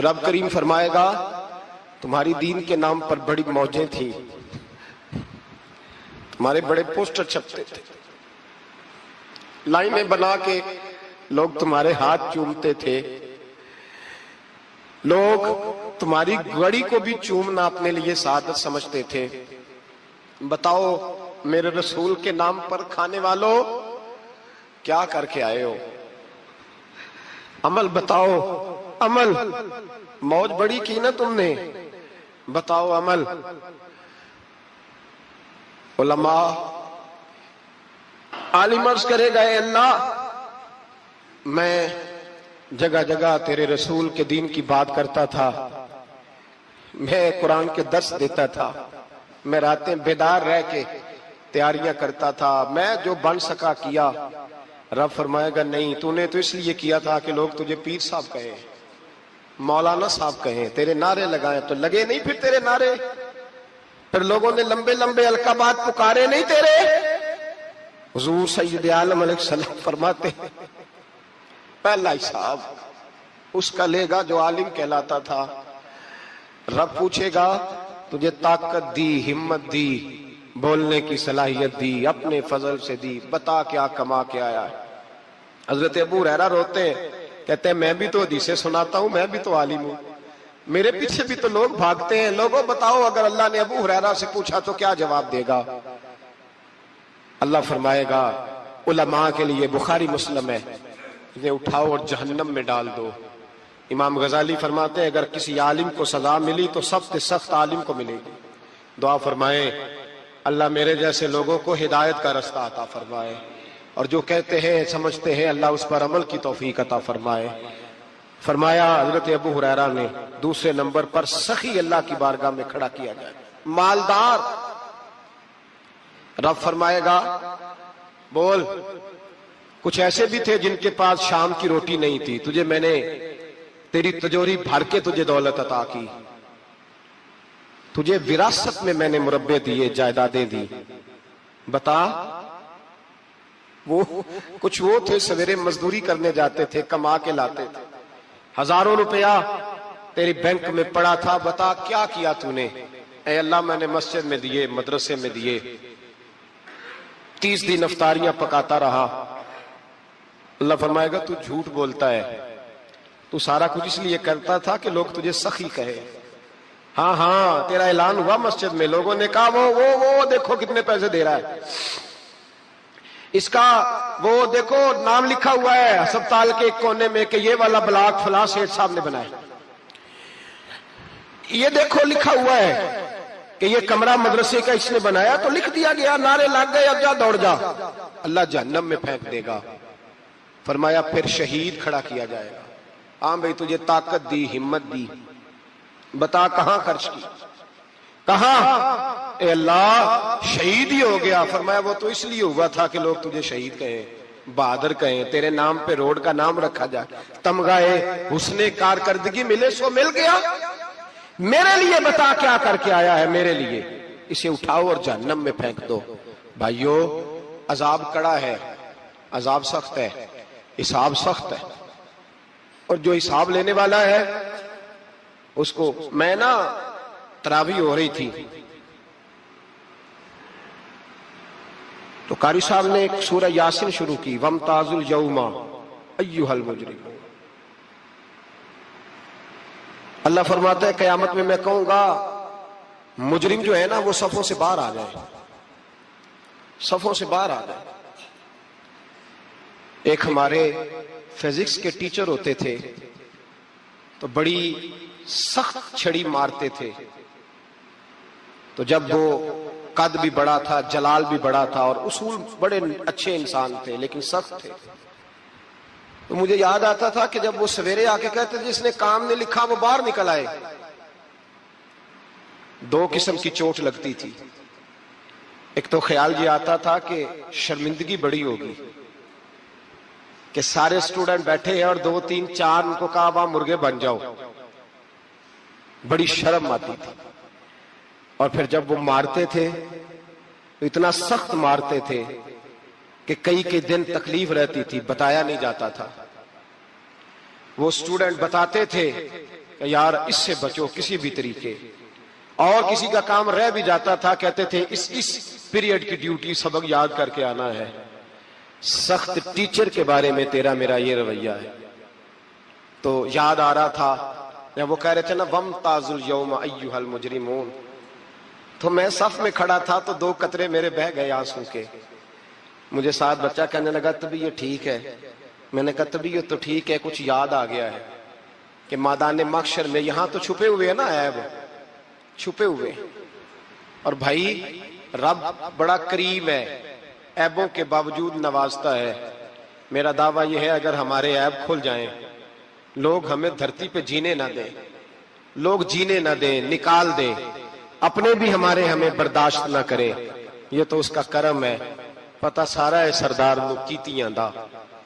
رب کریم فرمائے گا تمہاری دین کے نام پر بڑی موجیں تھیں، تمہارے بڑے پوسٹر چھپتے تھے، لائنیں بنا کے لوگ تمہارے ہاتھ چومتے تھے، لوگ تمہاری گڑی کو بھی چومنا اپنے لیے سعادت سمجھتے تھے۔ بتاؤ میرے رسول کے نام پر کھانے والوں کیا کر کے آئے ہو؟ عمل بتاؤ، عمل، موج بڑی کی نا تم نے، بتاؤ عمل۔ علماء عالم عرض کرے گا اے اللہ میں جگہ جگہ تیرے رسول کے دین کی بات کرتا تھا، میں قرآن کے درس دیتا تھا، میں راتیں بیدار رہ کے تیاریاں کرتا تھا، میں جو بن سکا کیا۔ رب فرمائے گا نہیں، تو نے تو اس لیے کیا تھا کہ لوگ تجھے پیر صاحب کہیں، مولانا صاحب کہیں، تیرے نعرے لگائیں، تو لگے نہیں پھر تیرے نعرے، پھر لوگوں نے لمبے لمبے القابات پکارے نہیں تیرے۔ حضور سید عالم علیہ السلام فرماتے ہیں پہلا حساب اس کا لے گا جو عالم کہلاتا تھا۔ رب پوچھے گا تجھے طاقت دی، ہمت دی، بولنے کی صلاحیت دی، اپنے فضل سے دی، بتا کیا کما کے آیا ہے۔ حضرت ابو ہریرہ روتے ہیں، کہتے ہیں میں بھی تو حدیثیں سناتا ہوں، میں بھی تو عالم ہوں، میرے پیچھے بھی تو لوگ بھاگتے ہیں، لوگوں بتاؤ اگر اللہ نے ابو ہریرہ سے پوچھا تو کیا جواب دے گا؟ اللہ فرمائے گا علماء کے لیے بخاری مسلم ہے، انہیں اٹھاؤ اور جہنم میں ڈال دو۔ امام غزالی فرماتے ہیں اگر کسی عالم کو سزا ملی تو سخت سخت عالم کو ملے گی۔ دعا فرمائیں اللہ میرے جیسے لوگوں کو ہدایت کا رستہ عطا فرمائے، اور جو کہتے ہیں سمجھتے ہیں اللہ اس پر عمل کی توفیق عطا فرمائے۔ فرمایا حضرت ابو ہریرہ نے دوسرے نمبر پر سخی اللہ کی بارگاہ میں کھڑا کیا جائے، مالدار۔ رب فرمائے گا بول، کچھ ایسے بھی تھے جن کے پاس شام کی روٹی نہیں تھی، تجھے میں نے تیری تجوری بھر کے تجھے دولت عطا کی، تجھے وراثت میں میں نے مربے دیے، جائیدادیں دی، بتا وہ کچھ وہ تھے سویرے مزدوری کرنے جاتے تھے، کما کے لاتے تھے، ہزاروں روپیہ تیری بینک میں پڑا تھا، بتا کیا کیا تو نے؟ اے اللہ میں نے مسجد میں دیے، مدرسے میں دیے، 30 دن افطاریاں پکاتا رہا۔ اللہ فرمائے گا تو جھوٹ بولتا ہے، تو سارا کچھ اس لیے کرتا تھا کہ لوگ تجھے سخی کہے۔ ہاں ہاں تیرا اعلان ہوا مسجد میں، لوگوں نے کہا وہ دیکھو کتنے پیسے دے رہا ہے، اس کا وہ دیکھو نام لکھا ہوا ہے ہسپتال کے ایک کونے میں کہ یہ والا بلاک فلاں سیٹھ صاحب نے بنایا، یہ دیکھو لکھا ہوا ہے کہ یہ کمرہ مدرسے کا اس نے بنایا، تو لکھ دیا گیا، نعرے لگ گئے، اب جا دوڑ جا، اللہ جہنم میں پھینک دے گا۔ فرمایا پھر شہید کھڑا کیا جائے گا۔ ہاں بھئی تجھے طاقت دی، ہمت دی، بتا کہاں خرچ کی، کہاں؟ اے اللہ شہید ہی ہو گیا۔ فرمایا وہ تو اس لیے ہوا تھا کہ لوگ تجھے شہید کہیں، بہادر کہیں، تیرے نام پہ روڈ کا نام رکھا جائے، تمغہ حسن کارکردگی ملے، سو مل گیا۔ میرے لیے بتا کیا کر کے آیا ہے، میرے لیے، اسے اٹھاؤ اور جہنم میں پھینک دو۔ بھائیو عذاب کڑا ہے، عذاب سخت ہے، حساب سخت ہے، اور جو حساب لینے والا ہے اس کو، میں نا تراویح ہو رہی تھی تو قاری صاحب نے ایک سورہ یاسین شروع کی، وَامْتَازُوا الْيَوْمَ أَيُّهَا الْمُجْرِمُونَ۔ اللہ فرماتا ہے قیامت میں کہوں گا مجرم جو ہے نا وہ صفوں سے باہر آ جائے، صفوں سے باہر آ جائے۔ ایک ہمارے فزکس کے ٹیچر ہوتے تھے تو بڑی سخت چھڑی مارتے تھے، تو جب وہ قد بھی بڑا تھا، جلال بھی بڑا تھا، اور اصول بڑے اچھے انسان تھے لیکن سخت تھے، تو مجھے یاد آتا تھا کہ جب وہ سویرے آ کے کہتے جس نے کام نہیں لکھا وہ باہر نکل آئے۔ دو قسم کی چوٹ لگتی تھی، ایک تو خیال یہ آتا تھا کہ شرمندگی بڑی ہوگی کہ سارے سٹوڈنٹ بیٹھے ہیں اور 2 3 4 ان کو کہا وہاں مرغے بن جاؤ، بڑی شرم آتی تھی۔ اور پھر جب وہ مارتے تھے تو اتنا سخت مارتے تھے کہ کئی دن تکلیف رہتی تھی، بتایا نہیں جاتا تھا۔ وہ سٹوڈنٹ بتاتے تھے کہ یار اس سے بچو کسی بھی طریقے، اور کسی کا کام رہ بھی جاتا تھا کہتے تھے اس پیریڈ کی ڈیوٹی سبق یاد کر کے آنا ہے۔ سخت ٹیچر کے بارے میں تیرا میرا یہ رویہ ہے۔ تو یاد آ رہا تھا جب وہ کہہ رہے تھے نا وَامْتَازُوا الْيَوْمَ أَيُّهَا الْمُجْرِمُونَ، تو میں صف میں کھڑا تھا تو 2 قطرے میرے بہہ گئے آنسو کے۔ مجھے ساتھ بچہ کہنے لگا تبھی یہ ٹھیک ہے، میں نے کہا تبھی یہ تو ٹھیک ہے، کچھ یاد آ گیا ہے کہ میدان محشر میں یہاں تو چھپے ہوئے ہیں نا عیب، چھپے ہوئے، اور بھائی رب بڑا کریم ہے، عیبوں کے باوجود نوازتا ہے۔ میرا دعویٰ یہ ہے اگر ہمارے عیب کھل جائیں، لوگ ہمیں دھرتی پہ جینے نہ دیں، لوگ جینے نہ دیں، نکال دیں، اپنے بھی ہمیں برداشت نہ کرے، یہ تو اس کا کرم ہے۔ پتہ سارا ہے سردار نو کیتیاں دا،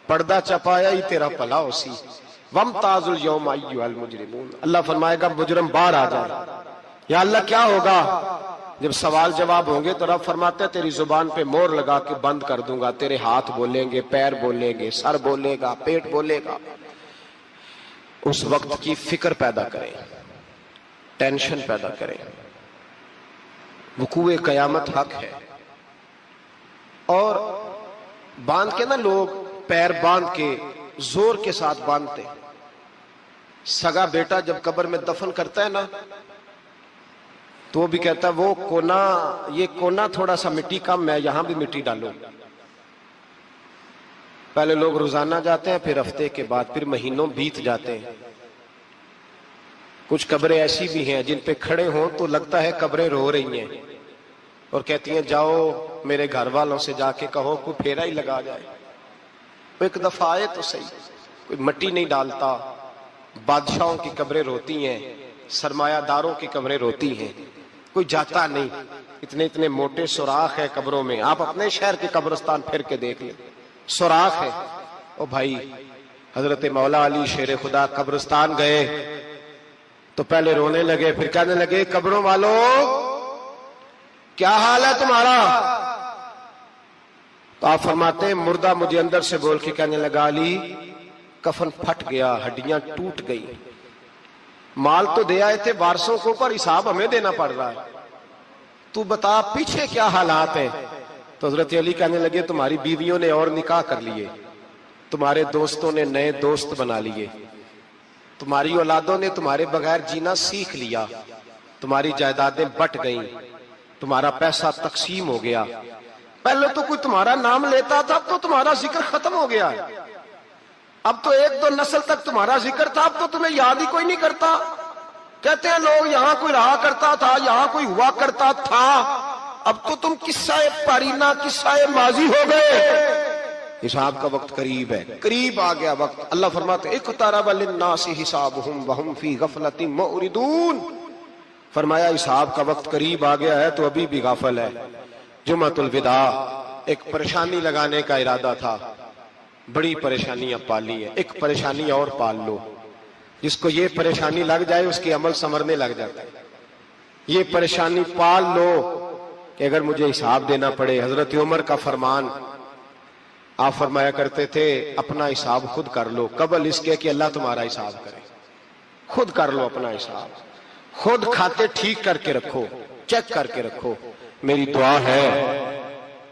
پردہ چپایا ہی تیرا پلا ہو سی۔ وَامْتَازُوا الْيَوْمَ أَيُّهَا الْمُجْرِمُونَ، اللہ فرمائے گا مجرم باہر آ جائے۔ یا اللہ کیا ہوگا؟ جب سوال جواب ہوں گے تو رب فرماتا ہے تیری زبان پہ مور لگا کے بند کر دوں گا، تیرے ہاتھ بولیں گے، پیر بولیں گے، سر بولے گا، پیٹ بولے گا۔ اس وقت کی فکر پیدا کریں، ٹینشن پیدا کریں۔ وقوع قیامت حق ہے، اور باندھ کے نا لوگ پیر باندھ کے زور کے ساتھ باندھتے۔ سگا بیٹا جب قبر میں دفن کرتا ہے نا تو وہ بھی کہتا ہے وہ کونا، یہ کونا تھوڑا سا مٹی کم ہے، یہاں بھی مٹی ڈالو۔ پہلے لوگ روزانہ جاتے ہیں، پھر ہفتے کے بعد، پھر مہینوں بیت جاتے ہیں۔ کچھ قبریں ایسی بھی ہیں جن پہ کھڑے ہوں تو لگتا ہے قبریں رو رہی ہیں، اور کہتی ہیں جاؤ میرے گھر والوں سے جا کے کہو کوئی پھیرا ہی لگا جائے، وہ ایک دفعہ آئے تو صحیح۔ کوئی مٹی نہیں ڈالتا۔ بادشاہوں کی قبریں روتی ہیں، سرمایہ داروں کی قبریں روتی ہیں، کوئی جاتا نہیں۔ اتنے موٹے سوراخ ہے قبروں میں، آپ اپنے شہر کے قبرستان پھر کے دیکھ لیں، سوراخ ہے۔ او بھائی حضرت مولا علی شیر خدا قبرستان گئے تو پہلے رونے لگے، پھر کہنے لگے قبروں والوں کیا حال ہے تمہارا؟ تو آپ فرماتے ہیں مردہ مجھے اندر سے بول کے کہنے لگا علی کفن پھٹ گیا، ہڈیاں ٹوٹ گئی، مال تو دے آئے تھے وارثوں کو، پر حساب ہمیں دینا پڑ رہا ہے، تو بتا پیچھے کیا حالات ہیں؟ تو حضرت علی کہنے لگے تمہاری بیویوں نے اور نکاح کر لیے، تمہارے دوستوں نے نئے دوست بنا لیے، تمہاری اولادوں نے تمہارے بغیر جینا سیکھ لیا، تمہاری جائیدادیں بٹ گئیں، تمہارا پیسہ تقسیم ہو گیا، پہلے تو کوئی تمہارا نام لیتا تھا، اب تو تمہارا ذکر ختم ہو گیا، اب تو ایک دو نسل تک تمہارا ذکر تھا، اب تو تمہیں یاد ہی کوئی نہیں کرتا۔ کہتے ہیں لوگ یہاں کوئی رہا کرتا تھا، یہاں کوئی ہوا کرتا تھا، اب تو تم قصہ پارینہ قصہ ماضی ہو گئے، حساب کا وقت قریب ہے، قریب آ گیا وقت۔ اللہ فرماتے اقترب للناس حسابهم وهم فی غفلۃ معرضون، فرمایا حساب کا وقت قریب آ گیا ہے تو ابھی بھی غافل ہے۔ جمعۃ الوداع ایک پریشانی لگانے کا ارادہ تھا، بڑی پریشانیاں پالی ہیں، ایک پریشانی اور پال لو، جس کو یہ پریشانی لگ جائے اس کے عمل سنورنے لگ جاتا ہے۔ یہ پریشانی پال لو کہ اگر مجھے حساب دینا پڑے، حضرت عمر کا فرمان، آپ فرمایا کرتے تھے اپنا حساب خود کر لو قبل اس کے کہ اللہ تمہارا حساب کرے، خود کر لو اپنا حساب، خود کھاتے ٹھیک کر کے رکھو، چیک کر کے رکھو۔ میری دعا ہے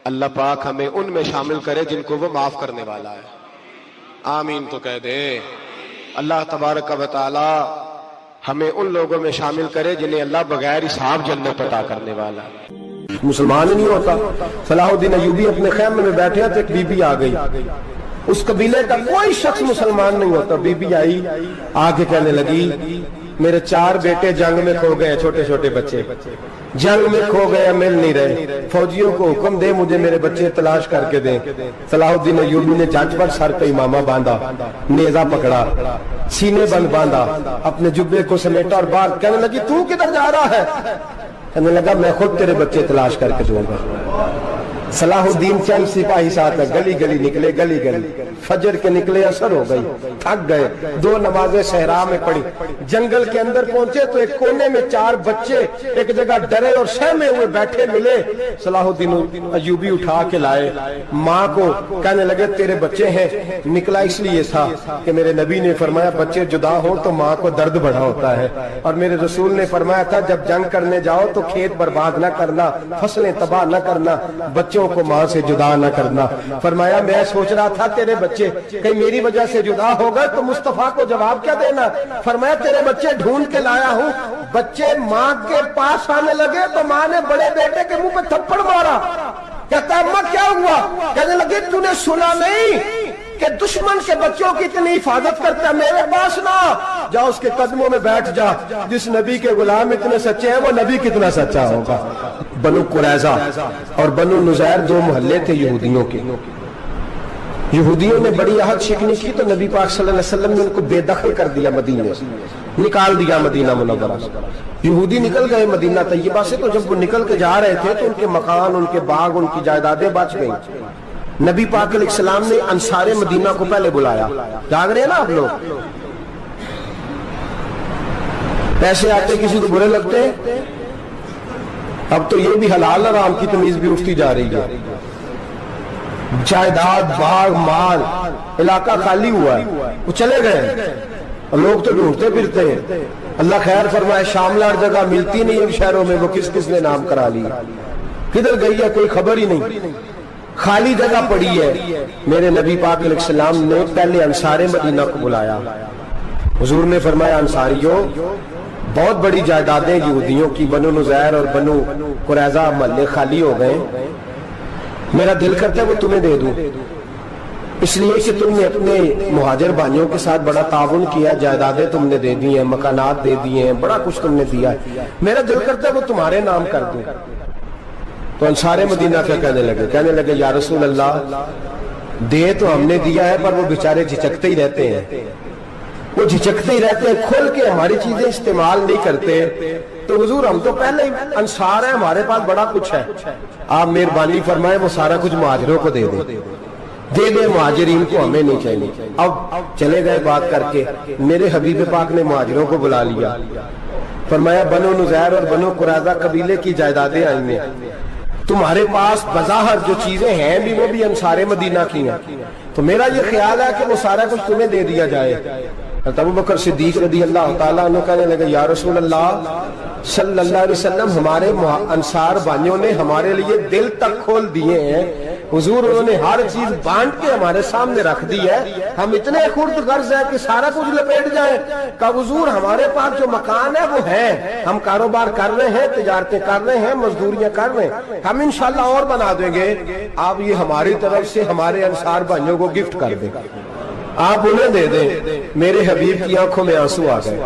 اللہ پاک ہمیں ان میں شامل کرے جن کو وہ معاف کرنے والا ہے، آمین تو کہہ دے۔ اللہ تبارک و تعالی ہمیں ان لوگوں میں شامل کرے جنہیں اللہ بغیر حساب جنت عطا کرنے والا ہے۔ مسلمان نہیں ہوتا، صلاح الدین ایوبی اپنے خیمے میں بیٹھے تو ایک بی بی آ گئی، اس قبیلے کا کوئی شخص مسلمان نہیں ہوتا، بی بی آئی آ کے کہنے لگی میرے 4 بیٹے جنگ میں کھو گئے، چھوٹے چھوٹے بچے جنگ میں کھو گئے، مل نہیں رہے، فوجیوں کو حکم دے مجھے میرے بچے تلاش کر کے دیں۔ صلاح الدین ایوبی نے جج پر سر پہ امامہ باندھا، نیزہ پکڑا، سینے بند باندھا، اپنے جبے کو سمیٹا اور باہر کہنے لگی تو کدھر جا رہا ہے؟ کہنے لگا میں خود تیرے بچے تلاش کر کے دوں گا۔ صلاح الدین چند سپاہی ساتھ گلی گلی نکلے، گلی گلی فجر کے نکلے، اثر ہو گئی، تھک گئے، 2 نمازیں صحرا میں پڑھی، جنگل کے اندر پہنچے تو ایک کونے میں 4 بچے ایک جگہ ڈرے اور سہمے ہوئے بیٹھے ملے، صلاح الدین ایوبی اٹھا کے لائے، ماں کو کہنے لگے تیرے بچے ہیں، نکلا اس لیے تھا کہ میرے نبی نے فرمایا بچے جدا ہو تو ماں کو درد بڑا ہوتا ہے، اور میرے رسول نے فرمایا تھا جب جنگ کرنے جاؤ تو کھیت برباد نہ کرنا، فصلیں تباہ نہ کرنا، بچوں کو ماں سے جدا نہ کرنا۔ فرمایا میں سوچ رہا تھا تیرے بچے کہیں میری وجہ سے جدا ہو گئے تو مصطفیٰ کو جواب کیا دینا؟ فرمایا تیرے بچے ڈھونڈ کے لایا ہوں۔ بچے ماں کے پاس آنے لگے تو ماں نے بڑے بیٹے کے منہ پہ تھپڑ مارا، کہتا اماں کیا ہوا؟ کہنے لگے تو نے سنا نہیں کہ دشمن کے بچوں کی اتنی حفاظت کرتا ہے، میرے پاس نہ جا، اس کے قدموں میں بیٹھ جا، جس نبی کے غلام اتنے سچے ہیں وہ نبی کتنا سچا ہوگا۔ بنو قریظہ اور بنو نذیر 2 محلے تھے یہودیوں کے، یہودیوں نے بڑی عہد شکنی کی تو نبی پاک صلی اللہ علیہ وسلم نے ان کو بے دخل کر دیا، مدینے سے نکال دیا، مدینہ منورہ سے۔ یہودی نکل گئے مدینہ طیبہ سے، تو جب وہ نکل کے جا رہے تھے تو ان کے مکان، ان کے باغ، ان کی جائیدادیں بچ گئیں۔ نبی پاک علیہ السلام نے انصار مدینہ کو پہلے بلایا، جاگ رہے ہیں نا آپ لوگ، پیسے آتے کسی کو برے لگتے، اب تو یہ بھی حلال حرام کی تمیز بھی اٹھتی جا رہی ہے، جائیداد، باغ، مال، علاقہ خالی ہوا ہے، وہ چلے گئے، لوگ تو ڈھونڈتے پھرتے ہیں۔ اللہ خیر فرمائے، شاملہ جگہ ملتی نہیں ان شہروں میں، وہ کس کس نے نام کرا لی، کدھر گئی ہے کوئی خبر ہی نہیں، خالی جگہ پڑی ہے۔ میرے نبی پاک علیہ السلام نے پہلے انصار مدینہ کو بلایا، حضور نے فرمایا انصاریوں بہت بڑی جائیدادیں یہودیوں کی، بنو نذیر اور بنو قریظہ محلے خالی ہو گئے، میرا دل کرتا ہے وہ تمہیں دے دوں، اس لیے کہ تم نے اپنے مہاجر بھائیوں کے ساتھ بڑا تعاون کیا، جائیدادیں تم نے دے دی ہیں، مکانات دے دیے ہیں، بڑا کچھ تم نے دیا ہے، میرا دل کرتا ہے وہ تمہارے نام کر دوں۔ تو انصار مدینہ کیا کہنے لگے یا رسول اللہ دے تو ہم نے دیا ہے پر وہ بیچارے جھچکتے ہی رہتے ہیں، وہ جھچکتے ہی رہتے ہیں، کھل کے ہماری چیزیں استعمال نہیں کرتے، تو حضور ہم تو پہلے انصار ہیں، ہمارے پاس بڑا کچھ ہے، آپ مہربانی فرمائیں وہ سارا کچھ مہاجروں کو دے دیں۔ دے دے مہاجرین کو، ہمیں نہیں چاہیے. اب چلے گئے بات کر کے. میرے حبیب پاک نے مہاجروں کو بلا لیا. فرمایا بنو نزیر اور بنو قریظہ قبیلے کی جائیدادیں آئی ہیں، تمہارے پاس بظاہر جو چیزیں ہیں بھی وہ بھی انصار مدینہ کی ہیں، تو میرا یہ خیال ہے کہ وہ سارا کچھ تمہیں دے دیا جائے. ابو بکر صدیق رضی اللہ تعالیٰ عنہ کہنے لگے یا رسول اللہ صلی اللہ علیہ وسلم، ہمارے انصار بھائیوں نے ہمارے لیے دل تک کھول دیے ہیں حضور، انہوں نے ہر چیز بانٹ کے ہمارے سامنے رکھ دی ہے، ہم اتنے خرد غرض ہیں کہ سارا کچھ لپیٹ جائیں. کہ حضور ہمارے پاس جو مکان ہے وہ ہے، ہم کاروبار کر رہے ہیں، تجارتیں کر رہے ہیں، مزدوریاں کر رہے ہیں، ہم انشاءاللہ اور بنا دیں گے، آپ یہ ہماری طرف سے ہمارے انصار بھائیوں کو گفٹ کر دیں، آپ انہیں دے دیں. میرے حبیب کی آنکھوں میں آنسو آ گئے.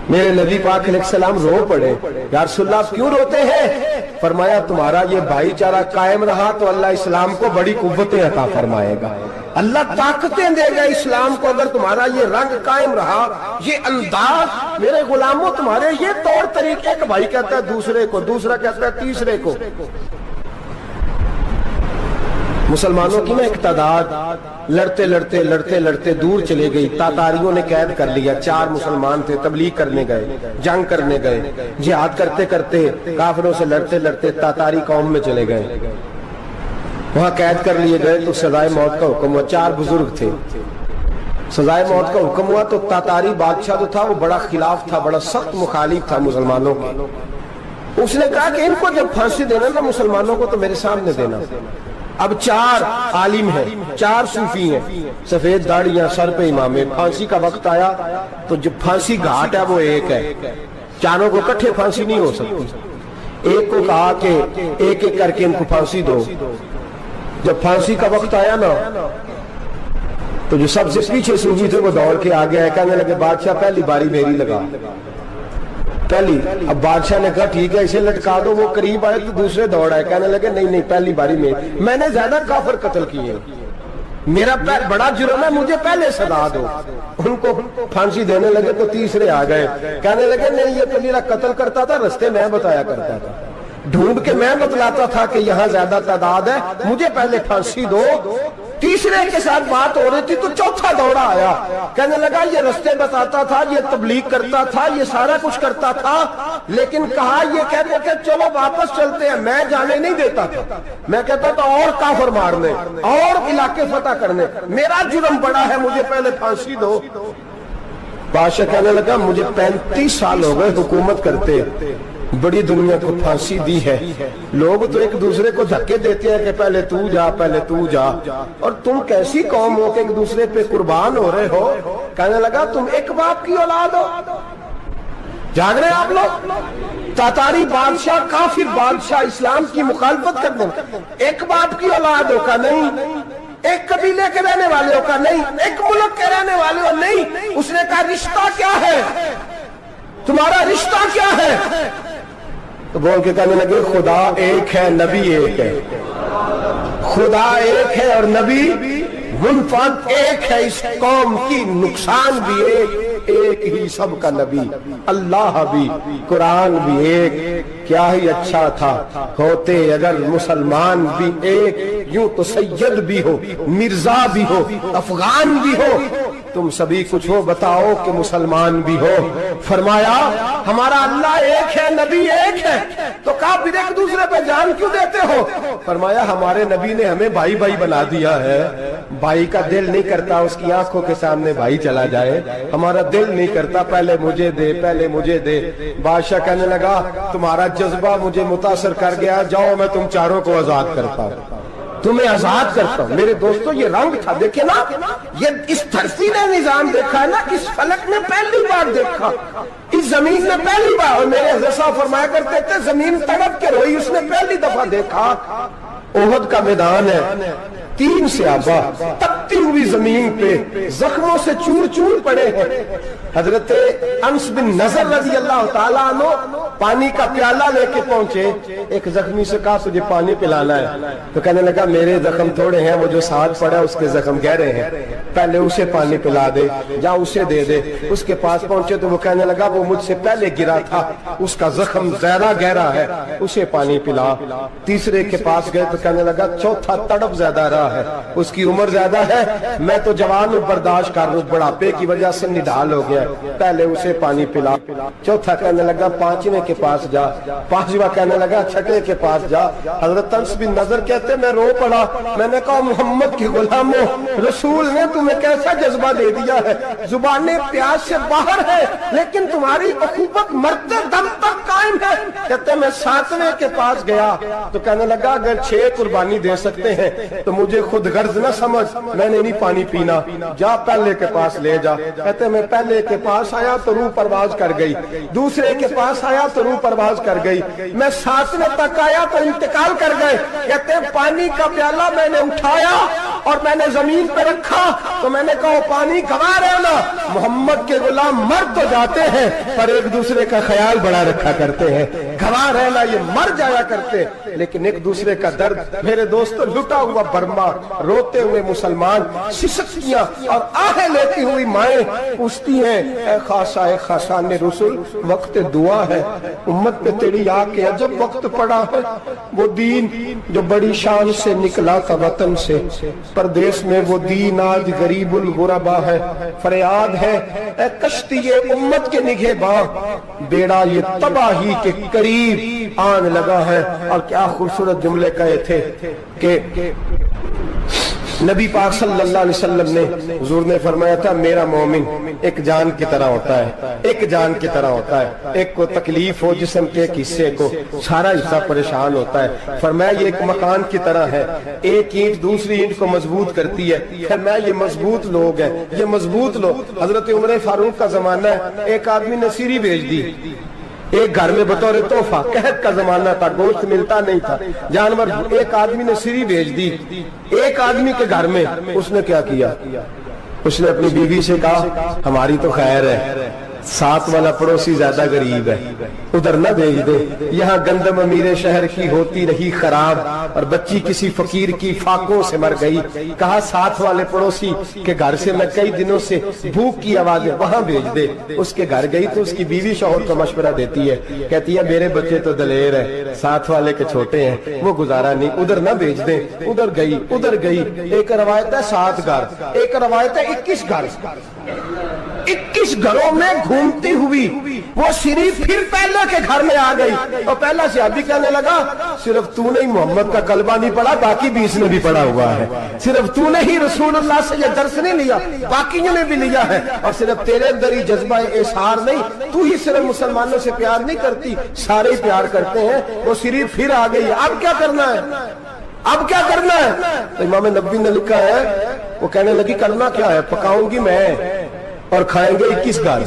میرے نبی پاک علیہ السلام رو پڑے. یا رسول اللہ کیوں روتے ہیں؟ فرمایا تمہارا یہ بھائی چارہ قائم رہا تو اللہ اسلام کو بڑی قوتیں عطا فرمائے گا، اللہ طاقتیں دے گا اسلام کو. اگر تمہارا یہ رنگ قائم رہا، یہ انداز، میرے غلاموں تمہارے یہ طور طریقے، ایک بھائی کہتا ہے دوسرے کو، دوسرا کہتا ہے تیسرے کو. مسلمانوں کی نا ایک تعداد لڑتے لڑتے لڑتے لڑتے دور چلے گئی. تاتاریوں نے قید کر لیا. 4 مسلمان تھے، تبلیغ کرنے گئے، جنگ کرنے گئے، جہاد کرتے کرتے کافروں سے لڑتے لڑتے تاتاری قوم میں چلے گئے. وہاں قید کر لیے گئے تو سزائے موت کا حکم ہوا. 4 بزرگ تھے، سزائے موت کا حکم ہوا تو تاتاری بادشاہ جو تھا وہ بڑا خلاف تھا، بڑا سخت مخالف تھا مسلمانوں کے. اس نے کہا کہ ان کو جب پھانسی دینا نا مسلمانوں کو تو میرے سامنے دینا. اب 4 عالم ہیں، 4 صوفی ہیں، سفید داڑیاں، سر پہ امامے. پھانسی کا وقت آیا تو جو پھانسی گھاٹ ہے وہ ایک ہے، چاروں کو کٹھے پھانسی نہیں ہو سکتی. ایک کو کہا کہ ایک ایک کر کے ان کو پھانسی دو. جب پھانسی کا وقت آیا نا تو جو سب سے پیچھے صوفی تھے وہ دوڑ کے آگے آئے، کہنے لگے بادشاہ پہلی باری میری لگا پہلی. اب بادشاہ نے کہا ٹھیک ہے اسے لٹکا دو. وہ قریب آئے تو دوسرے دوڑ آئے، کہنے لگے نہیں نہیں پہلی باری میں نے زیادہ کافر قتل کیے، میرا بڑا جرم ہے، مجھے پہلے سزا دو. ان کو پھانسی دینے لگے تو تیسرے آ گئے، کہنے لگے نہیں یہ تو میرا قتل کرتا تھا، رستے میں بتایا کرتا تھا، ڈھونڈ کے میں بتلاتا تھا کہ یہاں زیادہ تعداد ہے، مجھے پہلے پھانسی دو. تیسرے کے ساتھ بات ہو رہی تھی تو چوتھا دوڑا آیا، کہنے لگا یہ رستے بتاتا تھا، یہ تبلیغ کرتا تھا، یہ سارا کچھ کرتا تھا، لیکن کہا یہ کہتے کہ چلو واپس چلتے ہیں. میں جانے نہیں دیتا تھا، میں کہتا تھا اور کافر مارنے اور علاقے فتح کرنے، میرا جرم بڑا ہے، مجھے پہلے پھانسی دو. بادشاہ کہنے لگا مجھے 35 سال ہو گئے حکومت کرتے، بڑی دنیا کو پھانسی دی ہے، لوگ تو ایک دوسرے کو دھکے دیتے ہیں کہ پہلے تو جا پہلے تو جا، اور تم کیسی قوم ہو کہ ایک دوسرے پہ قربان ہو رہے ہو. کہنے لگا تم ایک باپ کی اولاد ہو. جاگ رہے آپ لوگ؟ تاتاری بادشاہ، کافر بادشاہ، اسلام کی مخالفت کر دیں، ایک باپ کی اولاد ہو کا نہیں، ایک قبیلے کے رہنے والے ہو کا نہیں، ایک ملک کے رہنے والے ہو نہیں. اس نے کہا رشتہ کیا ہے تمہارا، رشتہ کیا ہے؟ تو بول کے کہنے لگے خدا ایک ہے، نبی ایک ہے. خدا ایک ہے اور نبی منفرد ایک ہے. اس قوم کی نقصان بھی ایک ہی سب کا نبی، اللہ بھی، قرآن بھی ایک. کیا ہی اچھا تھا ہوتے اگر مسلمان بھی ایک، یوں تو سید بھی ہو، مرزا بھی ہو، افغان بھی ہو، تم سبھی کچھ ہو، بتاؤ کہ مسلمان بھی ہو. فرمایا ہمارا اللہ ایک ہے، نبی ایک ہے. تو کہا پھر ایک دوسرے پہ جان کیوں دیتے ہو؟ فرمایا ہمارے نبی نے ہمیں بھائی بھائی بنا دیا ہے. بھائی کا دل نہیں کرتا اس کی آنکھوں کے سامنے بھائی چلا جائے، ہمارا دل نہیں کرتا پہلے مجھے دے پہلے مجھے دے. بادشاہ کہنے لگا تمہارا جذبہ مجھے متاثر کر گیا، جاؤ میں تم چاروں کو آزاد کرتا ہوں، تمہیں آزاد کرتا ہوں. میرے دوستو یہ رنگ تھا، دیکھیں نا، یہ اس دھرتی نے نظام دیکھا ہے نا، اس فلک نے پہلی بار دیکھا، اس زمین نے پہلی بار. اور میرے حضرت صاحب فرمایا کرتے تھے زمین تڑپ کے روئی، اس نے پہلی دفعہ دیکھا. احد کا میدان ہے، 3 صحابہ تپتی ہوئی زمین پہ زخموں سے چور چور پڑے ہیں. حضرت انس بن نضر رضی اللہ تعالیٰ عنہ پانی کا پیالہ لے کے پہنچے، ایک زخمی سے کہا تجھے پانی پلانا ہے، تو کہنے لگا میرے زخم تھوڑے ہیں، وہ جو ساتھ پڑا اس کے زخم گہرے ہیں، پہلے اسے پانی پلا دے، جا اسے دے دے۔ اس کے پاس پہنچے تو وہ کہنے لگا وہ مجھ سے پہلے گرا تھا، اس کا زخم زیادہ گہرا ہے، اسے پانی پلا۔ تیسرے کے پاس گئے تو کہنے لگا چوتھا تڑپ زیادہ رہا ہے، اس کی عمر زیادہ ہے، میں تو جوان ہوں برداشت کر لوں، بڑھاپے کی وجہ سے نڈال ہو گیا، پہلے اسے پانی پلا۔ چوتھا کہنے لگا پانچویں کے پاس جا، پانچواں کہنے لگا چھٹے کے پاس جا۔ حضرت انس بن نضر کہتے میں رو پڑا، میں نے کہا محمد کے غلاموں، رسول نے تمہیں کیسا جذبہ دے دیا ہے، زبانیں پیاس سے باہر ہے لیکن تمہاری اخوت مرتے دم تک قائم ہے۔ کہتے میں ساتویں کے پاس گیا تو کہنے لگا اگر 6 قربانی دے سکتے ہیں تو مجھے خود غرض نہ سمجھ، میں نے نہیں پانی پینا، جا پہلے کے پاس لے جا۔ کہتے میں پہلے کے پاس آیا تو روح پرواز کر گئی، دوسرے کے پاس آیا تو روح پرواز کر گئی، میں 7ویں تک آیا تو انتقال کر گئے۔ کہتے ہیں پانی کا پیالہ میں نے اٹھایا اور میں نے زمین پہ رکھا تو میں نے کہا پانی گوا رہنا، محمد کے غلام مر تو جاتے ہیں پر ایک دوسرے کا خیال بڑا رکھا کرتے ہیں، گوا رہنا یہ مر جایا کرتے لیکن ایک دوسرے کا درد۔ میرے دوستو لٹا ہوا برما، روتے ہوئے مسلمان، سسکیاں اور آہیں لیتی ہوئی مائیں پوچھتی ہیں اے خاصا اے خاصان رسول وقت دعا ہے، امت پہ تیری آ کے عجب وقت پڑا ہے، وہ دین جو بڑی شان سے نکلا تھا وطن سے، پردیس میں وہ دین آج غریب الغربا ہے، فریاد ہے اے کشتی امت کے نگہباں، بیڑا یہ تباہی کے قریب آن لگا ہے۔ اور کیا خوبصورت جملے کہے تھے کہ نبی پاک صلی اللہ علیہ وسلم نے، حضور نے فرمایا تھا میرا مومن ایک جان کی طرح ہوتا ہے، ایک جان کی طرح ہوتا ہے، ایک کو تکلیف ہو جسم کے ایک حصے کو سارا حصہ پریشان ہوتا ہے، فرمایا یہ ایک مکان کی طرح ہے، ایک اینٹ دوسری اینٹ کو مضبوط کرتی ہے، فرمایا یہ مضبوط لوگ ہیں، یہ مضبوط لوگ۔ حضرت عمر فاروق کا زمانہ ہے، ایک آدمی نے سیری بھیج دی ایک گھر میں بطور تحفہ، قحط کا زمانہ تھا، گوشت ملتا نہیں تھا، جانور، ایک آدمی نے سیری بھیج دی ایک آدمی کے گھر میں، اس نے کیا کیا، اس نے اپنی بیوی سے کہا ہماری تو خیر ہے، ساتھ والا پڑوسی زیادہ غریب ہے، ادھر نہ بھیج دے، یہاں گندم امیر شہر کی ہوتی رہی خراب اور بچی کسی فقیر کی فاقوں سے مر گئی، کہا ساتھ والے پڑوسی کے گھر سے میں کئی دنوں سے بھوک کی آوازیں وہاں بھیج دے۔ اس کے گھر گئی تو اس کی بیوی شوہر کو مشورہ دیتی ہے، کہتی ہے میرے بچے تو دلیر ہے، ساتھ والے کے چھوٹے ہیں، وہ گزارا نہیں، ادھر نہ بھیج دیں، ادھر گئی۔ ایک روایت ہے 7 گھر، ایک روایت ہے 21 گھر، 21 گھروں میں گھومتی ہوئی وہ سری پھر پہلے کے گھر میں آ گئی، اور پہلا صحابی کہنے لگا صرف تو نے محمد کا کلمہ نہیں پڑھا، باقی 20 نے بھی پڑھا ہوا ہے، صرف تو نے ہی رسول اللہ سے یہ درس نہیں لیا، باقیوں نے بھی لیا ہے، اور صرف تیرے اندر ہی جذبہ اظہار نہیں، تو ہی صرف مسلمانوں سے پیار نہیں کرتی، سارے ہی پیار کرتے ہیں۔ وہ سری پھر آ گئی، اب کیا کرنا ہے، اب کیا کرنا ہے؟ تو امام نبوی نے لکھا ہے وہ کہنے لگی کرنا کیا ہے، پکاؤں گی میں اور کھائیں گے 21 گھر،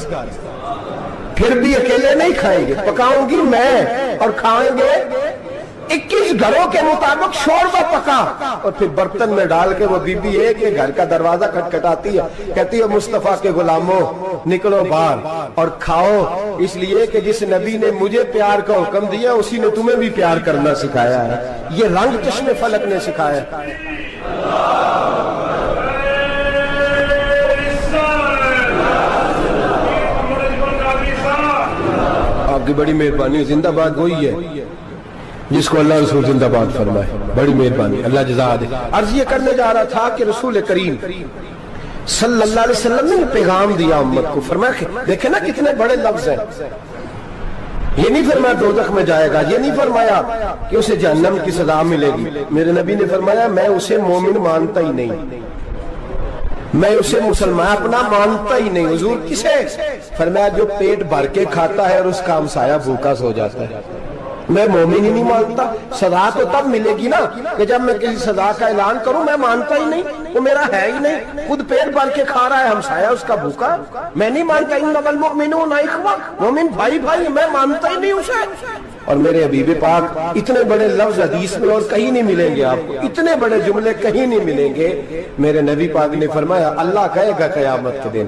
پھر بھی اکیلے نہیں کھائیں گے، پکاؤں گی میں اور کھائیں گے 21 گھروں کے مطابق شوربہ پکا، اور پھر برتن میں ڈال کے وہ بی بی ایک ایک گھر کا دروازہ کھٹکھٹاتی ہے، کہتی ہے مصطفیٰ کے غلاموں نکلو باہر اور کھاؤ، اس لیے کہ جس نبی نے مجھے پیار کا حکم دیا اسی نے تمہیں بھی پیار کرنا سکھایا ہے، یہ رنگ چشم فلک نے سکھایا ہے۔ آپ کی بڑی مہربانی، زندہ باد وہی ہے جس کو اللہ رسول زندہ باد فرمائے، بڑی مہربانی، اللہ جزا دے۔ عرض یہ کرنے جا رہا تھا کہ رسول کریم صلی اللہ علیہ وسلم نے پیغام دیا امت کو، فرمایا دیکھیں نا کتنے بڑے لفظ ہیں، یہ نہیں فرمایا دوزخ میں جائے گا، یہ نہیں فرمایا کہ اسے جہنم کی سزا ملے گی، میرے نبی نے فرمایا میں اسے مومن مانتا ہی نہیں، میں اسے مسلمان اپنا مانتا ہی نہیں۔ حضور کسے؟ فرمایا جو پیٹ بھر کے کھاتا ہے اور اس کا ہمسایہ بھوکا سو جاتا ہے، میں مومن ہی نہیں مانتا۔ سزا تو تب ملے گی نا کہ جب میں کسی سزا کا اعلان کروں، میں مانتا ہی نہیں، وہ میرا ہے ہی نہیں، خود پیٹ بھر کے کھا رہا ہے، ہمسایہ اس کا بھوکا، میں نہیں مانتا۔ انما المؤمنون اخوہ، مومن بھائی بھائی، میں مانتا ہی نہیں اسے۔ اور میرے حبیب پاک اتنے بڑے لفظ حدیث میں اور کہیں نہیں ملیں گے آپ کو، اتنے بڑے جملے کہیں نہیں ملیں گے۔ میرے نبی پاک نے فرمایا اللہ کہے گا قیامت کے دن